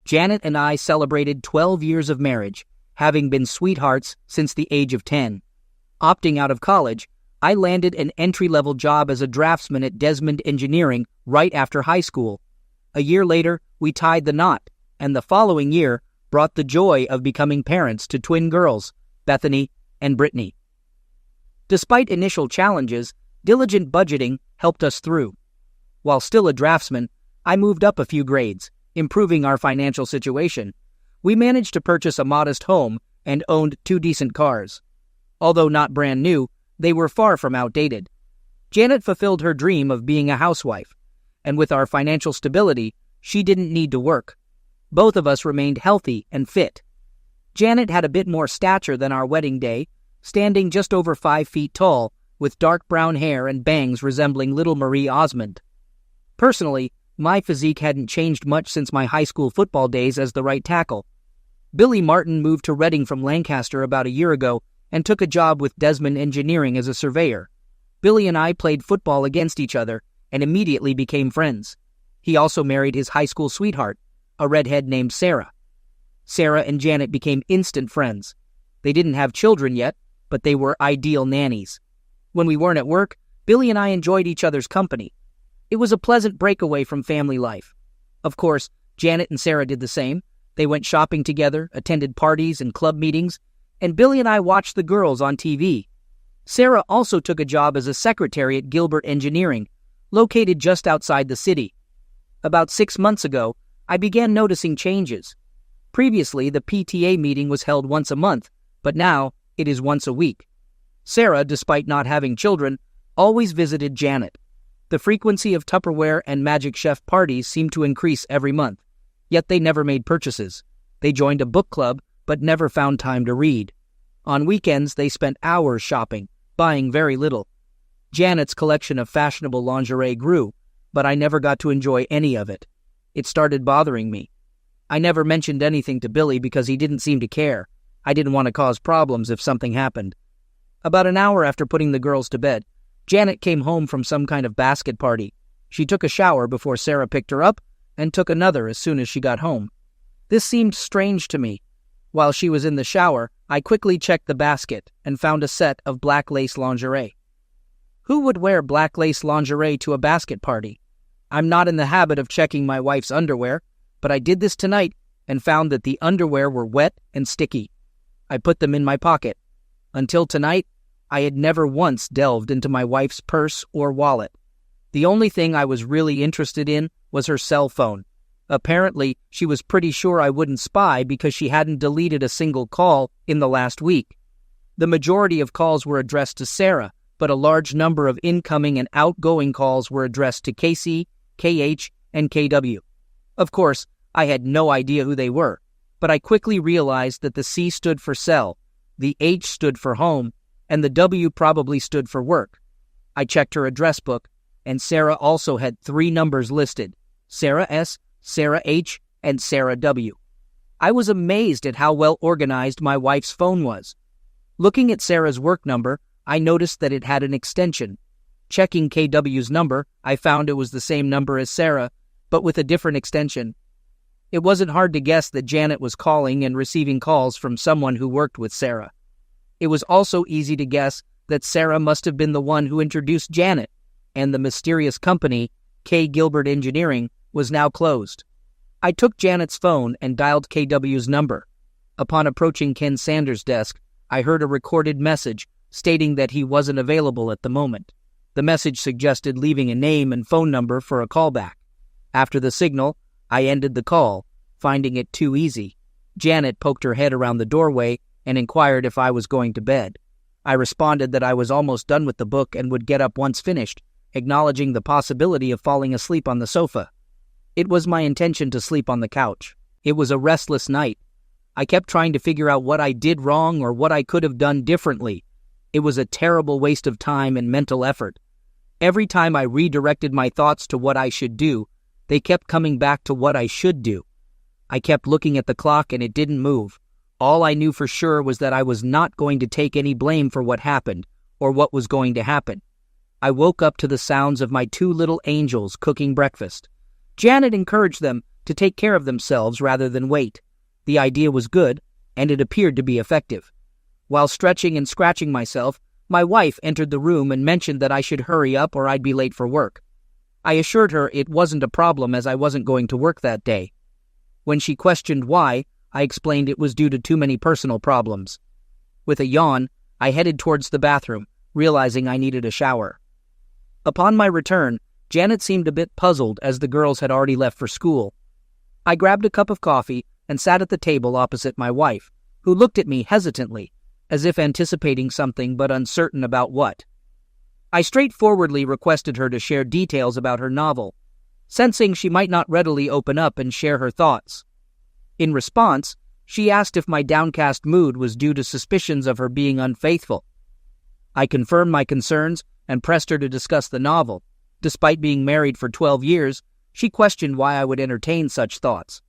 Janet and I celebrated 12 years of marriage, having been sweethearts since the age of 10. Opting out of college, I landed an entry-level job as a draftsman at Desmond Engineering right after high school. A year later, we tied the knot, and the following year brought the joy of becoming parents to twin girls, Bethany and Brittany. Despite initial challenges, diligent budgeting helped us through. While still a draftsman, I moved up a few grades, improving our financial situation. We managed to purchase a modest home and owned 2 decent cars. Although not brand new, they were far from outdated. Janet fulfilled her dream of being a housewife, and with our financial stability, she didn't need to work. Both of us remained healthy and fit. Janet had a bit more stature than our wedding day, standing just over 5 feet tall, with dark brown hair and bangs resembling little Marie Osmond. Personally, my physique hadn't changed much since my high school football days as the right tackle. Billy Martin moved to Reading from Lancaster about a year ago and took a job with Desmond Engineering as a surveyor. Billy and I played football against each other and immediately became friends. He also married his high school sweetheart, a redhead named Sarah. Sarah and Janet became instant friends. They didn't have children yet, but they were ideal nannies. When we weren't at work, Billy and I enjoyed each other's company. It was a pleasant breakaway from family life. Of course, Janet and Sarah did the same. They went shopping together, attended parties and club meetings, and Billy and I watched the girls on TV. Sarah also took a job as a secretary at Gilbert Engineering, located just outside the city. About 6 months ago, I began noticing changes. Previously, the PTA meeting was held once a month, but now it is once a week. Sarah, despite not having children, always visited Janet. The frequency of Tupperware and Magic Chef parties seemed to increase every month, yet they never made purchases. They joined a book club, but never found time to read. On weekends, they spent hours shopping, buying very little. Janet's collection of fashionable lingerie grew, but I never got to enjoy any of it. It started bothering me. I never mentioned anything to Billy because he didn't seem to care. I didn't want to cause problems if something happened. About an hour after putting the girls to bed, Janet came home from some kind of basket party. She took a shower before Sarah picked her up and took another as soon as she got home. This seemed strange to me. While she was in the shower, I quickly checked the basket and found a set of black lace lingerie. Who would wear black lace lingerie to a basket party? I'm not in the habit of checking my wife's underwear, but I did this tonight and found that the underwear were wet and sticky. I put them in my pocket. Until tonight, I had never once delved into my wife's purse or wallet. The only thing I was really interested in was her cell phone. Apparently, she was pretty sure I wouldn't spy because she hadn't deleted a single call in the last week. The majority of calls were addressed to Sarah, but a large number of incoming and outgoing calls were addressed to KC, KH, and KW. Of course, I had no idea who they were, but I quickly realized that the C stood for cell, the H stood for home, and the W probably stood for work. I checked her address book, and Sarah also had 3 numbers listed: Sarah S., Sarah H., and Sarah W. I was amazed at how well organized my wife's phone was. Looking at Sarah's work number, I noticed that it had an extension. Checking KW's number, I found it was the same number as Sarah, but with a different extension. It wasn't hard to guess that Janet was calling and receiving calls from someone who worked with Sarah. It was also easy to guess that Sarah must have been the one who introduced Janet, and the mysterious company, K. Gilbert Engineering, was now closed. I took Janet's phone and dialed KW's number. Upon approaching Ken Sanders' desk, I heard a recorded message stating that he wasn't available at the moment. The message suggested leaving a name and phone number for a callback. After the signal, I ended the call, finding it too easy. Janet poked her head around the doorway and inquired if I was going to bed. I responded that I was almost done with the book and would get up once finished, acknowledging the possibility of falling asleep on the sofa. It was my intention to sleep on the couch. It was a restless night. I kept trying to figure out what I did wrong or what I could have done differently. It was a terrible waste of time and mental effort. Every time I redirected my thoughts to what I should do, they kept coming back to what I should do. I kept looking at the clock and it didn't move. All I knew for sure was that I was not going to take any blame for what happened or what was going to happen. I woke up to the sounds of my 2 little angels cooking breakfast. Janet encouraged them to take care of themselves rather than wait. The idea was good, and it appeared to be effective. While stretching and scratching myself, my wife entered the room and mentioned that I should hurry up or I'd be late for work. I assured her it wasn't a problem as I wasn't going to work that day. When she questioned why, I explained it was due to too many personal problems. With a yawn, I headed towards the bathroom, realizing I needed a shower. Upon my return, Janet seemed a bit puzzled as the girls had already left for school. I grabbed a cup of coffee and sat at the table opposite my wife, who looked at me hesitantly, as if anticipating something but uncertain about what. I straightforwardly requested her to share details about her novel, sensing she might not readily open up and share her thoughts. In response, she asked if my downcast mood was due to suspicions of her being unfaithful. I confirmed my concerns and pressed her to discuss the novel. Despite being married for 12 years, she questioned why I would entertain such thoughts.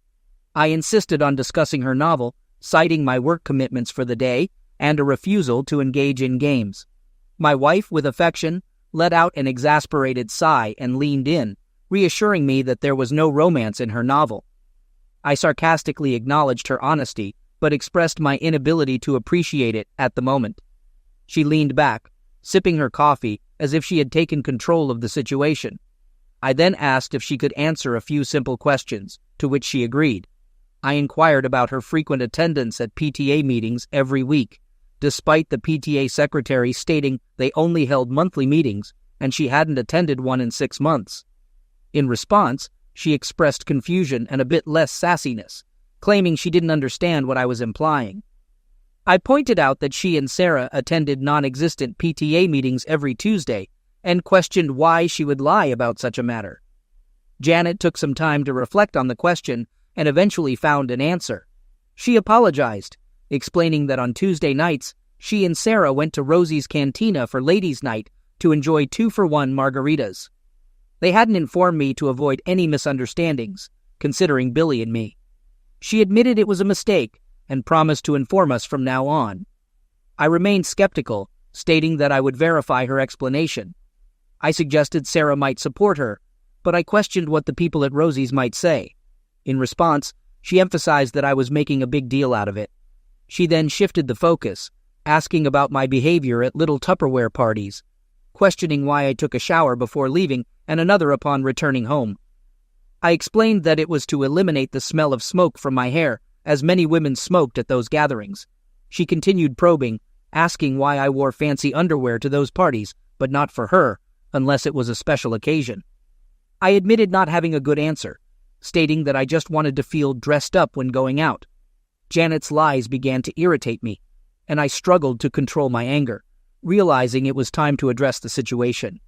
I insisted on discussing her novel, citing my work commitments for the day and a refusal to engage in games. My wife, with affection, let out an exasperated sigh and leaned in, reassuring me that there was no romance in her novel. I sarcastically acknowledged her honesty, but expressed my inability to appreciate it at the moment. She leaned back, sipping her coffee as if she had taken control of the situation. I then asked if she could answer a few simple questions, to which she agreed. I inquired about her frequent attendance at PTA meetings every week, despite the PTA secretary stating they only held monthly meetings and she hadn't attended one in 6 months. In response, she expressed confusion and a bit less sassiness, claiming she didn't understand what I was implying. I pointed out that she and Sarah attended non-existent PTA meetings every Tuesday and questioned why she would lie about such a matter. Janet took some time to reflect on the question and eventually found an answer. She apologized, explaining that on Tuesday nights, she and Sarah went to Rosie's Cantina for ladies' night to enjoy 2-for-1 margaritas. They hadn't informed me to avoid any misunderstandings, considering Billy and me. She admitted it was a mistake and promised to inform us from now on. I remained skeptical, stating that I would verify her explanation. I suggested Sarah might support her, but I questioned what the people at Rosie's might say. In response, she emphasized that I was making a big deal out of it. She then shifted the focus, asking about my behavior at little Tupperware parties, questioning why I took a shower before leaving and another upon returning home. I explained that it was to eliminate the smell of smoke from my hair, as many women smoked at those gatherings. She continued probing, asking why I wore fancy underwear to those parties, but not for her, unless it was a special occasion. I admitted not having a good answer, stating that I just wanted to feel dressed up when going out. Janet's lies began to irritate me, and I struggled to control my anger, realizing it was time to address the situation.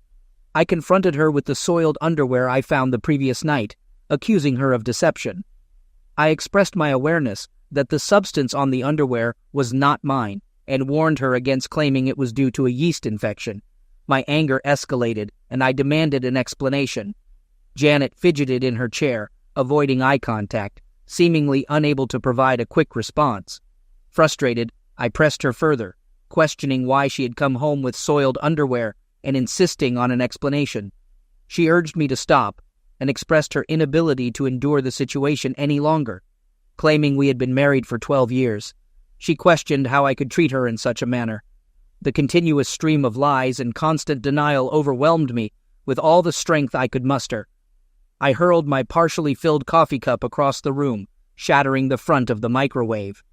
I confronted her with the soiled underwear I found the previous night, accusing her of deception. I expressed my awareness that the substance on the underwear was not mine, and warned her against claiming it was due to a yeast infection. My anger escalated, and I demanded an explanation. Janet fidgeted in her chair, avoiding eye contact, seemingly unable to provide a quick response. Frustrated, I pressed her further, questioning why she had come home with soiled underwear and insisting on an explanation. She urged me to stop and expressed her inability to endure the situation any longer, claiming we had been married for 12 years. She questioned how I could treat her in such a manner. The continuous stream of lies and constant denial overwhelmed me with all the strength I could muster. I hurled my partially filled coffee cup across the room, shattering the front of the microwave.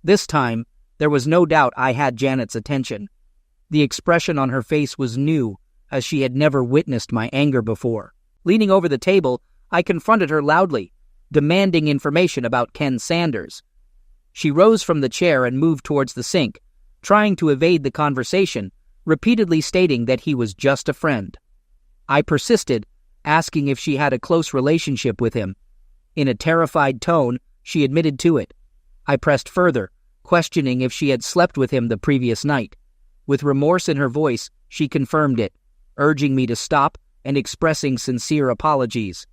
This time, there was no doubt I had Janet's attention. The expression on her face was new, as she had never witnessed my anger before. Leaning over the table, I confronted her loudly, demanding information about Ken Sanders. She rose from the chair and moved towards the sink, trying to evade the conversation, repeatedly stating that he was just a friend. I persisted, asking if she had a close relationship with him. In a terrified tone, she admitted to it. I pressed further, questioning if she had slept with him the previous night. With remorse in her voice, she confirmed it, urging me to stop and expressing sincere apologies.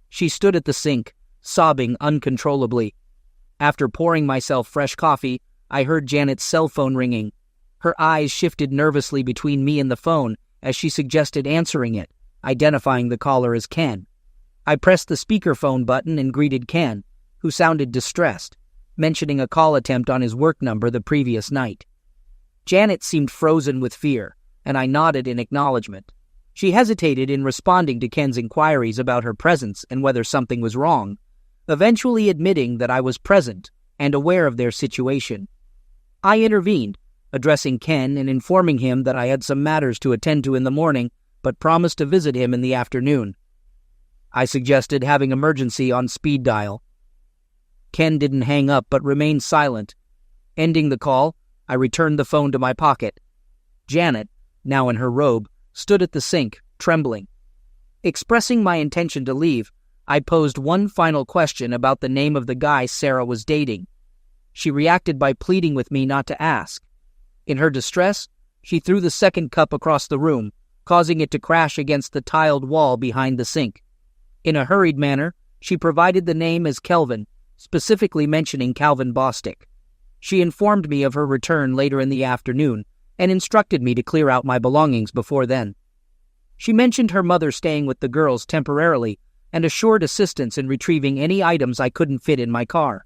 She stood at the sink, sobbing uncontrollably. After pouring myself fresh coffee, I heard Janet's cell phone ringing. Her eyes shifted nervously between me and the phone as she suggested answering it, identifying the caller as Ken. I pressed the speakerphone button and greeted Ken, who sounded distressed, mentioning a call attempt on his work number the previous night. Janet seemed frozen with fear, and I nodded in acknowledgement. She hesitated in responding to Ken's inquiries about her presence and whether something was wrong, eventually admitting that I was present and aware of their situation. I intervened, addressing Ken and informing him that I had some matters to attend to in the morning, but promised to visit him in the afternoon. I suggested having emergency on speed dial. Ken didn't hang up but remained silent. Ending the call, I returned the phone to my pocket. Janet, now in her robe, stood at the sink, trembling. Expressing my intention to leave, I posed one final question about the name of the guy Sarah was dating. She reacted by pleading with me not to ask. In her distress, she threw the second cup across the room, causing it to crash against the tiled wall behind the sink. In a hurried manner, she provided the name as Kelvin, specifically mentioning Calvin Bostic. She informed me of her return later in the afternoon and instructed me to clear out my belongings before then. She mentioned her mother staying with the girls temporarily and assured assistance in retrieving any items I couldn't fit in my car.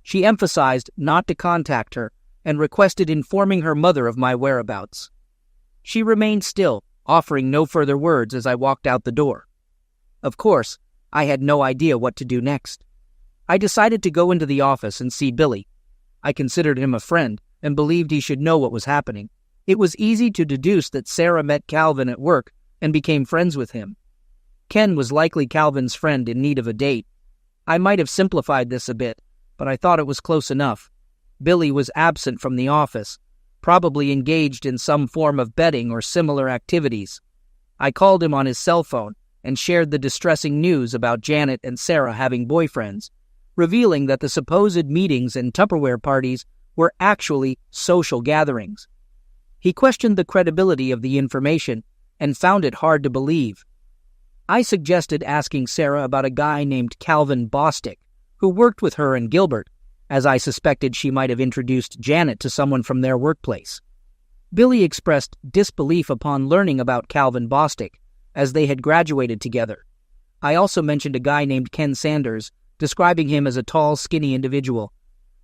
She emphasized not to contact her and requested informing her mother of my whereabouts. She remained still, offering no further words as I walked out the door. Of course, I had no idea what to do next. I decided to go into the office and see Billy. I considered him a friend and believed he should know what was happening. It was easy to deduce that Sarah met Calvin at work and became friends with him. Ken was likely Calvin's friend in need of a date. I might have simplified this a bit, but I thought it was close enough. Billy was absent from the office, probably engaged in some form of betting or similar activities. I called him on his cell phone and shared the distressing news about Janet and Sarah having boyfriends, revealing that the supposed meetings and Tupperware parties were actually social gatherings. He questioned the credibility of the information and found it hard to believe. I suggested asking Sarah about a guy named Calvin Bostic, who worked with her and Gilbert, as I suspected she might have introduced Janet to someone from their workplace. Billy expressed disbelief upon learning about Calvin Bostic, as they had graduated together. I also mentioned a guy named Ken Sanders, describing him as a tall, skinny individual.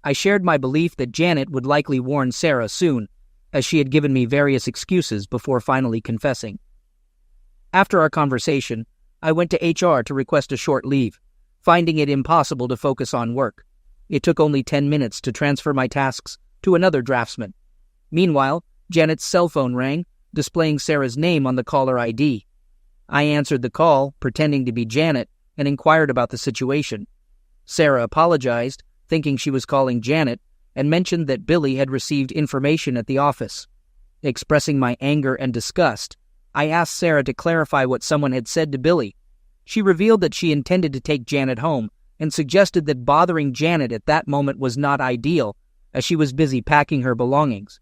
I shared my belief that Janet would likely warn Sarah soon, as she had given me various excuses before finally confessing. After our conversation, I went to HR to request a short leave, finding it impossible to focus on work. It took only 10 minutes to transfer my tasks to another draftsman. Meanwhile, Janet's cell phone rang, displaying Sarah's name on the caller ID. I answered the call, pretending to be Janet, and inquired about the situation. Sarah apologized, thinking she was calling Janet, and mentioned that Billy had received information at the office. Expressing my anger and disgust, I asked Sarah to clarify what someone had said to Billy. She revealed that she intended to take Janet home and suggested that bothering Janet at that moment was not ideal, as she was busy packing her belongings.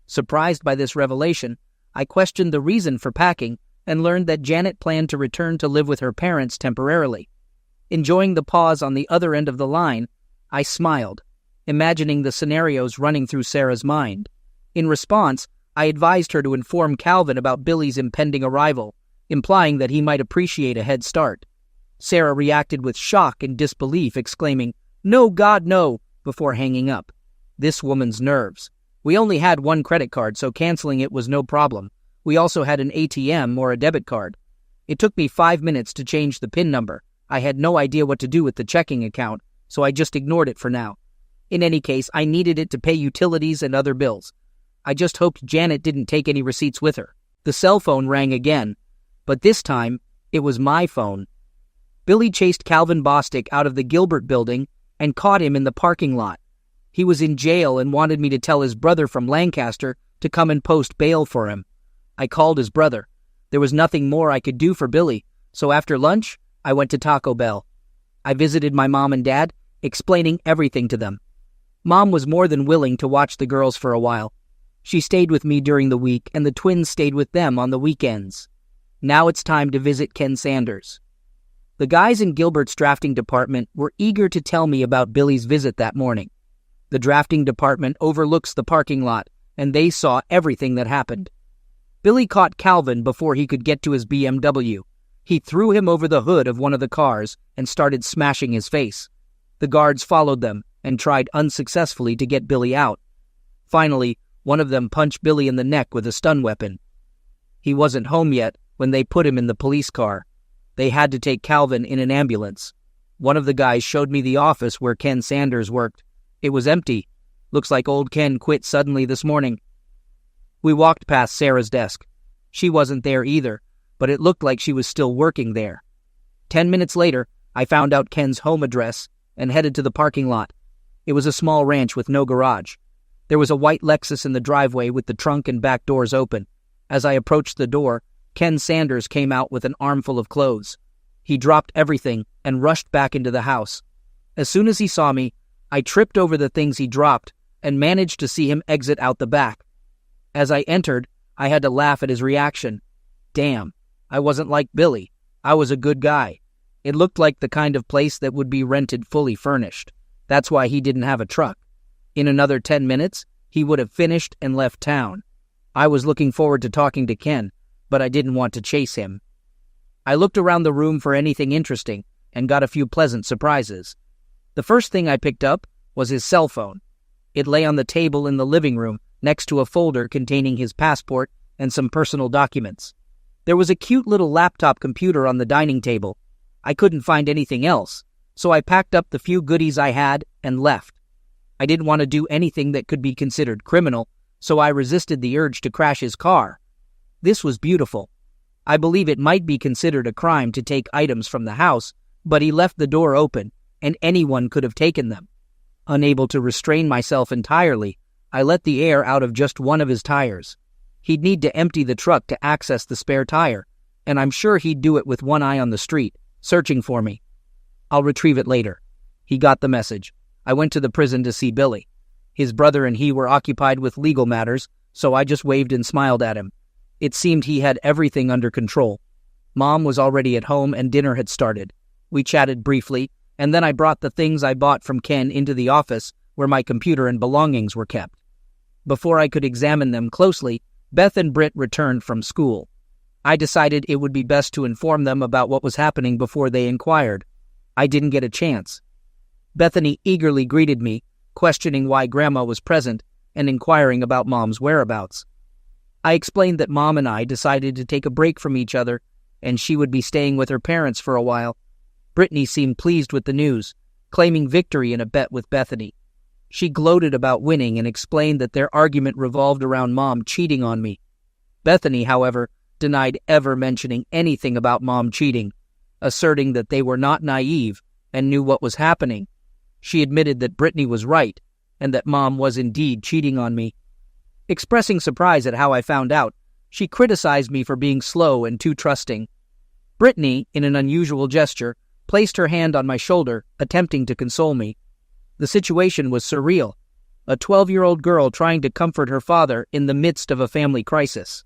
Surprised by this revelation, I questioned the reason for packing and learned that Janet planned to return to live with her parents temporarily. Enjoying the pause on the other end of the line, I smiled, imagining the scenarios running through Sarah's mind. In response, I advised her to inform Calvin about Billy's impending arrival, implying that he might appreciate a head start. Sarah reacted with shock and disbelief, exclaiming, "No, God, no," before hanging up. This woman's nerves. We only had one credit card, so canceling it was no problem. We also had an ATM or a debit card. It took me 5 minutes to change the PIN number. I had no idea what to do with the checking account, so I just ignored it for now. In any case, I needed it to pay utilities and other bills. I just hoped Janet didn't take any receipts with her. The cell phone rang again, but this time, it was my phone. Billy chased Calvin Bostic out of the Gilbert building and caught him in the parking lot. He was in jail and wanted me to tell his brother from Lancaster to come and post bail for him. I called his brother. There was nothing more I could do for Billy, so after lunch, I went to Taco Bell. I visited my mom and dad, explaining everything to them. Mom was more than willing to watch the girls for a while. She stayed with me during the week, and the twins stayed with them on the weekends. Now it's time to visit Ken Sanders. The guys in Gilbert's drafting department were eager to tell me about Billy's visit that morning. The drafting department overlooks the parking lot, and they saw everything that happened. Billy caught Calvin before he could get to his BMW. He threw him over the hood of one of the cars and started smashing his face. The guards followed them and tried unsuccessfully to get Billy out. Finally, one of them punched Billy in the neck with a stun weapon. He wasn't home yet when they put him in the police car. They had to take Calvin in an ambulance. One of the guys showed me the office where Ken Sanders worked. It was empty. Looks like old Ken quit suddenly this morning. We walked past Sarah's desk. She wasn't there either, but it looked like she was still working there. 10 minutes later, I found out Ken's home address and headed to the parking lot. It was a small ranch with no garage. There was a white Lexus in the driveway with the trunk and back doors open. As I approached the door, Ken Sanders came out with an armful of clothes. He dropped everything and rushed back into the house. As soon as he saw me, I tripped over the things he dropped and managed to see him exit out the back. As I entered, I had to laugh at his reaction. Damn, I wasn't like Billy. I was a good guy. It looked like the kind of place that would be rented fully furnished. That's why he didn't have a truck. In another 10 minutes, he would have finished and left town. I was looking forward to talking to Ken, but I didn't want to chase him. I looked around the room for anything interesting and got a few pleasant surprises. The first thing I picked up was his cell phone. It lay on the table in the living room next to a folder containing his passport and some personal documents. There was a cute little laptop computer on the dining table. I couldn't find anything else, so I packed up the few goodies I had and left. I didn't want to do anything that could be considered criminal, so I resisted the urge to crash his car. This was beautiful. I believe it might be considered a crime to take items from the house, but he left the door open, and anyone could have taken them. Unable to restrain myself entirely, I let the air out of just one of his tires. He'd need to empty the truck to access the spare tire, and I'm sure he'd do it with one eye on the street, searching for me. I'll retrieve it later. He got the message. I went to the prison to see Billy. His brother and he were occupied with legal matters, so I just waved and smiled at him. It seemed he had everything under control. Mom was already at home and dinner had started. We chatted briefly, and then I brought the things I bought from Ken into the office where my computer and belongings were kept. Before I could examine them closely, Beth and Britt returned from school. I decided it would be best to inform them about what was happening before they inquired. I didn't get a chance. Bethany eagerly greeted me, questioning why Grandma was present and inquiring about Mom's whereabouts. I explained that Mom and I decided to take a break from each other, and she would be staying with her parents for a while. Brittany seemed pleased with the news, claiming victory in a bet with Bethany. She gloated about winning and explained that their argument revolved around Mom cheating on me. Bethany, however, denied ever mentioning anything about Mom cheating, asserting that they were not naive and knew what was happening. She admitted that Brittany was right and that Mom was indeed cheating on me. Expressing surprise at how I found out, she criticized me for being slow and too trusting. Brittany, in an unusual gesture, placed her hand on my shoulder, attempting to console me. The situation was surreal. A 12-year-old girl trying to comfort her father in the midst of a family crisis.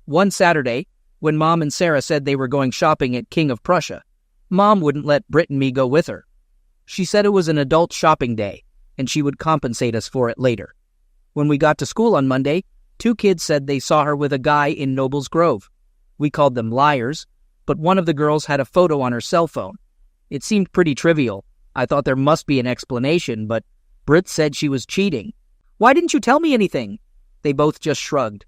One Saturday, when Mom and Sarah said they were going shopping at King of Prussia, Mom wouldn't let Britt and me go with her. She said it was an adult shopping day, and she would compensate us for it later. When we got to school on Monday, 2 kids said they saw her with a guy in Nobles Grove. We called them liars, but one of the girls had a photo on her cell phone. It seemed pretty trivial. I thought there must be an explanation, but Britt said she was cheating. "Why didn't you tell me anything?" They both just shrugged.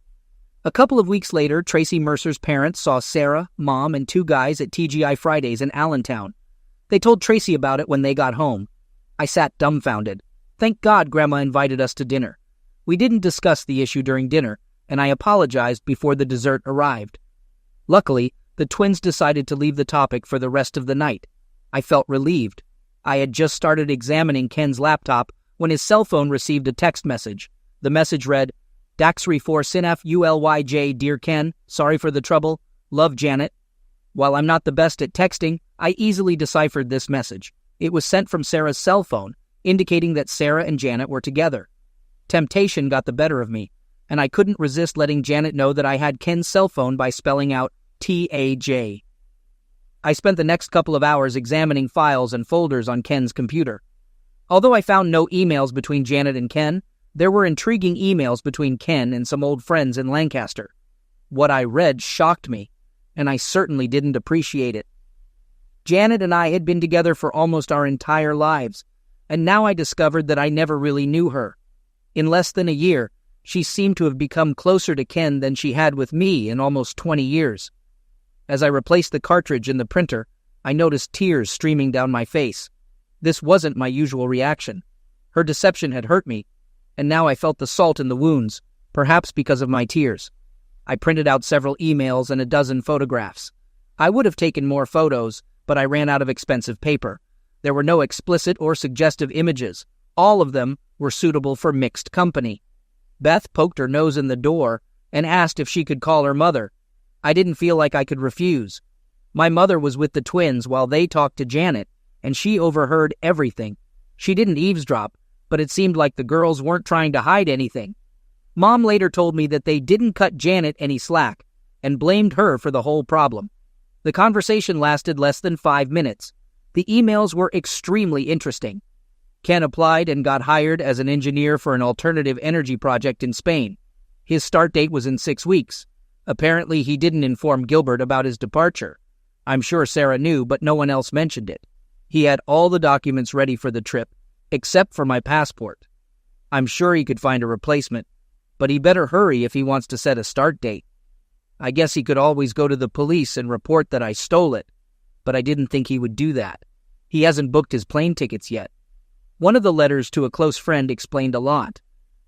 A couple of weeks later, Tracy Mercer's parents saw Sarah, Mom, and 2 guys at TGI Fridays in Allentown. They told Tracy about it when they got home. I sat dumbfounded. Thank God Grandma invited us to dinner. We didn't discuss the issue during dinner, and I apologized before the dessert arrived. Luckily, the twins decided to leave the topic for the rest of the night. I felt relieved. I had just started examining Ken's laptop when his cell phone received a text message. The message read, "Daxry 4 Sinaf ULYJ, Dear Ken, sorry for the trouble. Love, Janet." While I'm not the best at texting, I easily deciphered this message. It was sent from Sarah's cell phone, indicating that Sarah and Janet were together. Temptation got the better of me, and I couldn't resist letting Janet know that I had Ken's cell phone by spelling out TAJ. I spent the next couple of hours examining files and folders on Ken's computer. Although I found no emails between Janet and Ken, there were intriguing emails between Ken and some old friends in Lancaster. What I read shocked me, and I certainly didn't appreciate it. Janet and I had been together for almost our entire lives, and now I discovered that I never really knew her. In less than a year, she seemed to have become closer to Ken than she had with me in almost 20 years. As I replaced the cartridge in the printer, I noticed tears streaming down my face. This wasn't my usual reaction. Her deception had hurt me, and now I felt the salt in the wounds, perhaps because of my tears. I printed out several emails and a dozen photographs. I would have taken more photos, but I ran out of expensive paper. There were no explicit or suggestive images. All of them were suitable for mixed company. Beth poked her nose in the door and asked if she could call her mother. I didn't feel like I could refuse. My mother was with the twins while they talked to Janet, and she overheard everything. She didn't eavesdrop, but it seemed like the girls weren't trying to hide anything. Mom later told me that they didn't cut Janet any slack and blamed her for the whole problem. The conversation lasted less than 5 minutes. The emails were extremely interesting. Ken applied and got hired as an engineer for an alternative energy project in Spain. His start date was in 6 weeks. Apparently, he didn't inform Gilbert about his departure. I'm sure Sarah knew, but no one else mentioned it. He had all the documents ready for the trip, except for my passport. I'm sure he could find a replacement, but he better hurry if he wants to set a start date. I guess he could always go to the police and report that I stole it, but I didn't think he would do that. He hasn't booked his plane tickets yet. One of the letters to a close friend explained a lot.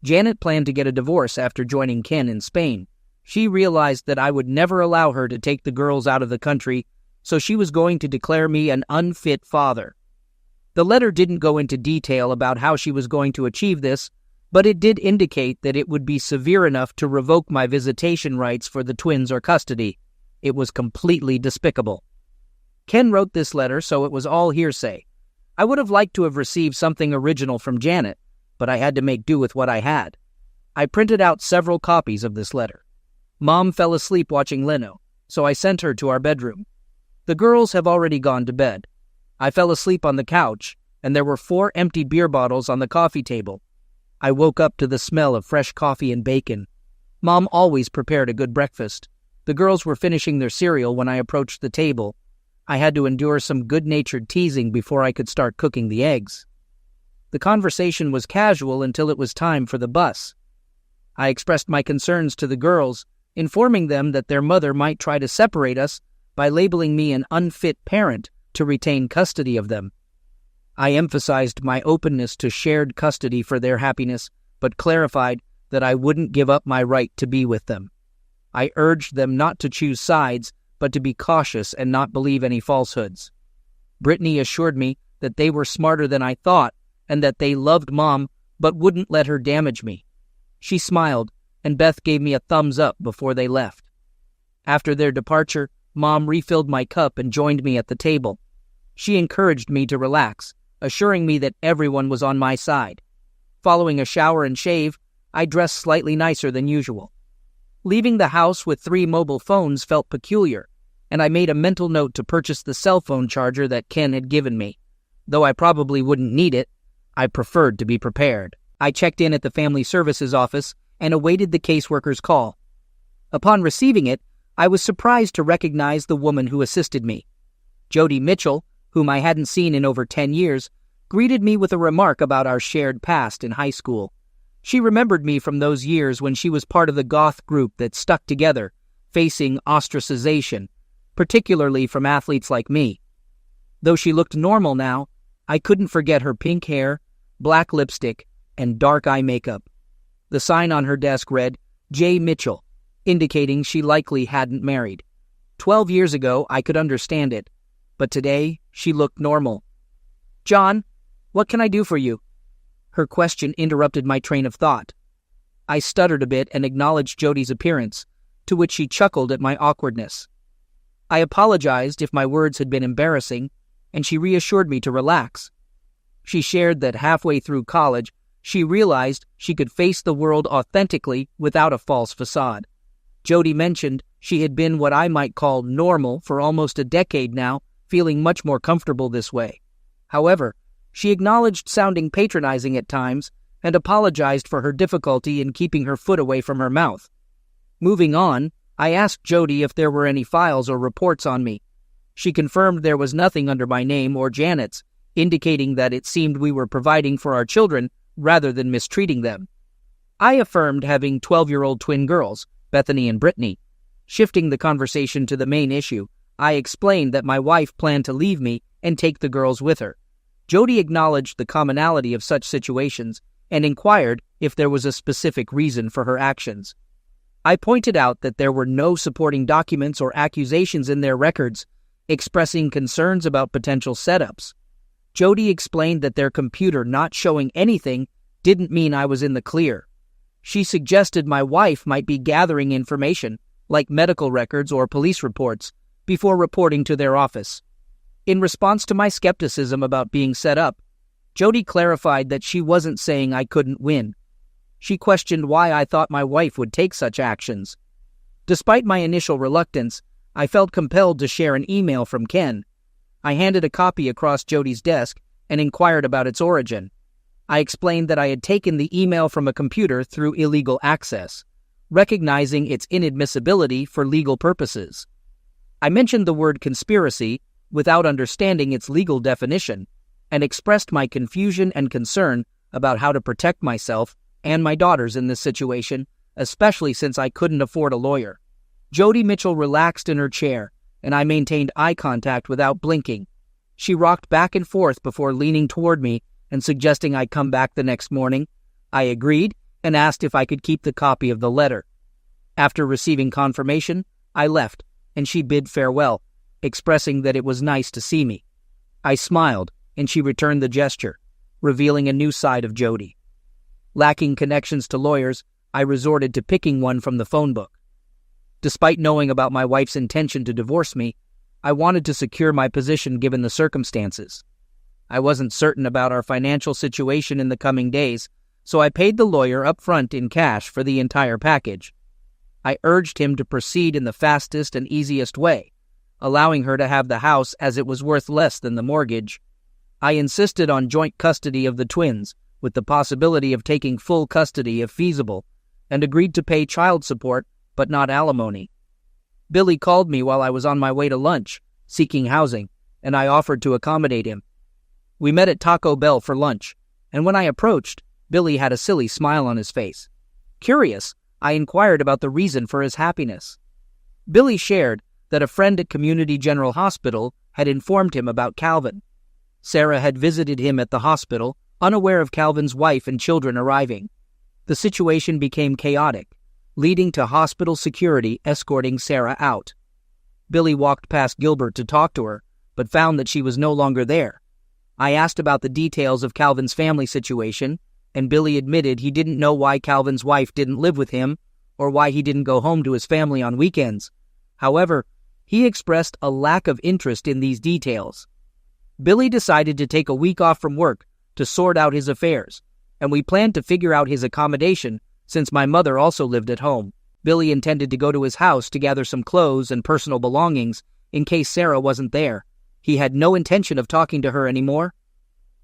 Janet planned to get a divorce after joining Ken in Spain. She realized that I would never allow her to take the girls out of the country, so she was going to declare me an unfit father. The letter didn't go into detail about how she was going to achieve this, but it did indicate that it would be severe enough to revoke my visitation rights for the twins or custody. It was completely despicable. Ken wrote this letter, so it was all hearsay. I would have liked to have received something original from Janet, but I had to make do with what I had. I printed out several copies of this letter. Mom fell asleep watching Leno, so I sent her to our bedroom. The girls have already gone to bed. I fell asleep on the couch, and there were 4 empty beer bottles on the coffee table. I woke up to the smell of fresh coffee and bacon. Mom always prepared a good breakfast. The girls were finishing their cereal when I approached the table. I had to endure some good-natured teasing before I could start cooking the eggs. The conversation was casual until it was time for the bus. I expressed my concerns to the girls, informing them that their mother might try to separate us by labeling me an unfit parent to retain custody of them. I emphasized my openness to shared custody for their happiness, but clarified that I wouldn't give up my right to be with them. I urged them not to choose sides, but to be cautious and not believe any falsehoods. Brittany assured me that they were smarter than I thought and that they loved Mom but wouldn't let her damage me. She smiled, and Beth gave me a thumbs up before they left. After their departure, Mom refilled my cup and joined me at the table. She encouraged me to relax, assuring me that everyone was on my side. Following a shower and shave, I dressed slightly nicer than usual. Leaving the house with 3 mobile phones felt peculiar, and I made a mental note to purchase the cell phone charger that Ken had given me. Though I probably wouldn't need it, I preferred to be prepared. I checked in at the Family Services office and awaited the caseworker's call. Upon receiving it, I was surprised to recognize the woman who assisted me. Jody Mitchell, whom I hadn't seen in over 10 years, greeted me with a remark about our shared past in high school. She remembered me from those years when she was part of the goth group that stuck together, facing ostracization, particularly from athletes like me. Though she looked normal now, I couldn't forget her pink hair, black lipstick, and dark eye makeup. The sign on her desk read, J. Mitchell, indicating she likely hadn't married. 12 years ago, I could understand it, but today, she looked normal. "John, what can I do for you?" Her question interrupted my train of thought. I stuttered a bit and acknowledged Jody's appearance, to which she chuckled at my awkwardness. I apologized if my words had been embarrassing, and she reassured me to relax. She shared that halfway through college, she realized she could face the world authentically without a false facade. Jody mentioned she had been what I might call normal for almost a decade now, feeling much more comfortable this way. However, she acknowledged sounding patronizing at times and apologized for her difficulty in keeping her foot away from her mouth. Moving on, I asked Jody if there were any files or reports on me. She confirmed there was nothing under my name or Janet's, indicating that it seemed we were providing for our children rather than mistreating them. I affirmed having 12-year-old twin girls, Bethany and Brittany. Shifting the conversation to the main issue, I explained that my wife planned to leave me and take the girls with her. Jody acknowledged the commonality of such situations and inquired if there was a specific reason for her actions. I pointed out that there were no supporting documents or accusations in their records, expressing concerns about potential setups. Jody explained that their computer not showing anything didn't mean I was in the clear. She suggested my wife might be gathering information, like medical records or police reports, before reporting to their office. In response to my skepticism about being set up, Jody clarified that she wasn't saying I couldn't win. She questioned why I thought my wife would take such actions. Despite my initial reluctance, I felt compelled to share an email from Ken. I handed a copy across Jody's desk and inquired about its origin. I explained that I had taken the email from a computer through illegal access, recognizing its inadmissibility for legal purposes. I mentioned the word conspiracy without understanding its legal definition, and expressed my confusion and concern about how to protect myself and my daughters in this situation, especially since I couldn't afford a lawyer. Jody Mitchell relaxed in her chair, and I maintained eye contact without blinking. She rocked back and forth before leaning toward me and suggesting I come back the next morning. I agreed and asked if I could keep the copy of the letter. After receiving confirmation, I left, and she bid farewell, expressing that it was nice to see me. I smiled, and she returned the gesture, revealing a new side of Jody. Lacking connections to lawyers, I resorted to picking one from the phone book. Despite knowing about my wife's intention to divorce me, I wanted to secure my position given the circumstances. I wasn't certain about our financial situation in the coming days, so I paid the lawyer up front in cash for the entire package. I urged him to proceed in the fastest and easiest way, allowing her to have the house as it was worth less than the mortgage. I insisted on joint custody of the twins, with the possibility of taking full custody if feasible, and agreed to pay child support but not alimony. Billy called me while I was on my way to lunch, seeking housing, and I offered to accommodate him. We met at Taco Bell for lunch, and when I approached, Billy had a silly smile on his face. Curious, I inquired about the reason for his happiness. Billy shared that a friend at Community General Hospital had informed him about Calvin. Sarah had visited him at the hospital, unaware of Calvin's wife and children arriving. The situation became chaotic, leading to hospital security escorting Sarah out. Billy walked past Gilbert to talk to her, but found that she was no longer there. I asked about the details of Calvin's family situation, and Billy admitted he didn't know why Calvin's wife didn't live with him or why he didn't go home to his family on weekends. However, he expressed a lack of interest in these details. Billy decided to take a week off from work to sort out his affairs, and we planned to figure out his accommodation since my mother also lived at home. Billy intended to go to his house to gather some clothes and personal belongings in case Sarah wasn't there. He had no intention of talking to her anymore.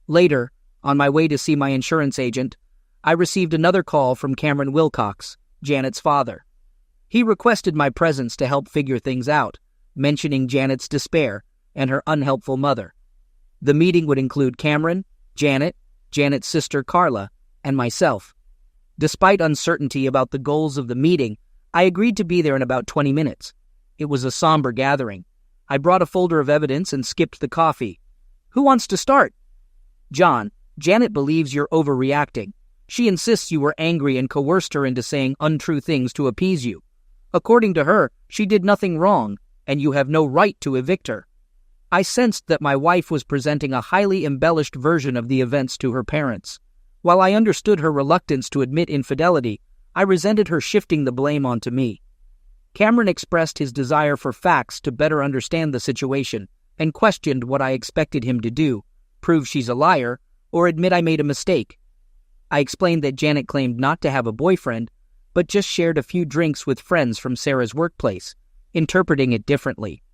Later, on my way to see my insurance agent, I received another call from Cameron Wilcox, Janet's father. He requested my presence to help figure things out, mentioning Janet's despair and her unhelpful mother. The meeting would include Cameron, Janet, Janet's sister Carla, and myself. Despite uncertainty about the goals of the meeting, I agreed to be there in about 20 minutes. It was a somber gathering. I brought a folder of evidence and skipped the coffee. Who wants to start? John, Janet believes you're overreacting. She insists you were angry and coerced her into saying untrue things to appease you. According to her, she did nothing wrong, and you have no right to evict her. I sensed that my wife was presenting a highly embellished version of the events to her parents. While I understood her reluctance to admit infidelity, I resented her shifting the blame onto me. Cameron expressed his desire for facts to better understand the situation and questioned what I expected him to do, prove she's a liar, or admit I made a mistake. I explained that Janet claimed not to have a boyfriend, but just shared a few drinks with friends from Sarah's workplace, interpreting it differently.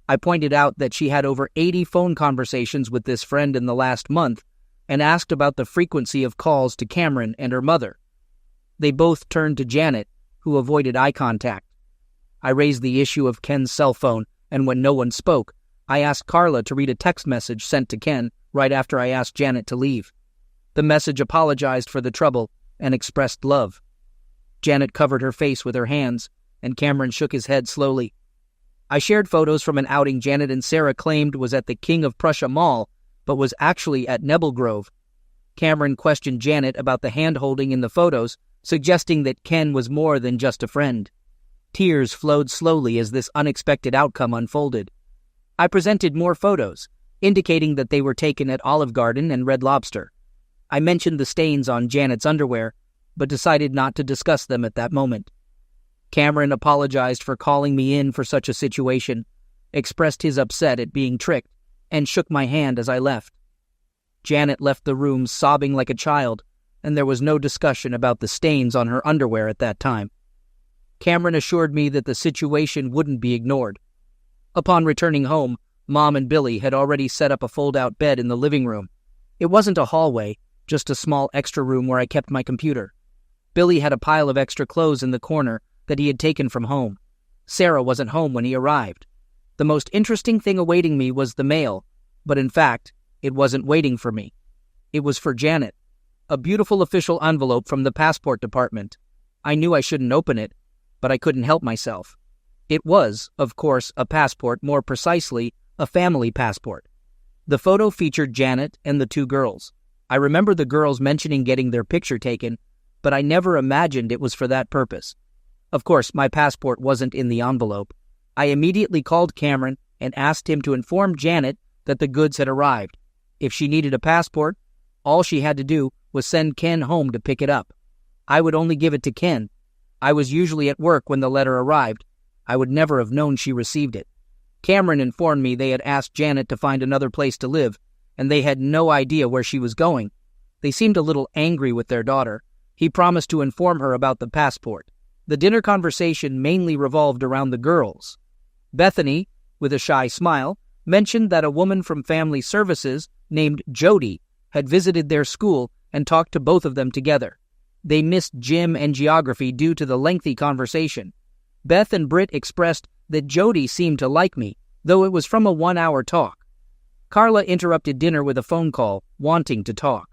I pointed out that she had over 80 phone conversations with this friend in the last month and asked about the frequency of calls to Cameron and her mother. They both turned to Janet, who avoided eye contact. I raised the issue of Ken's cell phone, and when no one spoke, I asked Carla to read a text message sent to Ken right after I asked Janet to leave. The message apologized for the trouble and expressed love. Janet covered her face with her hands, and Cameron shook his head slowly. I shared photos from an outing Janet and Sarah claimed was at the King of Prussia Mall, but was actually at Nebelgrove. Cameron questioned Janet about the hand-holding in the photos, suggesting that Ken was more than just a friend. Tears flowed slowly as this unexpected outcome unfolded. I presented more photos, indicating that they were taken at Olive Garden and Red Lobster. I mentioned the stains on Janet's underwear, but decided not to discuss them at that moment. Cameron apologized for calling me in for such a situation, expressed his upset at being tricked, and shook my hand as I left. Janet left the room sobbing like a child, and there was no discussion about the stains on her underwear at that time. Cameron assured me that the situation wouldn't be ignored. Upon returning home, Mom and Billy had already set up a fold-out bed in the living room. It wasn't a hallway, just a small extra room where I kept my computer. Billy had a pile of extra clothes in the corner that he had taken from home. Sarah wasn't home when he arrived. The most interesting thing awaiting me was the mail, but in fact, it wasn't waiting for me. It was for Janet. A beautiful official envelope from the passport department. I knew I shouldn't open it, but I couldn't help myself. It was, of course, a passport, more precisely, a family passport. The photo featured Janet and the two girls. I remember the girls mentioning getting their picture taken, but I never imagined it was for that purpose. Of course, my passport wasn't in the envelope. I immediately called Cameron and asked him to inform Janet that the goods had arrived. If she needed a passport, all she had to do was send Ken home to pick it up. I would only give it to Ken. I was usually at work when the letter arrived. I would never have known she received it. Cameron informed me they had asked Janet to find another place to live, and they had no idea where she was going. They seemed a little angry with their daughter. He promised to inform her about the passport. The dinner conversation mainly revolved around the girls. Bethany, with a shy smile, mentioned that a woman from Family Services named Jody had visited their school and talked to both of them together. They missed gym and geography due to the lengthy conversation. Beth and Britt expressed that Jody seemed to like me, though it was from a 1-hour talk. Carla interrupted dinner with a phone call, wanting to talk.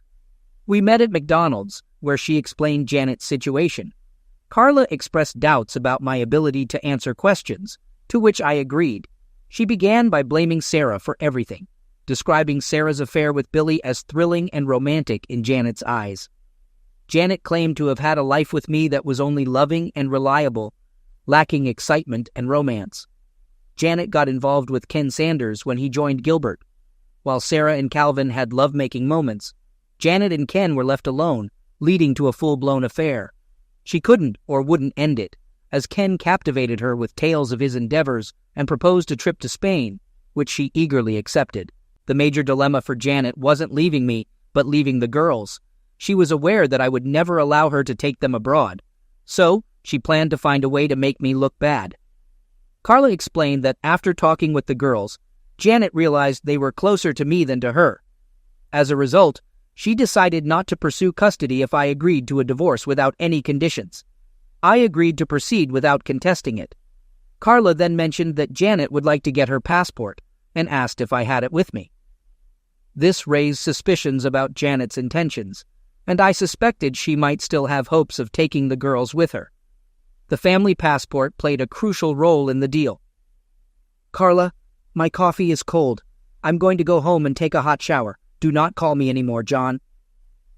We met at McDonald's, where she explained Janet's situation. Carla expressed doubts about my ability to answer questions, to which I agreed. She began by blaming Sarah for everything. describing Sarah's affair with Billy as thrilling and romantic in Janet's eyes. Janet claimed to have had a life with me that was only loving and reliable, lacking excitement and romance. Janet got involved with Ken Sanders when he joined Gilbert. While Sarah and Calvin had love-making moments, Janet and Ken were left alone, leading to a full-blown affair. She couldn't or wouldn't end it, as Ken captivated her with tales of his endeavors and proposed a trip to Spain, which she eagerly accepted. The major dilemma for Janet wasn't leaving me, but leaving the girls. She was aware that I would never allow her to take them abroad, so she planned to find a way to make me look bad. Carla explained that after talking with the girls, Janet realized they were closer to me than to her. As a result, she decided not to pursue custody if I agreed to a divorce without any conditions. I agreed to proceed without contesting it. Carla then mentioned that Janet would like to get her passport and asked if I had it with me. This raised suspicions about Janet's intentions, and I suspected she might still have hopes of taking the girls with her. The family passport played a crucial role in the deal. "Carla, my coffee is cold. I'm going to go home and take a hot shower. Do not call me anymore, John."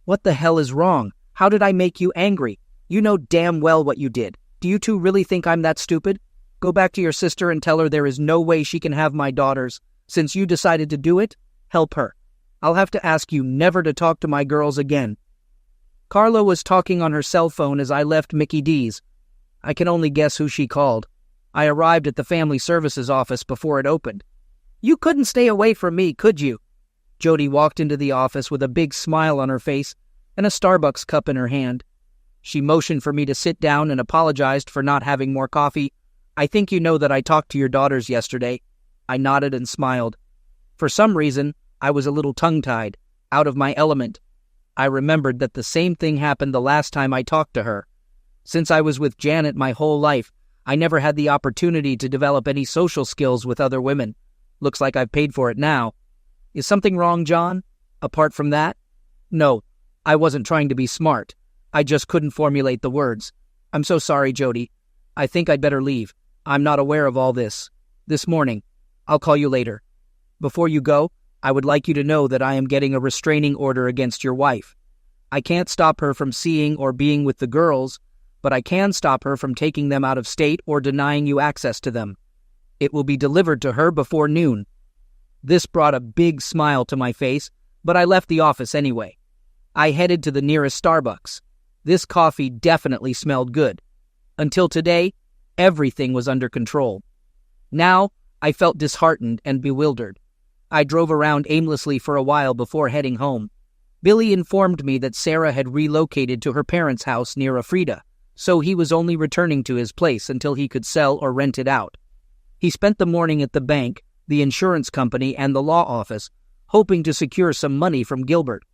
"What the hell is wrong? How did I make you angry? You know damn well what you did. Do you two really think I'm that stupid? Go back to your sister and tell her there is no way she can have my daughters. Since you decided to do it, help her. I'll have to ask you never to talk to my girls again." Carla was talking on her cell phone as I left Mickey D's. I can only guess who she called. I arrived at the family services office before it opened. "You couldn't stay away from me, could you?" Jody walked into the office with a big smile on her face and a Starbucks cup in her hand. She motioned for me to sit down and apologized for not having more coffee. "I think you know that I talked to your daughters yesterday." I nodded and smiled. For some reason, I was a little tongue-tied, out of my element. I remembered that the same thing happened the last time I talked to her. Since I was with Janet my whole life, I never had the opportunity to develop any social skills with other women. Looks like I've paid for it now. Is something wrong, John? Apart from that? No, I wasn't trying to be smart. I just couldn't formulate the words. "I'm so sorry, Jody. I think I'd better leave. I'm not aware of all this. This morning. I'll call you later. Before you go, I would like you to know that I am getting a restraining order against your wife. I can't stop her from seeing or being with the girls, but I can stop her from taking them out of state or denying you access to them. It will be delivered to her before noon." This brought a big smile to my face, but I left the office anyway. I headed to the nearest Starbucks. This coffee definitely smelled good. Until today, everything was under control. Now, I felt disheartened and bewildered. I drove around aimlessly for a while before heading home. Billy informed me that Sarah had relocated to her parents' house near Afrida, so he was only returning to his place until he could sell or rent it out. He spent the morning at the bank, the insurance company, and the law office, hoping to secure some money from Gilbert.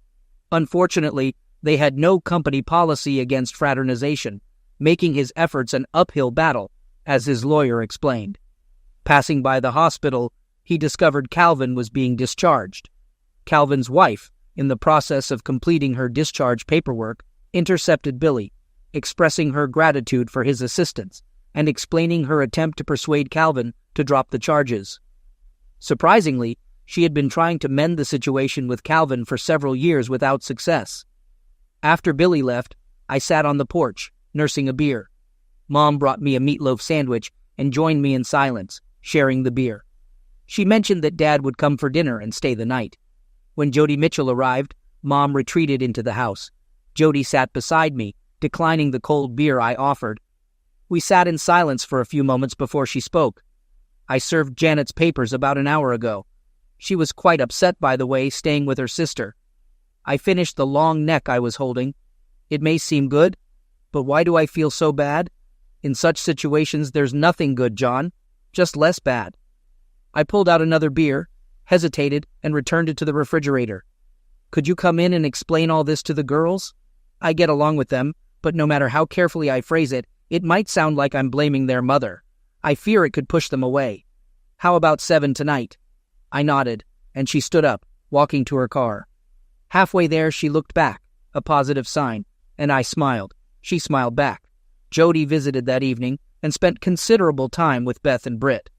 Unfortunately, they had no company policy against fraternization, making his efforts an uphill battle, as his lawyer explained. Passing by the hospital, he discovered Calvin was being discharged. Calvin's wife, in the process of completing her discharge paperwork, intercepted Billy, expressing her gratitude for his assistance and explaining her attempt to persuade Calvin to drop the charges. Surprisingly, she had been trying to mend the situation with Calvin for several years without success. After Billy left, I sat on the porch, nursing a beer. Mom brought me a meatloaf sandwich and joined me in silence, sharing the beer. She mentioned that Dad would come for dinner and stay the night. When Jody Mitchell arrived, Mom retreated into the house. Jody sat beside me, declining the cold beer I offered. We sat in silence for a few moments before she spoke. "I served Janet's papers about an hour ago. She was quite upset, by the way, staying with her sister. I finished the long neck I was holding. It may seem good, but why do I feel so bad? In such situations, there's nothing good, John, just less bad." I pulled out another beer, hesitated, and returned it to the refrigerator. "Could you come in and explain all this to the girls? I get along with them, but no matter how carefully I phrase it, it might sound like I'm blaming their mother. I fear it could push them away. How about 7 tonight?" I nodded, and she stood up, walking to her car. Halfway there, she looked back, a positive sign, and I smiled. She smiled back. Jody visited that evening and spent considerable time with Beth and Britt.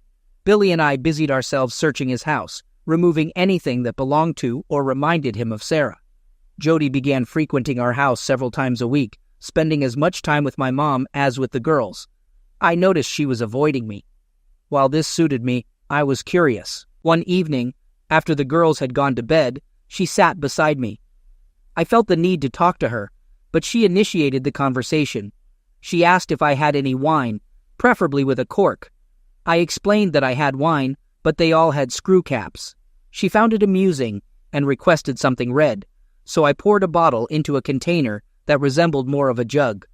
Billy and I busied ourselves searching his house, removing anything that belonged to or reminded him of Sarah. Jody began frequenting our house several times a week, spending as much time with my mom as with the girls. I noticed she was avoiding me. While this suited me, I was curious. One evening, after the girls had gone to bed, she sat beside me. I felt the need to talk to her, but she initiated the conversation. She asked if I had any wine, preferably with a cork. I explained that I had wine, but they all had screw caps. She found it amusing and requested something red, so I poured a bottle into a container that resembled more of a jug.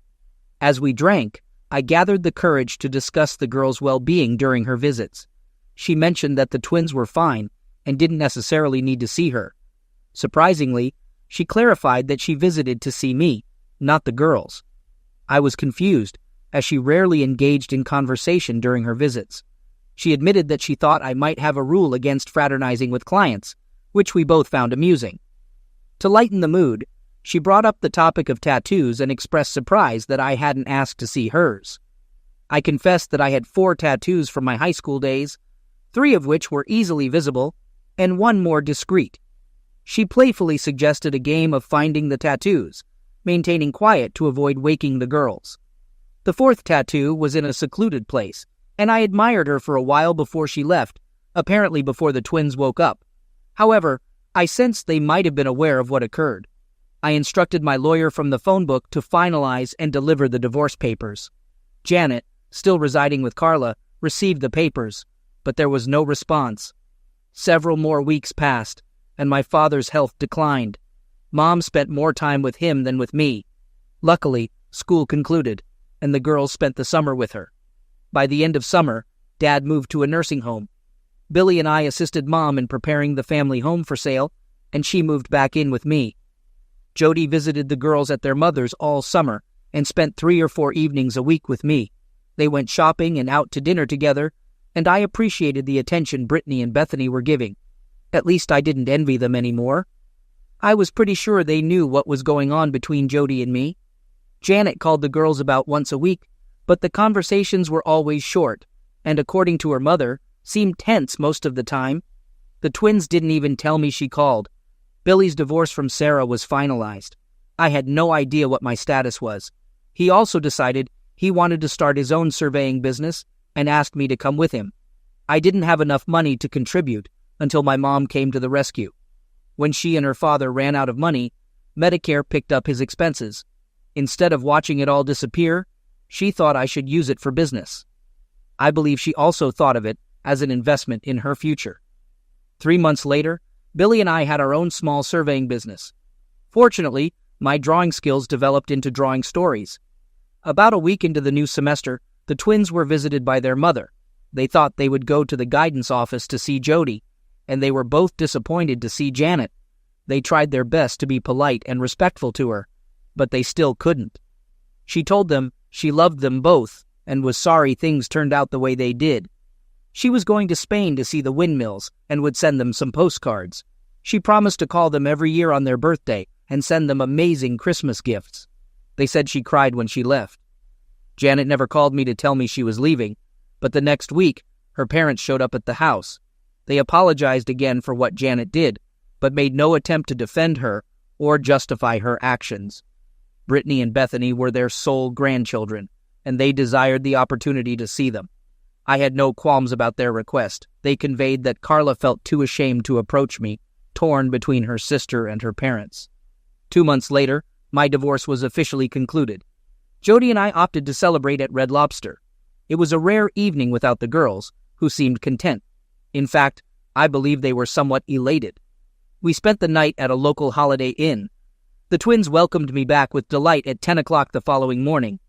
As we drank, I gathered the courage to discuss the girl's well-being during her visits. She mentioned that the twins were fine and didn't necessarily need to see her. Surprisingly, she clarified that she visited to see me, not the girls. I was confused, as she rarely engaged in conversation during her visits. She admitted that she thought I might have a rule against fraternizing with clients, which we both found amusing. To lighten the mood, she brought up the topic of tattoos and expressed surprise that I hadn't asked to see hers. I confessed that I had 4 tattoos from my high school days, 3 of which were easily visible, and 1 more discreet. She playfully suggested a game of finding the tattoos, maintaining quiet to avoid waking the girls. The 4th tattoo was in a secluded place, and I admired her for a while before she left, apparently before the twins woke up. However, I sensed they might have been aware of what occurred. I instructed my lawyer from the phone book to finalize and deliver the divorce papers. Janet, still residing with Carla, received the papers, but there was no response. Several more weeks passed, and my father's health declined. Mom spent more time with him than with me. Luckily, school concluded, and the girls spent the summer with her. By the end of summer, Dad moved to a nursing home. Billy and I assisted Mom in preparing the family home for sale, and she moved back in with me. Jody visited the girls at their mother's all summer and spent 3 or 4 evenings a week with me. They went shopping and out to dinner together, and I appreciated the attention Brittany and Bethany were giving. At least I didn't envy them anymore. I was pretty sure they knew what was going on between Jody and me. Janet called the girls about once a week, but the conversations were always short, and according to her mother, seemed tense most of the time. The twins didn't even tell me she called. Billy's divorce from Sarah was finalized. I had no idea what my status was. He also decided he wanted to start his own surveying business and asked me to come with him. I didn't have enough money to contribute until my mom came to the rescue. When she and her father ran out of money, Medicare picked up his expenses. Instead of watching it all disappear, she thought I should use it for business. I believe she also thought of it as an investment in her future. 3 months later, Billy and I had our own small surveying business. Fortunately, my drawing skills developed into drawing stories. About a week into the new semester, the twins were visited by their mother. They thought they would go to the guidance office to see Jody, and they were both disappointed to see Janet. They tried their best to be polite and respectful to her, but they still couldn't. She told them she loved them both and was sorry things turned out the way they did. She was going to Spain to see the windmills and would send them some postcards. She promised to call them every year on their birthday and send them amazing Christmas gifts. They said she cried when she left. Janet never called me to tell me she was leaving, but the next week, her parents showed up at the house. They apologized again for what Janet did, but made no attempt to defend her or justify her actions. Brittany and Bethany were their sole grandchildren, and they desired the opportunity to see them. I had no qualms about their request. They conveyed that Carla felt too ashamed to approach me, torn between her sister and her parents. 2 months later, my divorce was officially concluded. Jody and I opted to celebrate at Red Lobster. It was a rare evening without the girls, who seemed content. In fact, I believe they were somewhat elated. We spent the night at a local Holiday Inn. The twins welcomed me back with delight at 10 o'clock the following morning.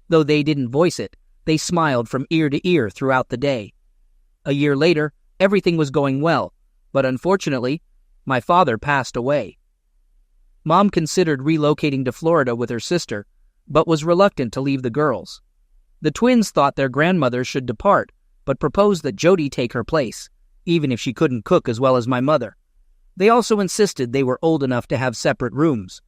Though they didn't voice it, they smiled from ear to ear throughout the day. A year later, everything was going well, but unfortunately, my father passed away. Mom considered relocating to Florida with her sister, but was reluctant to leave the girls. The twins thought their grandmother should depart, but proposed that Jody take her place, even if she couldn't cook as well as my mother. They also insisted they were old enough to have separate rooms.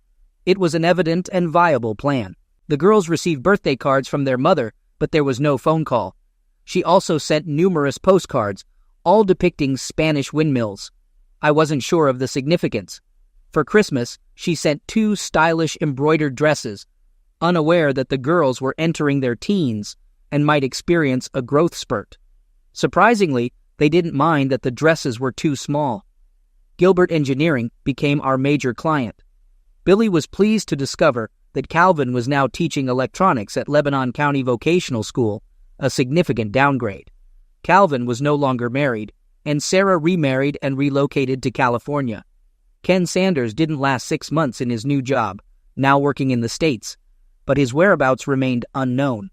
It was an evident and viable plan. The girls received birthday cards from their mother, but there was no phone call. She also sent numerous postcards, all depicting Spanish windmills, I wasn't sure of the significance. For Christmas, she sent 2 stylish embroidered dresses, unaware that the girls were entering their teens and might experience a growth spurt. Surprisingly, they didn't mind that the dresses were too small. Gilbert Engineering became our major client. Billy was pleased to discover that Calvin was now teaching electronics at Lebanon County Vocational School, a significant downgrade. Calvin was no longer married, and Sarah remarried and relocated to California. Ken Sanders didn't last 6 months in his new job, now working in the States, but his whereabouts remained unknown.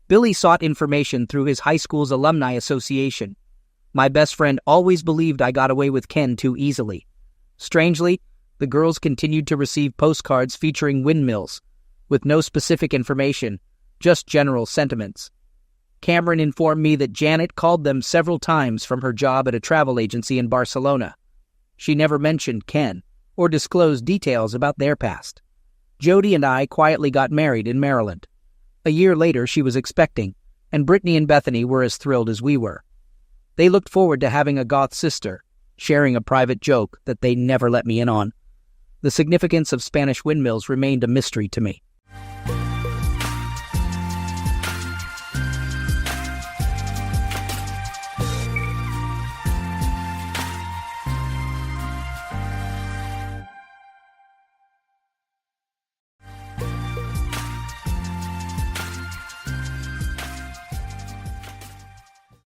Billy sought information through his high school's alumni association. My best friend always believed I got away with Ken too easily. Strangely, the girls continued to receive postcards featuring windmills, with no specific information, just general sentiments. Cameron informed me that Janet called them several times from her job at a travel agency in Barcelona. She never mentioned Ken or disclosed details about their past. Jody and I quietly got married in Maryland. A year later, she was expecting, and Brittany and Bethany were as thrilled as we were. They looked forward to having a goth sister, sharing a private joke that they never let me in on. The significance of Spanish windmills remained a mystery to me.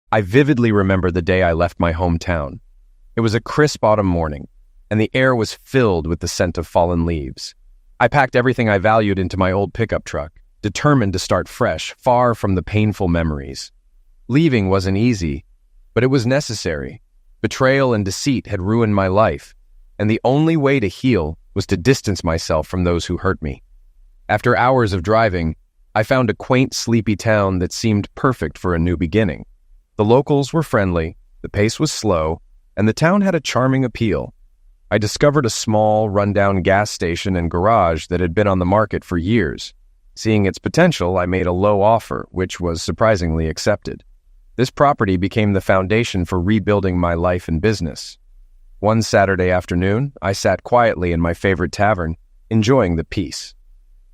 I vividly remember the day I left my hometown. It was a crisp autumn morning, and the air was filled with the scent of fallen leaves. I packed everything I valued into my old pickup truck, determined to start fresh, far from the painful memories. Leaving wasn't easy, but it was necessary. Betrayal and deceit had ruined my life, and the only way to heal was to distance myself from those who hurt me. After hours of driving, I found a quaint, sleepy town that seemed perfect for a new beginning. The locals were friendly, the pace was slow, and the town had a charming appeal. I discovered a small, rundown gas station and garage that had been on the market for years. Seeing its potential, I made a low offer, which was surprisingly accepted. This property became the foundation for rebuilding my life and business. One Saturday afternoon, I sat quietly in my favorite tavern, enjoying the peace.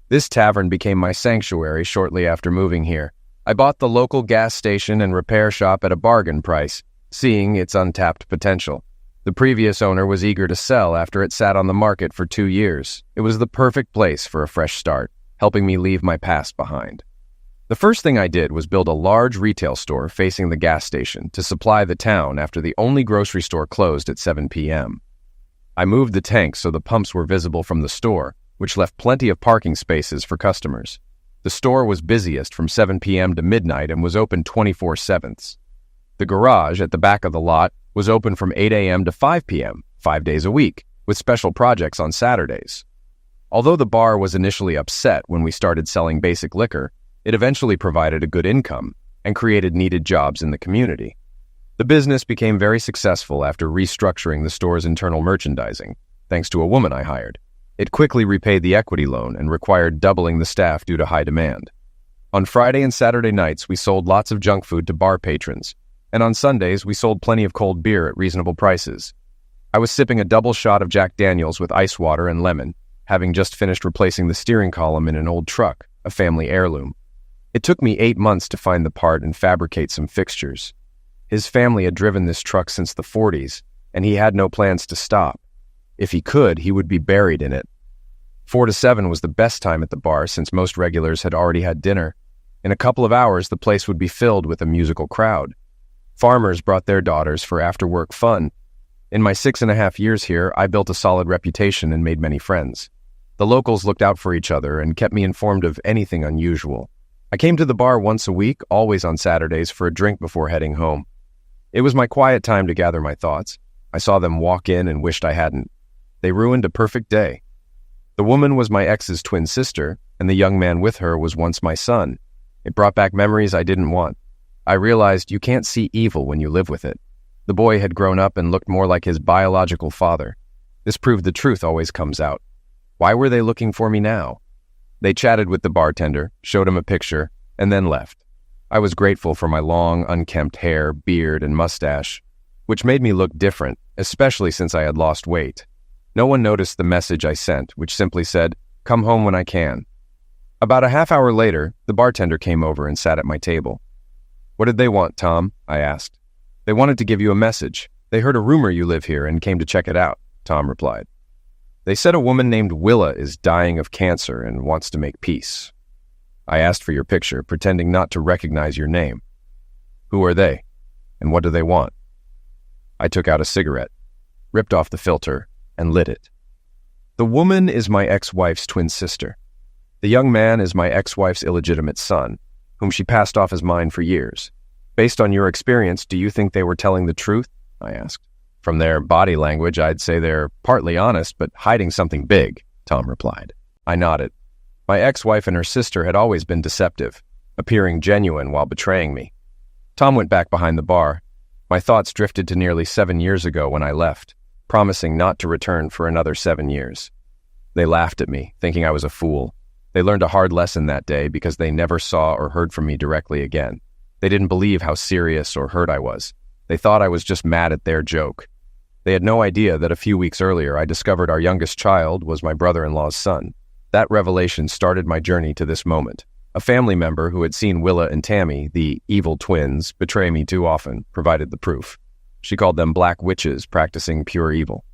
This tavern became my sanctuary shortly after moving here. I bought the local gas station and repair shop at a bargain price, seeing its untapped potential. The previous owner was eager to sell after it sat on the market for 2 years. It was the perfect place for a fresh start, helping me leave my past behind. The first thing I did was build a large retail store facing the gas station to supply the town after the only grocery store closed at 7 p.m. I moved the tanks so the pumps were visible from the store, which left plenty of parking spaces for customers. The store was busiest from 7 p.m. to midnight and was open 24/7. The garage at the back of the lot was open from 8 a.m. to 5 p.m., 5 days a week, with special projects on Saturdays. Although the bar was initially upset when we started selling basic liquor, it eventually provided a good income and created needed jobs in the community. The business became very successful after restructuring the store's internal merchandising, thanks to a woman I hired. It quickly repaid the equity loan and required doubling the staff due to high demand. On Friday and Saturday nights, we sold lots of junk food to bar patrons, and on Sundays, we sold plenty of cold beer at reasonable prices. I was sipping a double shot of Jack Daniels with ice water and lemon, having just finished replacing the steering column in an old truck, a family heirloom. It took me 8 months to find the part and fabricate some fixtures. His family had driven this truck since the 40s, and he had no plans to stop. If he could, he would be buried in it. 4 to 7 was the best time at the bar since most regulars had already had dinner. In a couple of hours, the place would be filled with a musical crowd. Farmers brought their daughters for after-work fun. In my 6.5 years here, I built a solid reputation and made many friends. The locals looked out for each other and kept me informed of anything unusual. I came to the bar once a week, always on Saturdays, for a drink before heading home. It was my quiet time to gather my thoughts. I saw them walk in and wished I hadn't. They ruined a perfect day. The woman was my ex's twin sister, and the young man with her was once my son. It brought back memories I didn't want. I realized you can't see evil when you live with it. The boy had grown up and looked more like his biological father. This proved the truth always comes out. Why were they looking for me now? They chatted with the bartender, showed him a picture, and then left. I was grateful for my long, unkempt hair, beard, and mustache. which made me look different, especially since I had lost weight. No one noticed the message I sent, which simply said, "Come home when I can." About a half hour later, the bartender came over and sat at my table. "What did they want, Tom?" I asked. "They wanted to give you a message. They heard a rumor you live here and came to check it out," Tom replied. "They said a woman named Willa is dying of cancer and wants to make peace." I asked for your picture, pretending not to recognize your name. "Who are they? And what do they want?" I took out a cigarette, ripped off the filter, and lit it. "The woman is my ex-wife's twin sister. The young man is my ex-wife's illegitimate son, whom she passed off as mine for years. Based on your experience, do you think they were telling the truth?" I asked. "From their body language, I'd say they're partly honest, but hiding something big," Tom replied. I nodded. My ex-wife and her sister had always been deceptive, appearing genuine while betraying me. Tom went back behind the bar. My thoughts drifted to nearly 7 years ago when I left, promising not to return for another 7 years. They laughed at me, thinking I was a fool. They learned a hard lesson that day because they never saw or heard from me directly again. They didn't believe how serious or hurt I was. They thought I was just mad at their joke. They had no idea that a few weeks earlier I discovered our youngest child was my brother-in-law's son. That revelation started my journey to this moment. A family member who had seen Willa and Tammy, the evil twins, betray me too often, provided the proof. She called them black witches practicing pure evil.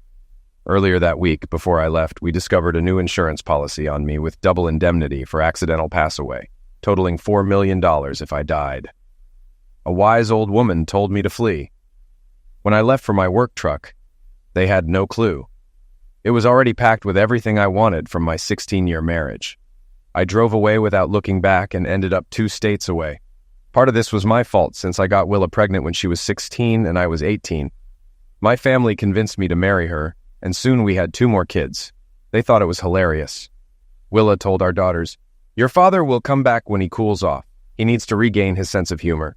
Earlier that week, before I left, we discovered a new insurance policy on me with double indemnity for accidental pass away, totaling $4 million if I died. A wise old woman told me to flee. When I left for my work truck, they had no clue. It was already packed with everything I wanted from my 16-year marriage. I drove away without looking back and ended up 2 states away. Part of this was my fault since I got Willa pregnant when she was 16 and I was 18. My family convinced me to marry her, and soon we had 2 more kids. They thought it was hilarious. Willa told our daughters, "Your father will come back when he cools off. He needs to regain his sense of humor."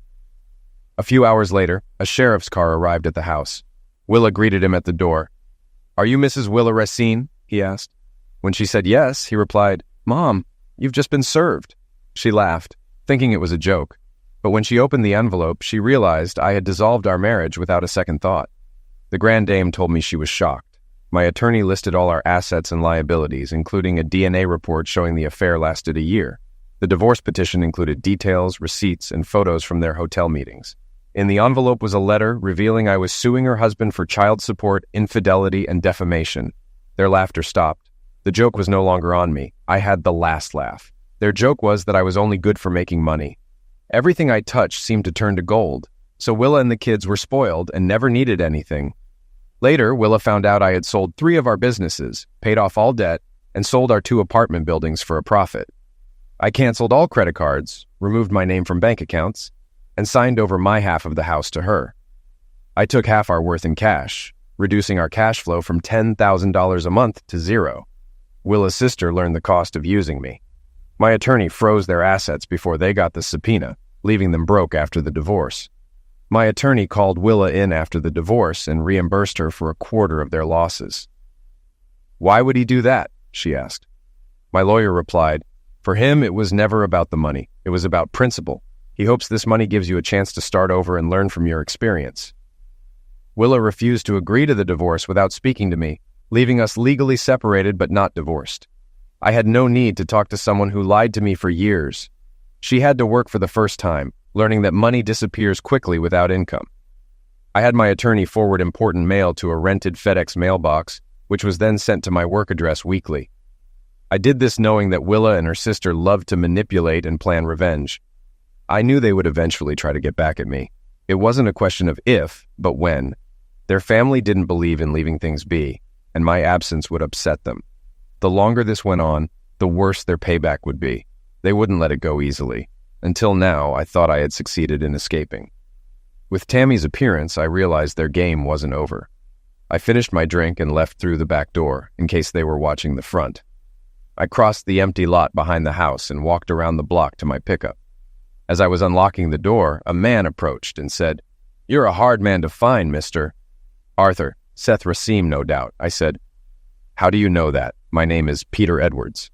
A few hours later, a sheriff's car arrived at the house. Willa greeted him at the door. "Are you Mrs. Willa Racine?" he asked. When she said yes, he replied, "Mom, you've just been served." She laughed, thinking it was a joke. But when she opened the envelope, she realized I had dissolved our marriage without a second thought. The Grand Dame told me she was shocked. My attorney listed all our assets and liabilities, including a DNA report showing the affair lasted a year. The divorce petition included details, receipts, and photos from their hotel meetings. In the envelope was a letter revealing I was suing her husband for child support, infidelity, and defamation. Their laughter stopped. The joke was no longer on me. I had the last laugh. Their joke was that I was only good for making money. Everything I touched seemed to turn to gold, so Willa and the kids were spoiled and never needed anything. Later, Willa found out I had sold 3 of our businesses, paid off all debt, and sold our 2 apartment buildings for a profit. I canceled all credit cards, removed my name from bank accounts, and signed over my half of the house to her. I took half our worth in cash, reducing our cash flow from $10,000 a month to 0. Willa's sister learned the cost of using me. My attorney froze their assets before they got the subpoena, leaving them broke after the divorce. My attorney called Willa in after the divorce and reimbursed her for 1/4 of their losses. "Why would he do that?" she asked. My lawyer replied, "For him, it was never about the money. It was about principle. He hopes this money gives you a chance to start over and learn from your experience." Willa refused to agree to the divorce without speaking to me, leaving us legally separated but not divorced. I had no need to talk to someone who lied to me for years. She had to work for the first time, learning that money disappears quickly without income. I had my attorney forward important mail to a rented FedEx mailbox, which was then sent to my work address weekly. I did this knowing that Willa and her sister loved to manipulate and plan revenge. I knew they would eventually try to get back at me. It wasn't a question of if, but when. Their family didn't believe in leaving things be, and my absence would upset them. The longer this went on, the worse their payback would be. They wouldn't let it go easily. Until now, I thought I had succeeded in escaping. With Tammy's appearance, I realized their game wasn't over. I finished my drink and left through the back door, in case they were watching the front. I crossed the empty lot behind the house and walked around the block to my pickup. As I was unlocking the door, a man approached and said, "You're a hard man to find, mister." "Arthur, Seth Racine, no doubt," I said. "How do you know that? My name is Peter Edwards."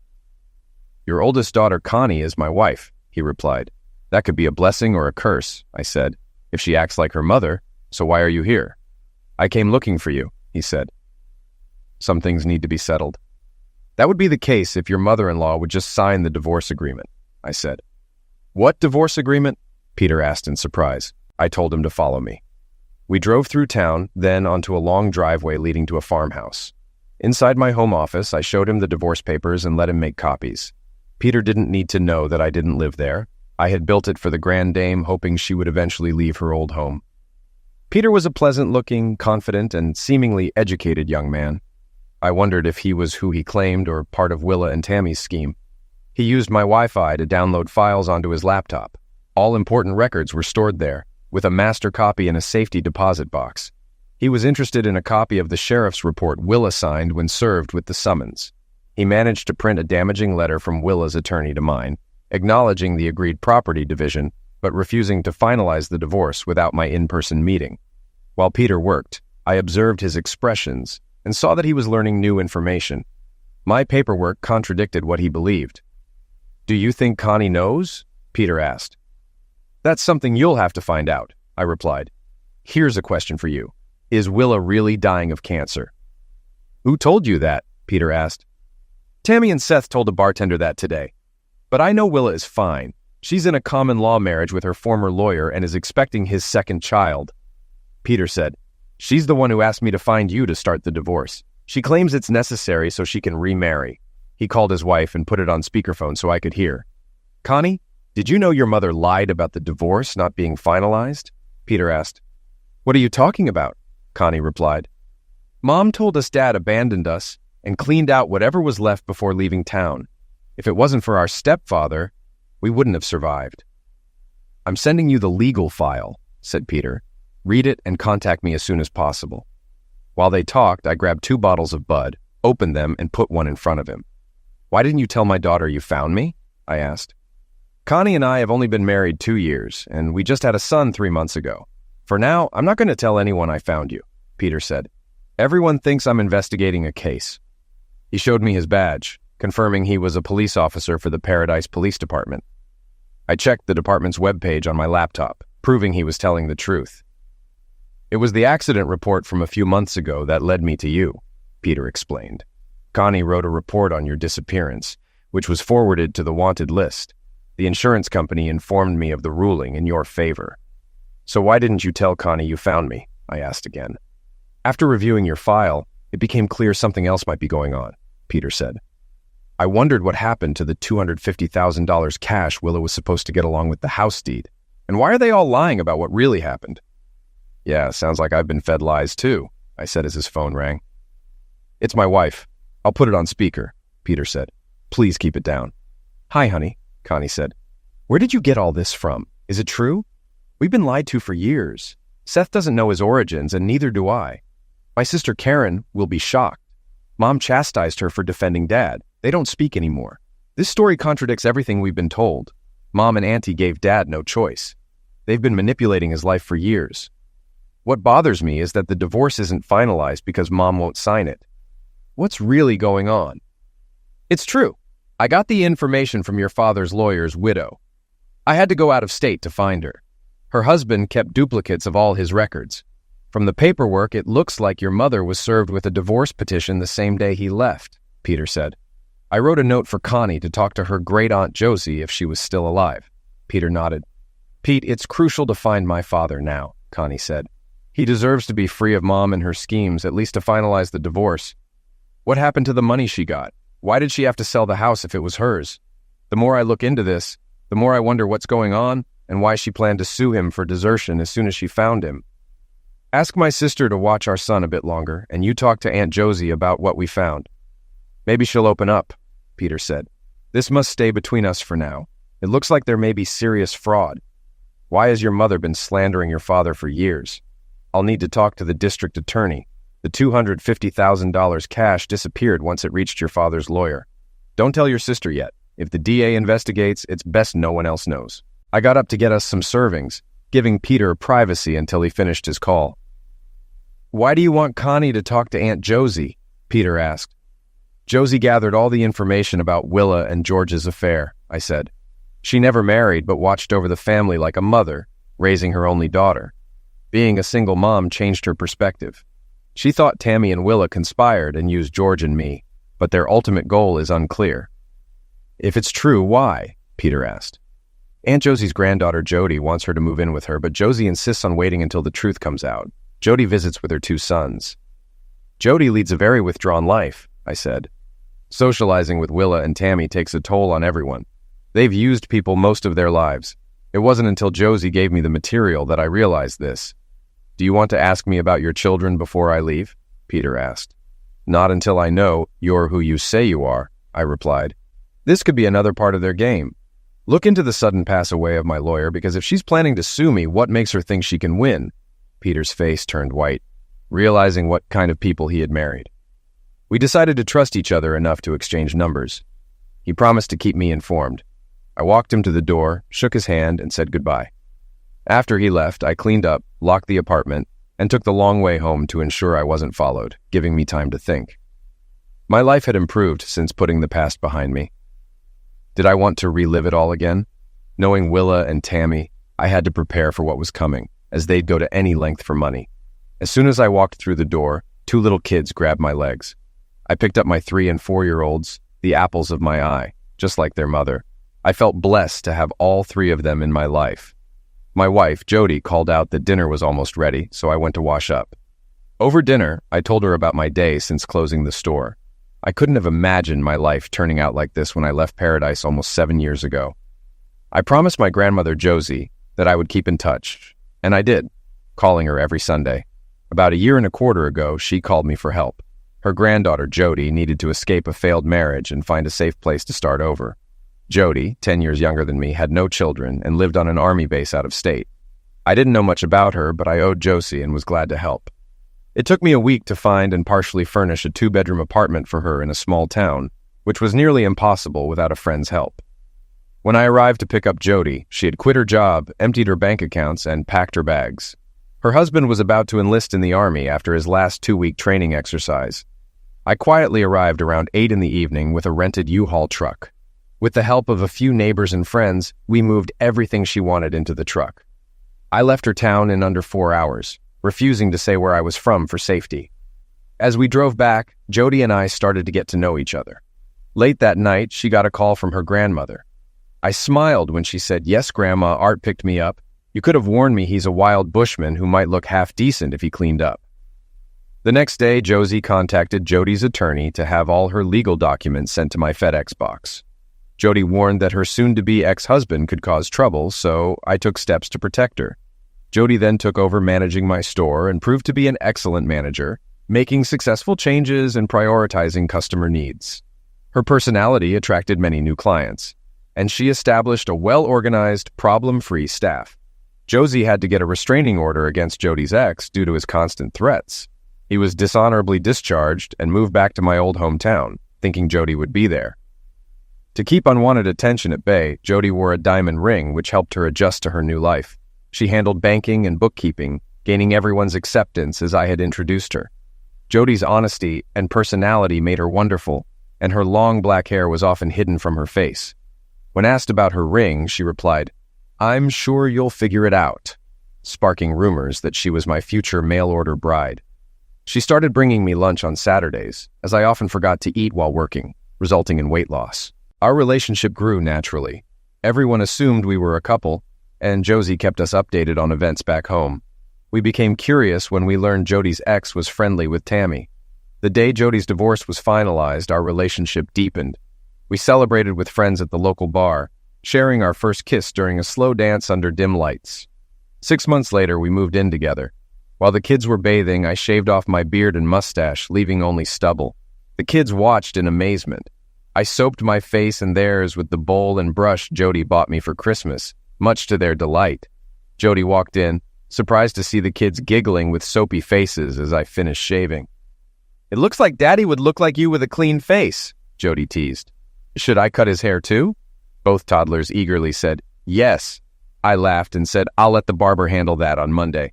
"Your oldest daughter, Connie, is my wife," he replied. "That could be a blessing or a curse," I said. "If she acts like her mother, so why are you here?" I came looking for you, he said. Some things need to be settled. That would be the case if your mother-in-law would just sign the divorce agreement, I said. What divorce agreement? Peter asked in surprise. I told him to follow me. We drove through town, then onto a long driveway leading to a farmhouse. Inside my home office, I showed him the divorce papers and let him make copies. Peter didn't need to know that I didn't live there. I had built it for the Grand Dame, hoping she would eventually leave her old home. Peter was a pleasant-looking, confident, and seemingly educated young man. I wondered if he was who he claimed or part of Willa and Tammy's scheme. He used my Wi-Fi to download files onto his laptop. All important records were stored there, with a master copy in a safety deposit box. He was interested in a copy of the sheriff's report Willa signed when served with the summons. He managed to print a damaging letter from Willa's attorney to mine, acknowledging the agreed property division, but refusing to finalize the divorce without my in-person meeting. While Peter worked, I observed his expressions and saw that he was learning new information. My paperwork contradicted what he believed. "Do you think Connie knows?" Peter asked. "That's something you'll have to find out," I replied. "Here's a question for you. Is Willa really dying of cancer?" "Who told you that?" Peter asked. "Tammy and Seth told a bartender that today. But I know Willa is fine. She's in a common law marriage with her former lawyer and is expecting his second child." Peter said, "She's the one who asked me to find you to start the divorce. She claims it's necessary so she can remarry." He called his wife and put it on speakerphone so I could hear. "Connie, did you know your mother lied about the divorce not being finalized?" Peter asked. "What are you talking about?" Connie replied. "Mom told us Dad abandoned us and cleaned out whatever was left before leaving town. If it wasn't for our stepfather, we wouldn't have survived." "I'm sending you the legal file," said Peter. "Read it and contact me as soon as possible." While they talked, I grabbed 2 bottles of Bud, opened them, and put one in front of him. "Why didn't you tell my daughter you found me?" I asked. "Connie and I have only been married 2 years, and we just had a son 3 months ago. For now, I'm not going to tell anyone I found you," Peter said. "Everyone thinks I'm investigating a case." He showed me his badge, confirming he was a police officer for the Paradise Police Department. I checked the department's webpage on my laptop, proving he was telling the truth. "It was the accident report from a few months ago that led me to you," Peter explained. "Connie wrote a report on your disappearance, which was forwarded to the wanted list. The insurance company informed me of the ruling in your favor." "So why didn't you tell Connie you found me?" I asked again. "After reviewing your file, it became clear something else might be going on," Peter said. "I wondered what happened to the $250,000 cash Willa was supposed to get along with the house deed. And why are they all lying about what really happened?" "Yeah, sounds like I've been fed lies too," I said as his phone rang. "It's my wife. I'll put it on speaker," Peter said. "Please keep it down." "Hi, honey," Connie said. "Where did you get all this from? Is it true? We've been lied to for years. Seth doesn't know his origins, and neither do I. My sister Karen will be shocked. Mom chastised her for defending Dad. They don't speak anymore. This story contradicts everything we've been told. Mom and Auntie gave Dad no choice. They've been manipulating his life for years. What bothers me is that the divorce isn't finalized because Mom won't sign it. What's really going on?" "It's true. I got the information from your father's lawyer's widow. I had to go out of state to find her. Her husband kept duplicates of all his records. From the paperwork, it looks like your mother was served with a divorce petition the same day he left," Peter said. "I wrote a note for Connie to talk to her great-aunt Josie if she was still alive." Peter nodded. "Pete, it's crucial to find my father now," Connie said. "He deserves to be free of Mom and her schemes, at least to finalize the divorce. What happened to the money she got? Why did she have to sell the house if it was hers? The more I look into this, the more I wonder what's going on and why she planned to sue him for desertion as soon as she found him. Ask my sister to watch our son a bit longer, and you talk to Aunt Josie about what we found. Maybe she'll open up," Peter said. "This must stay between us for now. It looks like there may be serious fraud. Why has your mother been slandering your father for years? I'll need to talk to the district attorney. The $250,000 cash disappeared once it reached your father's lawyer. Don't tell your sister yet. If the DA investigates, it's best no one else knows." I got up to get us some servings, giving Peter privacy until he finished his call. "Why do you want Connie to talk to Aunt Josie?" Peter asked. "Josie gathered all the information about Willa and George's affair," I said. "She never married but watched over the family like a mother, raising her only daughter. Being a single mom changed her perspective. She thought Tammy and Willa conspired and used George and me, but their ultimate goal is unclear. If it's true, why? Peter asked. Aunt Josie's granddaughter Jody wants her to move in with her, but Josie insists on waiting until the truth comes out. Jody visits with her 2 sons. Jody leads a very withdrawn life, I said. Socializing with Willa and Tammy takes a toll on everyone. They've used people most of their lives. It wasn't until Josie gave me the material that I realized this. Do you want to ask me about your children before I leave? Peter asked. Not until I know you're who you say you are, I replied. This could be another part of their game. Look into the sudden pass away of my lawyer, because if she's planning to sue me, what makes her think she can win? Peter's face turned white, realizing what kind of people he had married. We decided to trust each other enough to exchange numbers. He promised to keep me informed. I walked him to the door, shook his hand, and said goodbye. After he left, I cleaned up, locked the apartment, and took the long way home to ensure I wasn't followed, giving me time to think. My life had improved since putting the past behind me. Did I want to relive it all again? Knowing Willa and Tammy, I had to prepare for what was coming, as they'd go to any length for money. As soon as I walked through the door, 2 little kids grabbed my legs. I picked up my 3- and 4-year-olds, the apples of my eye, just like their mother. I felt blessed to have all 3 of them in my life. My wife, Jody, called out that dinner was almost ready, so I went to wash up. Over dinner, I told her about my day since closing the store. I couldn't have imagined my life turning out like this when I left Paradise almost 7 years ago. I promised my grandmother, Josie, that I would keep in touch, and I did, calling her every Sunday. About 1.25 years ago, she called me for help. Her granddaughter, Jody, needed to escape a failed marriage and find a safe place to start over. Jody, 10 years younger than me, had no children and lived on an army base out of state. I didn't know much about her, but I owed Josie and was glad to help. It took me a week to find and partially furnish a 2-bedroom apartment for her in a small town, which was nearly impossible without a friend's help. When I arrived to pick up Jody, she had quit her job, emptied her bank accounts, and packed her bags. Her husband was about to enlist in the Army after his last 2-week training exercise. I quietly arrived around 8 in the evening with a rented U-Haul truck. With the help of a few neighbors and friends, we moved everything she wanted into the truck. I left her town in under 4 hours, refusing to say where I was from for safety. As we drove back, Jody and I started to get to know each other. Late that night, she got a call from her grandmother. I smiled when she said, "Yes, Grandma, Art picked me up. You could have warned me he's a wild bushman who might look half decent if he cleaned up." The next day, Josie contacted Jody's attorney to have all her legal documents sent to my FedEx box. Jody warned that her soon-to-be ex-husband could cause trouble, so I took steps to protect her. Jody then took over managing my store and proved to be an excellent manager, making successful changes and prioritizing customer needs. Her personality attracted many new clients, and she established a well-organized, problem-free staff. Josie had to get a restraining order against Jody's ex due to his constant threats. He was dishonorably discharged and moved back to my old hometown, thinking Jody would be there. To keep unwanted attention at bay, Jody wore a diamond ring, which helped her adjust to her new life. She handled banking and bookkeeping, gaining everyone's acceptance as I had introduced her. Jody's honesty and personality made her wonderful, and her long black hair was often hidden from her face. When asked about her ring, she replied, "I'm sure you'll figure it out," sparking rumors that she was my future mail-order bride. She started bringing me lunch on Saturdays, as I often forgot to eat while working, resulting in weight loss. Our relationship grew naturally. Everyone assumed we were a couple, and Josie kept us updated on events back home. We became curious when we learned Jody's ex was friendly with Tammy. The day Jody's divorce was finalized, our relationship deepened. We celebrated with friends at the local bar, sharing our first kiss during a slow dance under dim lights. 6 months later, we moved in together. While the kids were bathing, I shaved off my beard and mustache, leaving only stubble. The kids watched in amazement. I soaped my face and theirs with the bowl and brush Jody bought me for Christmas, much to their delight. Jody walked in, surprised to see the kids giggling with soapy faces as I finished shaving. "It looks like Daddy would look like you with a clean face," Jody teased. "Should I cut his hair too?" Both toddlers eagerly said, "Yes." I laughed and said, "I'll let the barber handle that on Monday."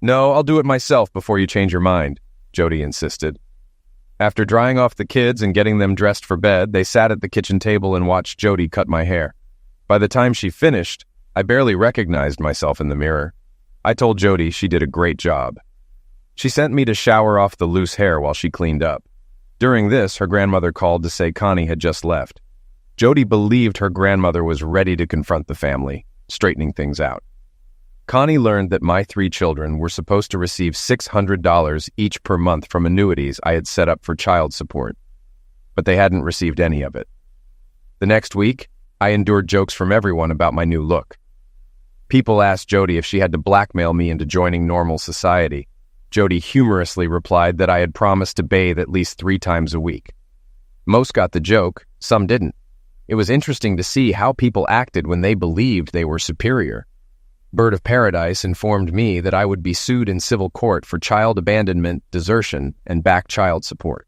"No, I'll do it myself before you change your mind," Jody insisted. After drying off the kids and getting them dressed for bed, they sat at the kitchen table and watched Jody cut my hair. By the time she finished, I barely recognized myself in the mirror. I told Jody she did a great job. She sent me to shower off the loose hair while she cleaned up. During this, her grandmother called to say Connie had just left. Jody believed her grandmother was ready to confront the family, straightening things out. Connie learned that my 3 children were supposed to receive $600 each per month from annuities I had set up for child support, but they hadn't received any of it. The next week, I endured jokes from everyone about my new look. People asked Jody if she had to blackmail me into joining normal society. Jody humorously replied that I had promised to bathe at least 3 times a week. Most got the joke, some didn't. It was interesting to see how people acted when they believed they were superior. Bird of Paradise informed me that I would be sued in civil court for child abandonment, desertion, and back child support.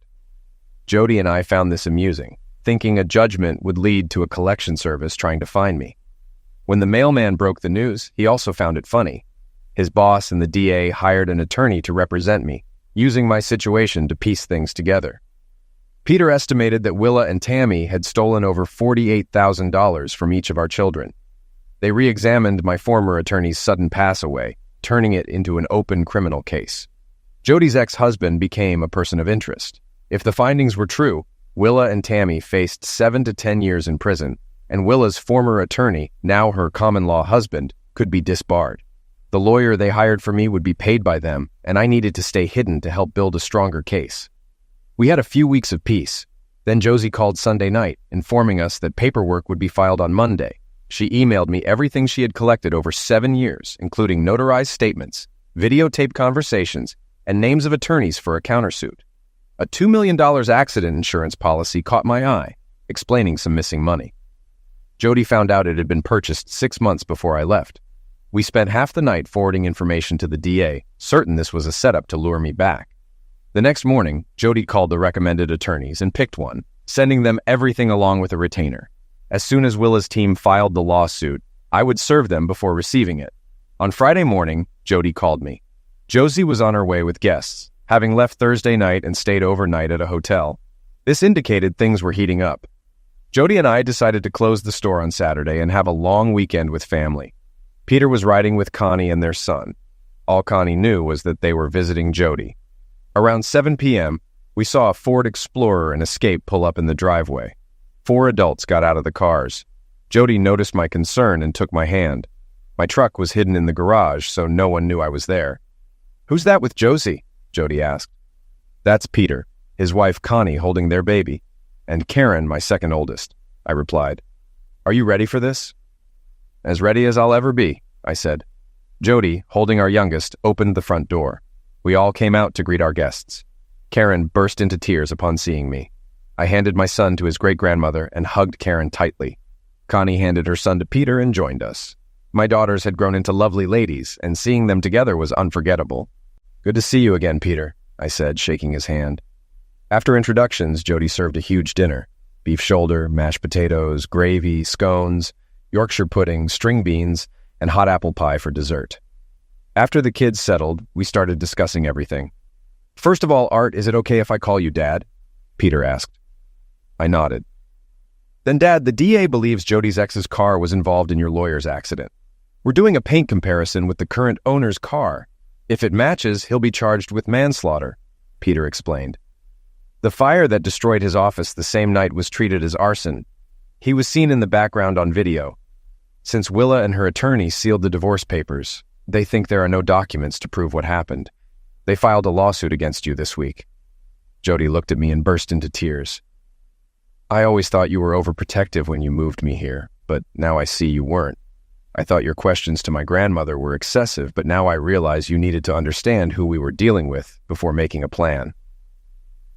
Jody and I found this amusing, thinking a judgment would lead to a collection service trying to find me. When the mailman broke the news, he also found it funny. His boss and the DA hired an attorney to represent me, using my situation to piece things together. Peter estimated that Willa and Tammy had stolen over $48,000 from each of our children. They re-examined my former attorney's sudden pass away, turning it into an open criminal case. Jody's ex-husband became a person of interest. If the findings were true, Willa and Tammy faced 7 to 10 years in prison, and Willa's former attorney, now her common-law husband, could be disbarred. The lawyer they hired for me would be paid by them, and I needed to stay hidden to help build a stronger case. We had a few weeks of peace. Then Josie called Sunday night, informing us that paperwork would be filed on Monday. She emailed me everything she had collected over 7 years, including notarized statements, videotaped conversations, and names of attorneys for a countersuit. A $2 million accident insurance policy caught my eye, explaining some missing money. Jody found out it had been purchased 6 months before I left. We spent half the night forwarding information to the DA, certain this was a setup to lure me back. The next morning, Jody called the recommended attorneys and picked one, sending them everything along with a retainer. As soon as Willa's team filed the lawsuit, I would serve them before receiving it. On Friday morning, Jody called me. Josie was on her way with guests, having left Thursday night and stayed overnight at a hotel. This indicated things were heating up. Jody and I decided to close the store on Saturday and have a long weekend with family. Peter was riding with Connie and their son. All Connie knew was that they were visiting Jody. Around 7 p.m., we saw a Ford Explorer and Escape pull up in the driveway. 4 adults got out of the cars. Jody noticed my concern and took my hand. My truck was hidden in the garage, so no one knew I was there. "Who's that with Josie?" Jody asked. "That's Peter, his wife Connie holding their baby, and Karen, my second oldest," I replied. "Are you ready for this?" "As ready as I'll ever be," I said. Jody, holding our youngest, opened the front door. We all came out to greet our guests. Karen burst into tears upon seeing me. I handed my son to his great-grandmother and hugged Karen tightly. Connie handed her son to Peter and joined us. My daughters had grown into lovely ladies, and seeing them together was unforgettable. "Good to see you again, Peter," I said, shaking his hand. After introductions, Jody served a huge dinner. Beef shoulder, mashed potatoes, gravy, scones, Yorkshire pudding, string beans, and hot apple pie for dessert. After the kids settled, we started discussing everything. "First of all, Art, is it okay if I call you Dad?" Peter asked. I nodded. "Then, Dad, the DA believes Jody's ex's car was involved in your lawyer's accident. We're doing a paint comparison with the current owner's car. If it matches, he'll be charged with manslaughter," Peter explained. "The fire that destroyed his office the same night was treated as arson. He was seen in the background on video. Since Willa and her attorney sealed the divorce papers, they think there are no documents to prove what happened. They filed a lawsuit against you this week." Jody looked at me and burst into tears. "I always thought you were overprotective when you moved me here, but now I see you weren't. I thought your questions to my grandmother were excessive, but now I realize you needed to understand who we were dealing with before making a plan."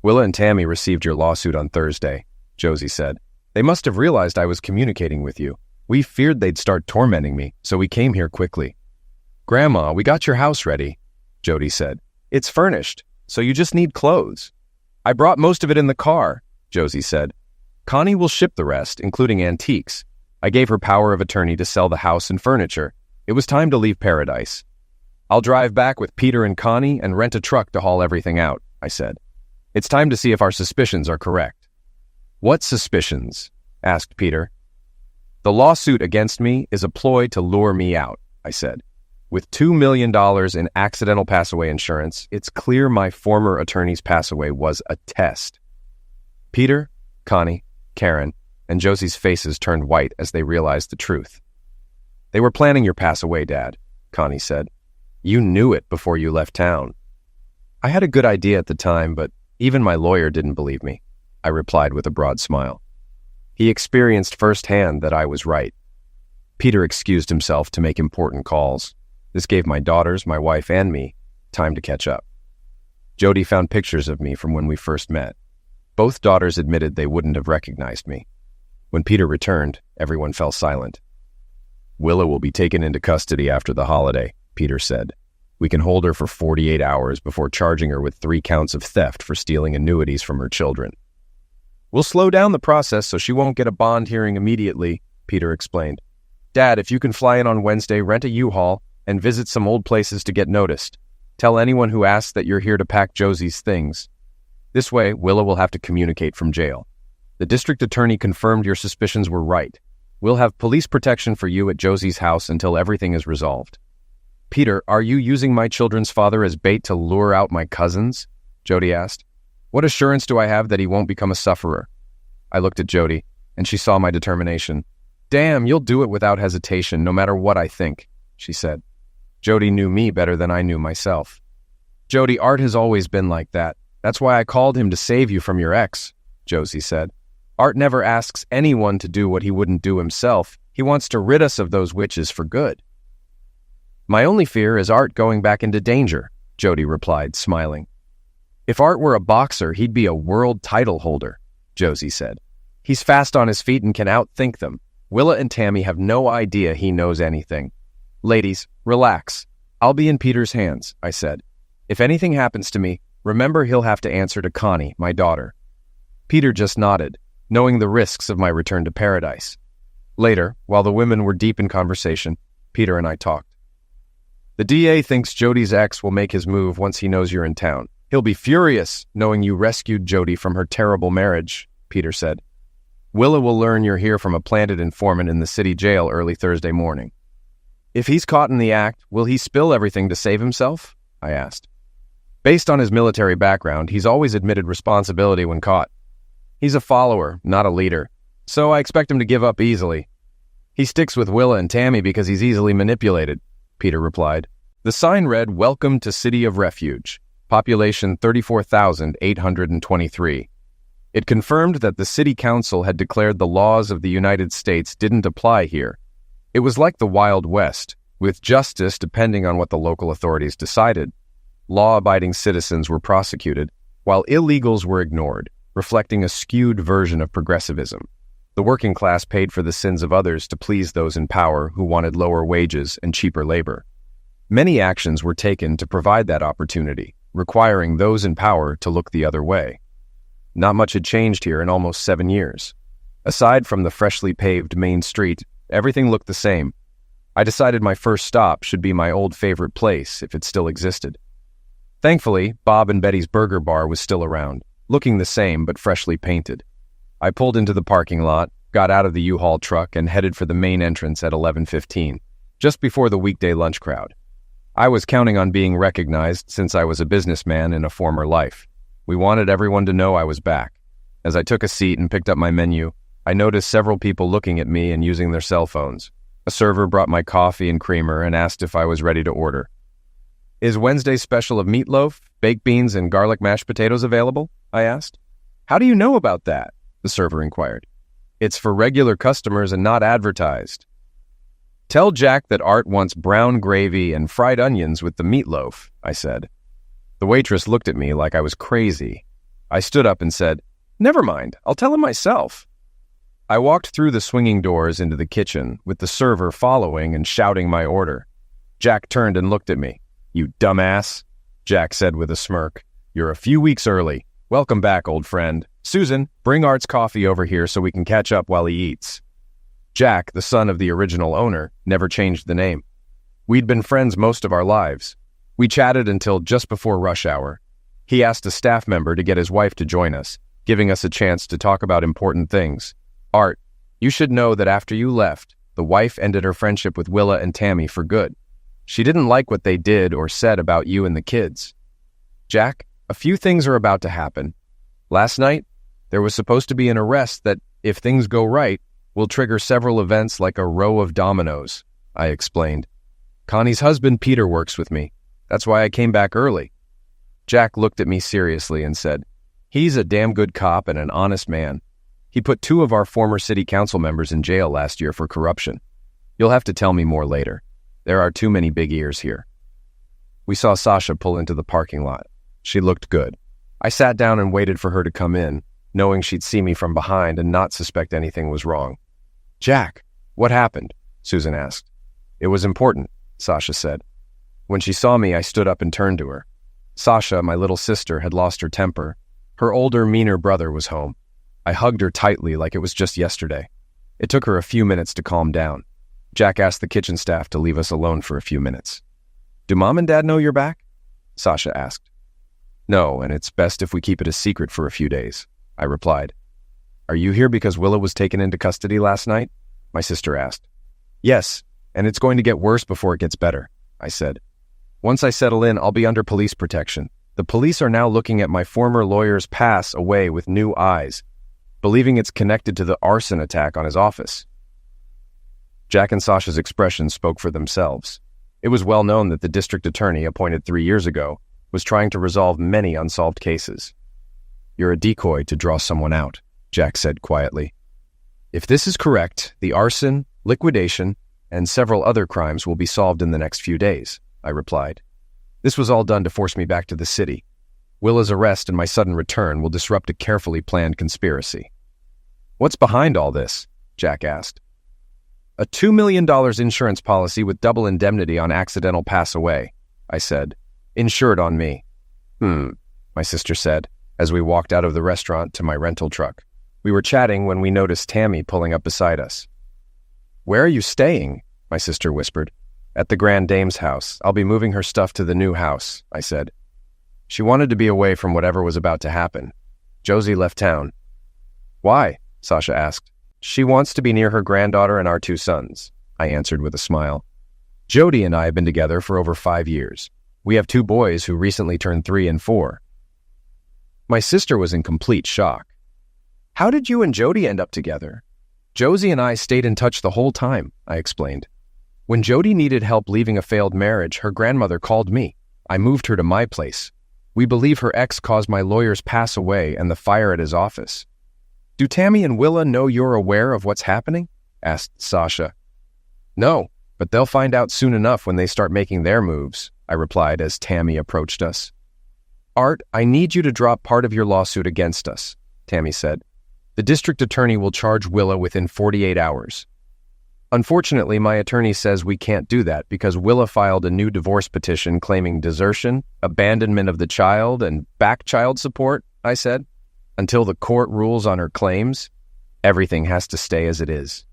"Willa and Tammy received your lawsuit on Thursday," Josie said. "They must have realized I was communicating with you. We feared they'd start tormenting me, so we came here quickly." "Grandma, we got your house ready," Jody said. "It's furnished, so you just need clothes." "I brought most of it in the car," Josie said. "Connie will ship the rest, including antiques. I gave her power of attorney to sell the house and furniture. It was time to leave paradise. I'll drive back with Peter and Connie and rent a truck to haul everything out," I said. "It's time to see if our suspicions are correct." "What suspicions?" asked Peter. "The lawsuit against me is a ploy to lure me out," I said. With $2 million in accidental pass-away insurance, it's clear my former attorney's pass-away was a test. Peter, Connie, Karen, and Josie's faces turned white as they realized the truth. They were planning your pass-away, Dad, Connie said. You knew it before you left town. I had a good idea at the time, but even my lawyer didn't believe me, I replied with a broad smile. He experienced firsthand that I was right. Peter excused himself to make important calls. This gave my daughters, my wife, and me time to catch up. Jody found pictures of me from when we first met. Both daughters admitted they wouldn't have recognized me. When Peter returned, everyone fell silent. Willa will be taken into custody after the holiday, Peter said. We can hold her for 48 hours before charging her with 3 counts of theft for stealing annuities from her children. We'll slow down the process so she won't get a bond hearing immediately, Peter explained. Dad, if you can fly in on Wednesday, rent a U-Haul and visit some old places to get noticed. Tell anyone who asks that you're here to pack Josie's things. This way, Willa will have to communicate from jail. The district attorney confirmed your suspicions were right. We'll have police protection for you at Josie's house until everything is resolved. Peter, are you using my children's father as bait to lure out my cousins? Jody asked. What assurance do I have that he won't become a sufferer? I looked at Jody, and she saw my determination. Damn, you'll do it without hesitation, no matter what I think, she said. Jody knew me better than I knew myself. Jody, Art has always been like that. That's why I called him to save you from your ex, Josie said. Art never asks anyone to do what he wouldn't do himself. He wants to rid us of those witches for good. My only fear is Art going back into danger, Jody replied, smiling. If Art were a boxer, he'd be a world title holder, Josie said. He's fast on his feet and can outthink them. Willa and Tammy have no idea he knows anything. Ladies, relax. I'll be in Peter's hands, I said. If anything happens to me, remember he'll have to answer to Connie, my daughter. Peter just nodded, knowing the risks of my return to paradise. Later, while the women were deep in conversation, Peter and I talked. The DA thinks Jody's ex will make his move once he knows you're in town. He'll be furious knowing you rescued Jody from her terrible marriage, Peter said. Willa will learn you're here from a planted informant in the city jail early Thursday morning. If he's caught in the act, will he spill everything to save himself? I asked. Based on his military background, he's always admitted responsibility when caught. He's a follower, not a leader, so I expect him to give up easily. He sticks with Willa and Tammy because he's easily manipulated, Peter replied. The sign read, Welcome to City of Refuge, population 34,823. It confirmed that the city council had declared the laws of the United States didn't apply here. It was like the Wild West, with justice depending on what the local authorities decided. Law-abiding citizens were prosecuted, while illegals were ignored, reflecting a skewed version of progressivism. The working class paid for the sins of others to please those in power who wanted lower wages and cheaper labor. Many actions were taken to provide that opportunity, requiring those in power to look the other way. Not much had changed here in almost 7 years. Aside from the freshly paved main street, everything looked the same. I decided my first stop should be my old favorite place, if it still existed. Thankfully, Bob and Betty's Burger Bar was still around, looking the same but freshly painted. I pulled into the parking lot, got out of the U-Haul truck, and headed for the main entrance at 11:15, just before the weekday lunch crowd. I was counting on being recognized since I was a businessman in a former life. We wanted everyone to know I was back. As I took a seat and picked up my menu, I noticed several people looking at me and using their cell phones. A server brought my coffee and creamer and asked if I was ready to order. Is Wednesday's special of meatloaf, baked beans, and garlic mashed potatoes available? I asked. How do you know about that? The server inquired. It's for regular customers and not advertised. Tell Jack that Art wants brown gravy and fried onions with the meatloaf, I said. The waitress looked at me like I was crazy. I stood up and said, Never mind, I'll tell him myself. I walked through the swinging doors into the kitchen, with the server following and shouting my order. Jack turned and looked at me. You dumbass, Jack said with a smirk. You're a few weeks early. Welcome back, old friend. Susan, bring Art's coffee over here so we can catch up while he eats. Jack, the son of the original owner, never changed the name. We'd been friends most of our lives. We chatted until just before rush hour. He asked a staff member to get his wife to join us, giving us a chance to talk about important things. Art, you should know that after you left, the wife ended her friendship with Willa and Tammy for good. She didn't like what they did or said about you and the kids. Jack, a few things are about to happen. Last night, there was supposed to be an arrest that, if things go right, will trigger several events like a row of dominoes, I explained. Connie's husband, Peter, works with me. That's why I came back early. Jack looked at me seriously and said, "He's a damn good cop and an honest man. He put 2 of our former city council members in jail last year for corruption. You'll have to tell me more later. There are too many big ears here." We saw Sasha pull into the parking lot. She looked good. I sat down and waited for her to come in, knowing she'd see me from behind and not suspect anything was wrong. "Jack, what happened?" Susan asked. "It was important," Sasha said. When she saw me, I stood up and turned to her. Sasha, my little sister, had lost her temper. Her older, meaner brother was home. I hugged her tightly like it was just yesterday. It took her a few minutes to calm down. Jack asked the kitchen staff to leave us alone for a few minutes. "Do Mom and Dad know you're back?" Sasha asked. "No, and it's best if we keep it a secret for a few days," I replied. "Are you here because Willa was taken into custody last night?" my sister asked. "Yes, and it's going to get worse before it gets better," I said. "Once I settle in, I'll be under police protection. The police are now looking at my former lawyer's pass away with new eyes, believing it's connected to the arson attack on his office." Jack and Sasha's expressions spoke for themselves. It was well known that the district attorney, appointed 3 years ago, was trying to resolve many unsolved cases. "You're a decoy to draw someone out," Jack said quietly. "If this is correct, the arson, liquidation, and several other crimes will be solved in the next few days," I replied. "This was all done to force me back to the city. Willa's arrest and my sudden return will disrupt a carefully planned conspiracy." "What's behind all this?" Jack asked. "A $2 million insurance policy with double indemnity on accidental pass away," I said. "Insured on me." My sister said, as we walked out of the restaurant to my rental truck. We were chatting when we noticed Tammy pulling up beside us. "Where are you staying?" my sister whispered. "At the Grand Dame's house. I'll be moving her stuff to the new house," I said. She wanted to be away from whatever was about to happen. Josie left town. "Why?" Sasha asked. "She wants to be near her granddaughter and our 2 sons," I answered with a smile. "Jody and I have been together for over 5 years. We have 2 boys who recently turned 3 and 4. My sister was in complete shock. "How did you and Jody end up together?" "Josie and I stayed in touch the whole time," I explained. "When Jody needed help leaving a failed marriage, her grandmother called me. I moved her to my place. We believe her ex caused my lawyer's pass away and the fire at his office." "Do Tammy and Willa know you're aware of what's happening?" asked Sasha. "No, but they'll find out soon enough when they start making their moves," I replied as Tammy approached us. "Art, I need you to drop part of your lawsuit against us," Tammy said. "The district attorney will charge Willa within 48 hours. Unfortunately, my attorney says we can't do that because Willa filed a new divorce petition claiming desertion, abandonment of the child, and back child support," I said. "Until the court rules on her claims, everything has to stay as it is."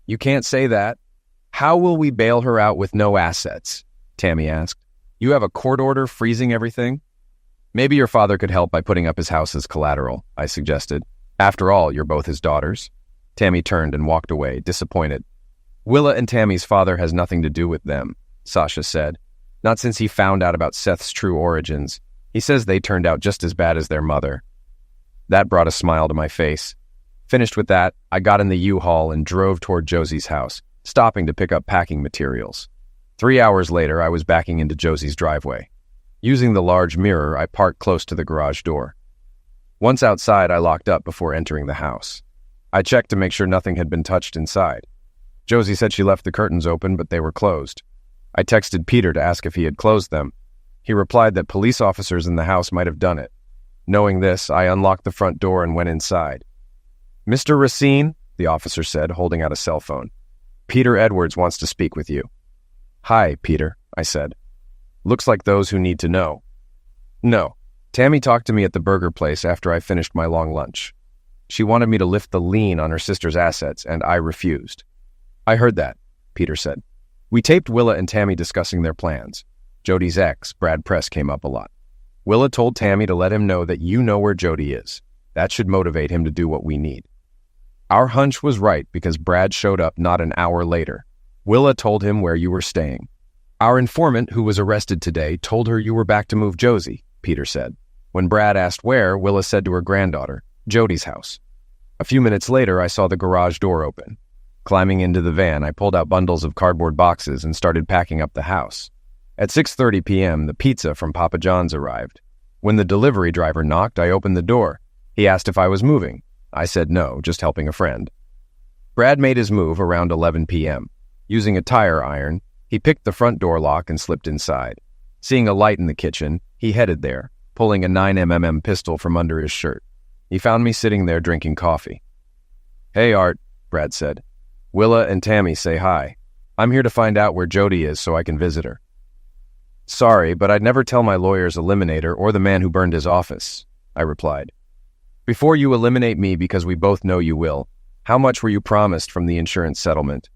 "You can't say that. How will we bail her out with no assets?" Tammy asked. "You have a court order freezing everything?" "Maybe your father could help by putting up his house as collateral," I suggested. "After all, you're both his daughters." Tammy turned and walked away, disappointed. "Willa and Tammy's father has nothing to do with them," Sasha said. "Not since he found out about Seth's true origins. He says they turned out just as bad as their mother." That brought a smile to my face. Finished with that, I got in the U-Haul and drove toward Josie's house, stopping to pick up packing materials. 3 hours later, I was backing into Josie's driveway. Using the large mirror, I parked close to the garage door. Once outside, I locked up before entering the house. I checked to make sure nothing had been touched inside. Josie said she left the curtains open, but they were closed. I texted Peter to ask if he had closed them. He replied that police officers in the house might have done it. Knowing this, I unlocked the front door and went inside. "Mr. Racine," the officer said, holding out a cell phone. "Peter Edwards wants to speak with you." "Hi, Peter," I said. "Looks like those who need to know." "No. Tammy talked to me at the burger place after I finished my long lunch. She wanted me to lift the lien on her sister's assets, and I refused." "I heard that," Peter said. "We taped Willa and Tammy discussing their plans. Jody's ex, Brad Press, came up a lot. Willa told Tammy to let him know that you know where Jody is. That should motivate him to do what we need. Our hunch was right because Brad showed up not an hour later. Willa told him where you were staying. Our informant, who was arrested today, told her you were back to move Josie, Peter said. When Brad asked where, Willa said to her granddaughter, Jody's house. A few minutes later, I saw the garage door open. Climbing into the van, I pulled out bundles of cardboard boxes and started packing up the house. At 6:30 p.m., the pizza from Papa John's arrived. When the delivery driver knocked, I opened the door. He asked if I was moving. I said no, just helping a friend. Brad made his move around 11 p.m. Using a tire iron, he picked the front door lock and slipped inside. Seeing a light in the kitchen, he headed there, pulling a 9mm pistol from under his shirt. He found me sitting there drinking coffee. Hey, Art, Brad said. Willa and Tammy say hi. I'm here to find out where Jody is so I can visit her. Sorry, but I'd never tell my lawyer's eliminator or the man who burned his office, I replied. Before you eliminate me because we both know you will, how much were you promised from the insurance settlement?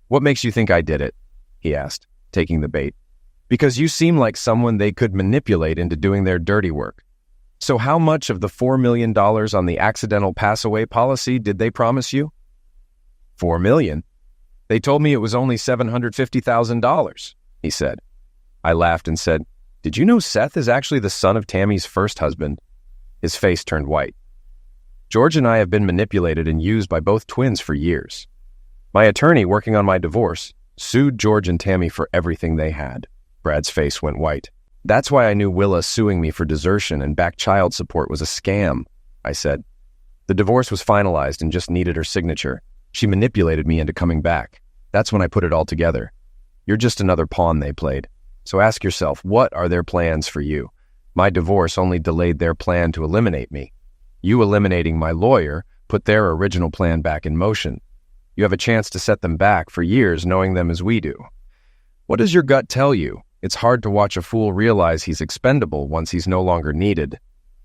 What makes you think I did it? He asked, taking the bait. Because you seem like someone they could manipulate into doing their dirty work. So how much of the $4 million on the accidental pass-away policy did they promise you? $4 million? They told me it was only $750,000, he said. I laughed and said, Did you know Seth is actually the son of Tammy's first husband? His face turned white. George and I have been manipulated and used by both twins for years. My attorney, working on my divorce, sued George and Tammy for everything they had. Brad's face went white. That's why I knew Willa suing me for desertion and back child support was a scam, I said. The divorce was finalized and just needed her signature. She manipulated me into coming back. That's when I put it all together. You're just another pawn they played. So ask yourself, what are their plans for you? My divorce only delayed their plan to eliminate me. You eliminating my lawyer put their original plan back in motion. You have a chance to set them back for years knowing them as we do. What does your gut tell you? It's hard to watch a fool realize he's expendable once he's no longer needed.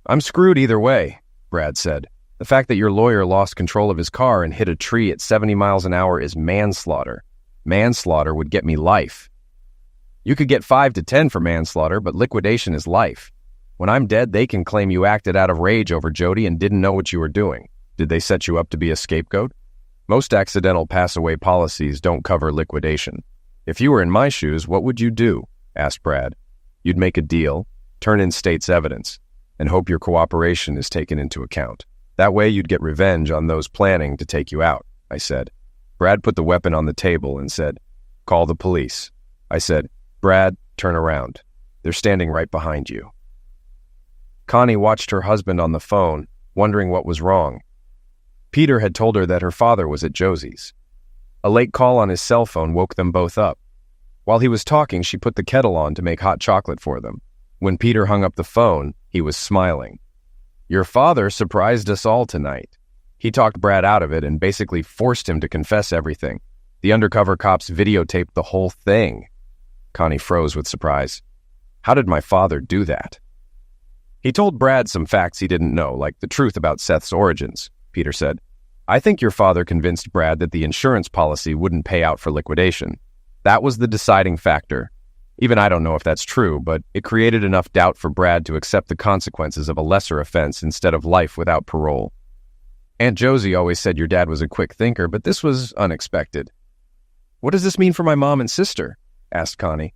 I'm screwed either way, Brad said. The fact that your lawyer lost control of his car and hit a tree at 70 miles an hour is manslaughter. Manslaughter would get me life. You could get 5 to 10 for manslaughter, but liquidation is life. When I'm dead, they can claim you acted out of rage over Jody and didn't know what you were doing. Did they set you up to be a scapegoat? Most accidental pass-away policies don't cover liquidation. If you were in my shoes, what would you do? Asked Brad. You'd make a deal, turn in state's evidence, and hope your cooperation is taken into account. That way you'd get revenge on those planning to take you out, I said. Brad put the weapon on the table and said, Call the police. I said, Brad, turn around. They're standing right behind you. Connie watched her husband on the phone, wondering what was wrong. Peter had told her that her father was at Josie's. A late call on his cell phone woke them both up. While he was talking, she put the kettle on to make hot chocolate for them. When Peter hung up the phone, he was smiling. Your father surprised us all tonight. He talked Brad out of it and basically forced him to confess everything. The undercover cops videotaped the whole thing. Connie froze with surprise. How did my father do that? He told Brad some facts he didn't know, like the truth about Seth's origins, Peter said. I think your father convinced Brad that the insurance policy wouldn't pay out for liquidation. That was the deciding factor. Even I don't know if that's true, but it created enough doubt for Brad to accept the consequences of a lesser offense instead of life without parole. Aunt Josie always said your dad was a quick thinker, but this was unexpected. What does this mean for my mom and sister? Asked Connie.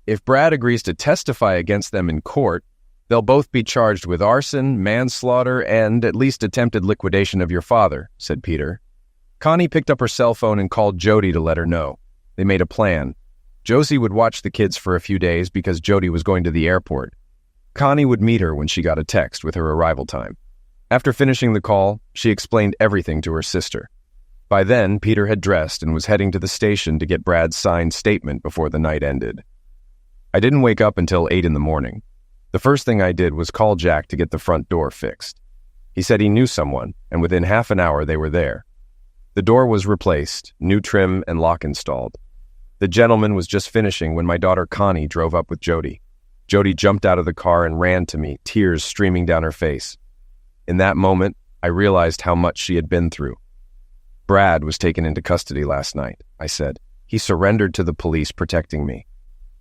If Brad agrees to testify against them in court, they'll both be charged with arson, manslaughter, and at least attempted liquidation of your father, said Peter. Connie picked up her cell phone and called Jody to let her know. They made a plan. Josie would watch the kids for a few days because Jody was going to the airport. Connie would meet her when she got a text with her arrival time. After finishing the call, she explained everything to her sister. By then, Peter had dressed and was heading to the station to get Brad's signed statement before the night ended. I didn't wake up until 8 in the morning. The first thing I did was call Jack to get the front door fixed. He said he knew someone, and within half an hour they were there. The door was replaced, new trim and lock installed. The gentleman was just finishing when my daughter Connie drove up with Jody. Jody jumped out of the car and ran to me, tears streaming down her face. In that moment, I realized how much she had been through. Brad was taken into custody last night, I said. He surrendered to the police protecting me.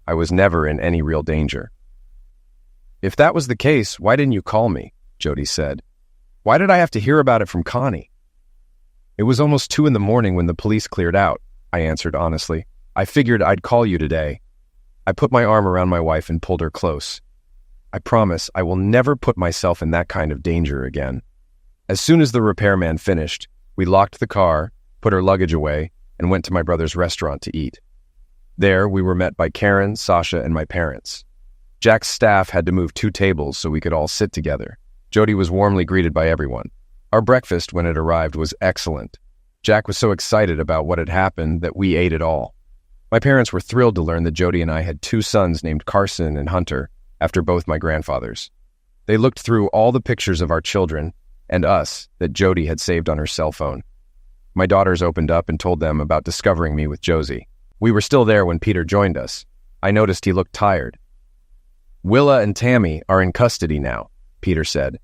I was never in any real danger. If that was the case, why didn't you call me? Jody said. Why did I have to hear about it from Connie? It was almost 2 in the morning when the police cleared out, I answered honestly. I figured I'd call you today. I put my arm around my wife and pulled her close. I promise I will never put myself in that kind of danger again. As soon as the repairman finished, we locked the car, put her luggage away, and went to my brother's restaurant to eat. There, we were met by Karen, Sasha, and my parents. Jack's staff had to move 2 tables so we could all sit together. Jody was warmly greeted by everyone. Our breakfast, when it arrived, was excellent. Jack was so excited about what had happened that we ate it all. My parents were thrilled to learn that Jody and I had 2 sons named Carson and Hunter, after both my grandfathers. They looked through all the pictures of our children and us that Jody had saved on her cell phone. My daughters opened up and told them about discovering me with Josie. We were still there when Peter joined us. I noticed he looked tired. Willa and Tammy are in custody now, Peter said.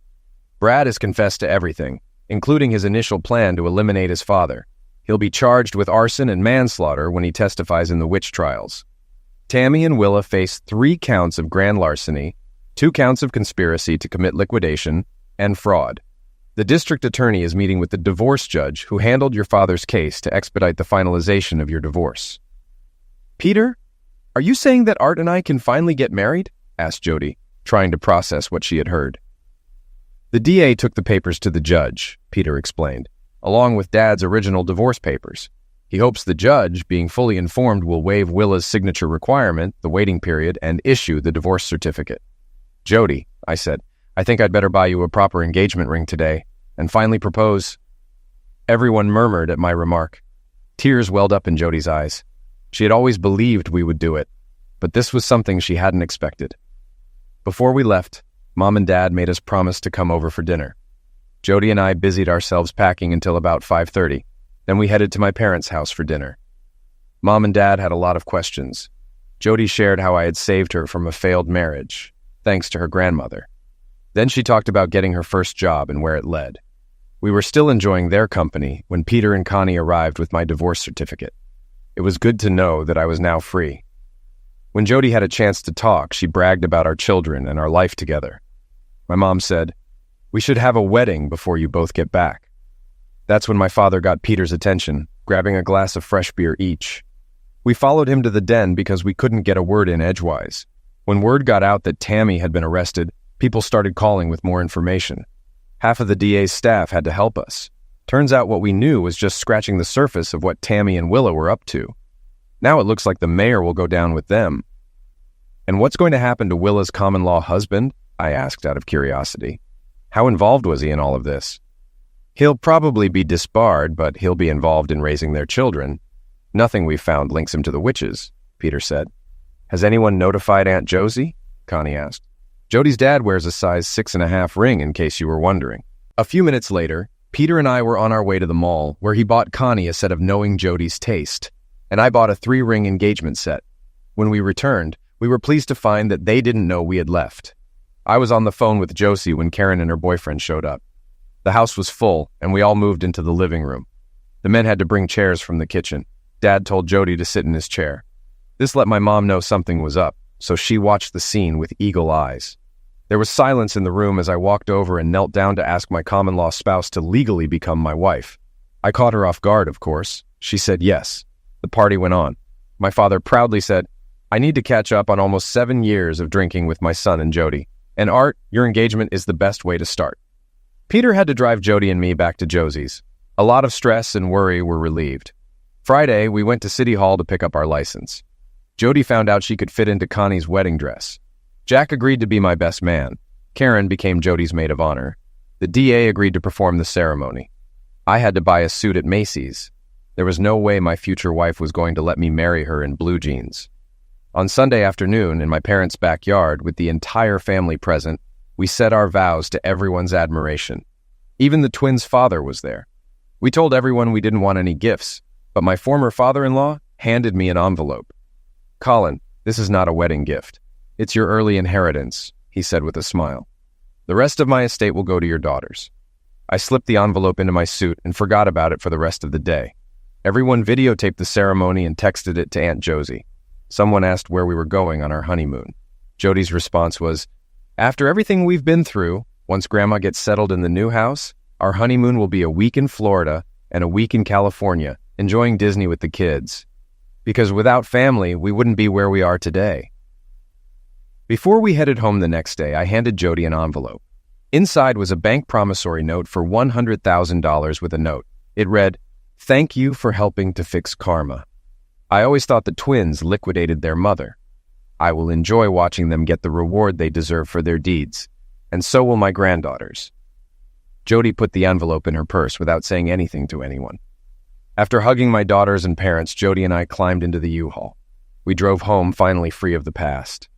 Brad has confessed to everything, including his initial plan to eliminate his father. He'll be charged with arson and manslaughter when he testifies in the witch trials. Tammy and Willa face 3 counts of grand larceny, 2 counts of conspiracy to commit liquidation, and fraud. The district attorney is meeting with the divorce judge who handled your father's case to expedite the finalization of your divorce. Peter, are you saying that Art and I can finally get married? Asked Jody, trying to process what she had heard. The DA took the papers to the judge, Peter explained, along with Dad's original divorce papers. He hopes the judge, being fully informed, will waive Willa's signature requirement, the waiting period, and issue the divorce certificate. Jody, I said, I think I'd better buy you a proper engagement ring today and finally propose. Everyone murmured at my remark. Tears welled up in Jody's eyes. She had always believed we would do it, but this was something she hadn't expected. Before we left, Mom and Dad made us promise to come over for dinner. Jody and I busied ourselves packing until about 5:30. Then we headed to my parents' house for dinner. Mom and Dad had a lot of questions. Jody shared how I had saved her from a failed marriage, thanks to her grandmother. Then she talked about getting her first job and where it led. We were still enjoying their company when Peter and Connie arrived with my divorce certificate. It was good to know that I was now free. When Jody had a chance to talk, she bragged about our children and our life together. My mom said, "We should have a wedding before you both get back." That's when my father got Peter's attention, grabbing a glass of fresh beer each. We followed him to the den because we couldn't get a word in edgewise. When word got out that Tammy had been arrested, people started calling with more information. Half of the DA's staff had to help us. Turns out what we knew was just scratching the surface of what Tammy and Willa were up to. Now it looks like the mayor will go down with them. And what's going to happen to Willa's common-law husband? I asked out of curiosity. How involved was he in all of this? He'll probably be disbarred, but he'll be involved in raising their children. Nothing we've found links him to the witches, Peter said. Has anyone notified Aunt Josie? Connie asked. Jody's dad wears a size 6.5 ring, in case you were wondering. A few minutes later, Peter and I were on our way to the mall, where he bought Connie a set of Knowing Jody's Taste, and I bought a 3-ring engagement set. When we returned, we were pleased to find that they didn't know we had left. I was on the phone with Josie when Karen and her boyfriend showed up. The house was full, and we all moved into the living room. The men had to bring chairs from the kitchen. Dad told Jody to sit in his chair. This let my mom know something was up, so she watched the scene with eagle eyes. There was silence in the room as I walked over and knelt down to ask my common-law spouse to legally become my wife. I caught her off guard, of course. She said yes. The party went on. My father proudly said, "I need to catch up on almost 7 years of drinking with my son and Jody. And Art, your engagement is the best way to start." Peter had to drive Jody and me back to Josie's. A lot of stress and worry were relieved. Friday, we went to City Hall to pick up our license. Jody found out she could fit into Connie's wedding dress. Jack agreed to be my best man. Karen became Jody's maid of honor. The DA agreed to perform the ceremony. I had to buy a suit at Macy's. There was no way my future wife was going to let me marry her in blue jeans. On Sunday afternoon, in my parents' backyard, with the entire family present, we said our vows to everyone's admiration. Even the twins' father was there. We told everyone we didn't want any gifts, but my former father-in-law handed me an envelope. "Colin, this is not a wedding gift. It's your early inheritance," he said with a smile. "The rest of my estate will go to your daughters." I slipped the envelope into my suit and forgot about it for the rest of the day. Everyone videotaped the ceremony and texted it to Aunt Josie. Someone asked where we were going on our honeymoon. Jody's response was, "After everything we've been through, once Grandma gets settled in the new house, our honeymoon will be a week in Florida and a week in California, enjoying Disney with the kids." because without family, we wouldn't be where we are today. Before we headed home the next day, I handed Jody an envelope. Inside was a bank promissory note for $100,000 with a note. It read, "Thank you for helping to fix karma. I always thought the twins liquidated their mother. I will enjoy watching them get the reward they deserve for their deeds, and so will my granddaughters." Jody put the envelope in her purse without saying anything to anyone. After hugging my daughters and parents, Jody and I climbed into the U-Haul. We drove home, finally free of the past.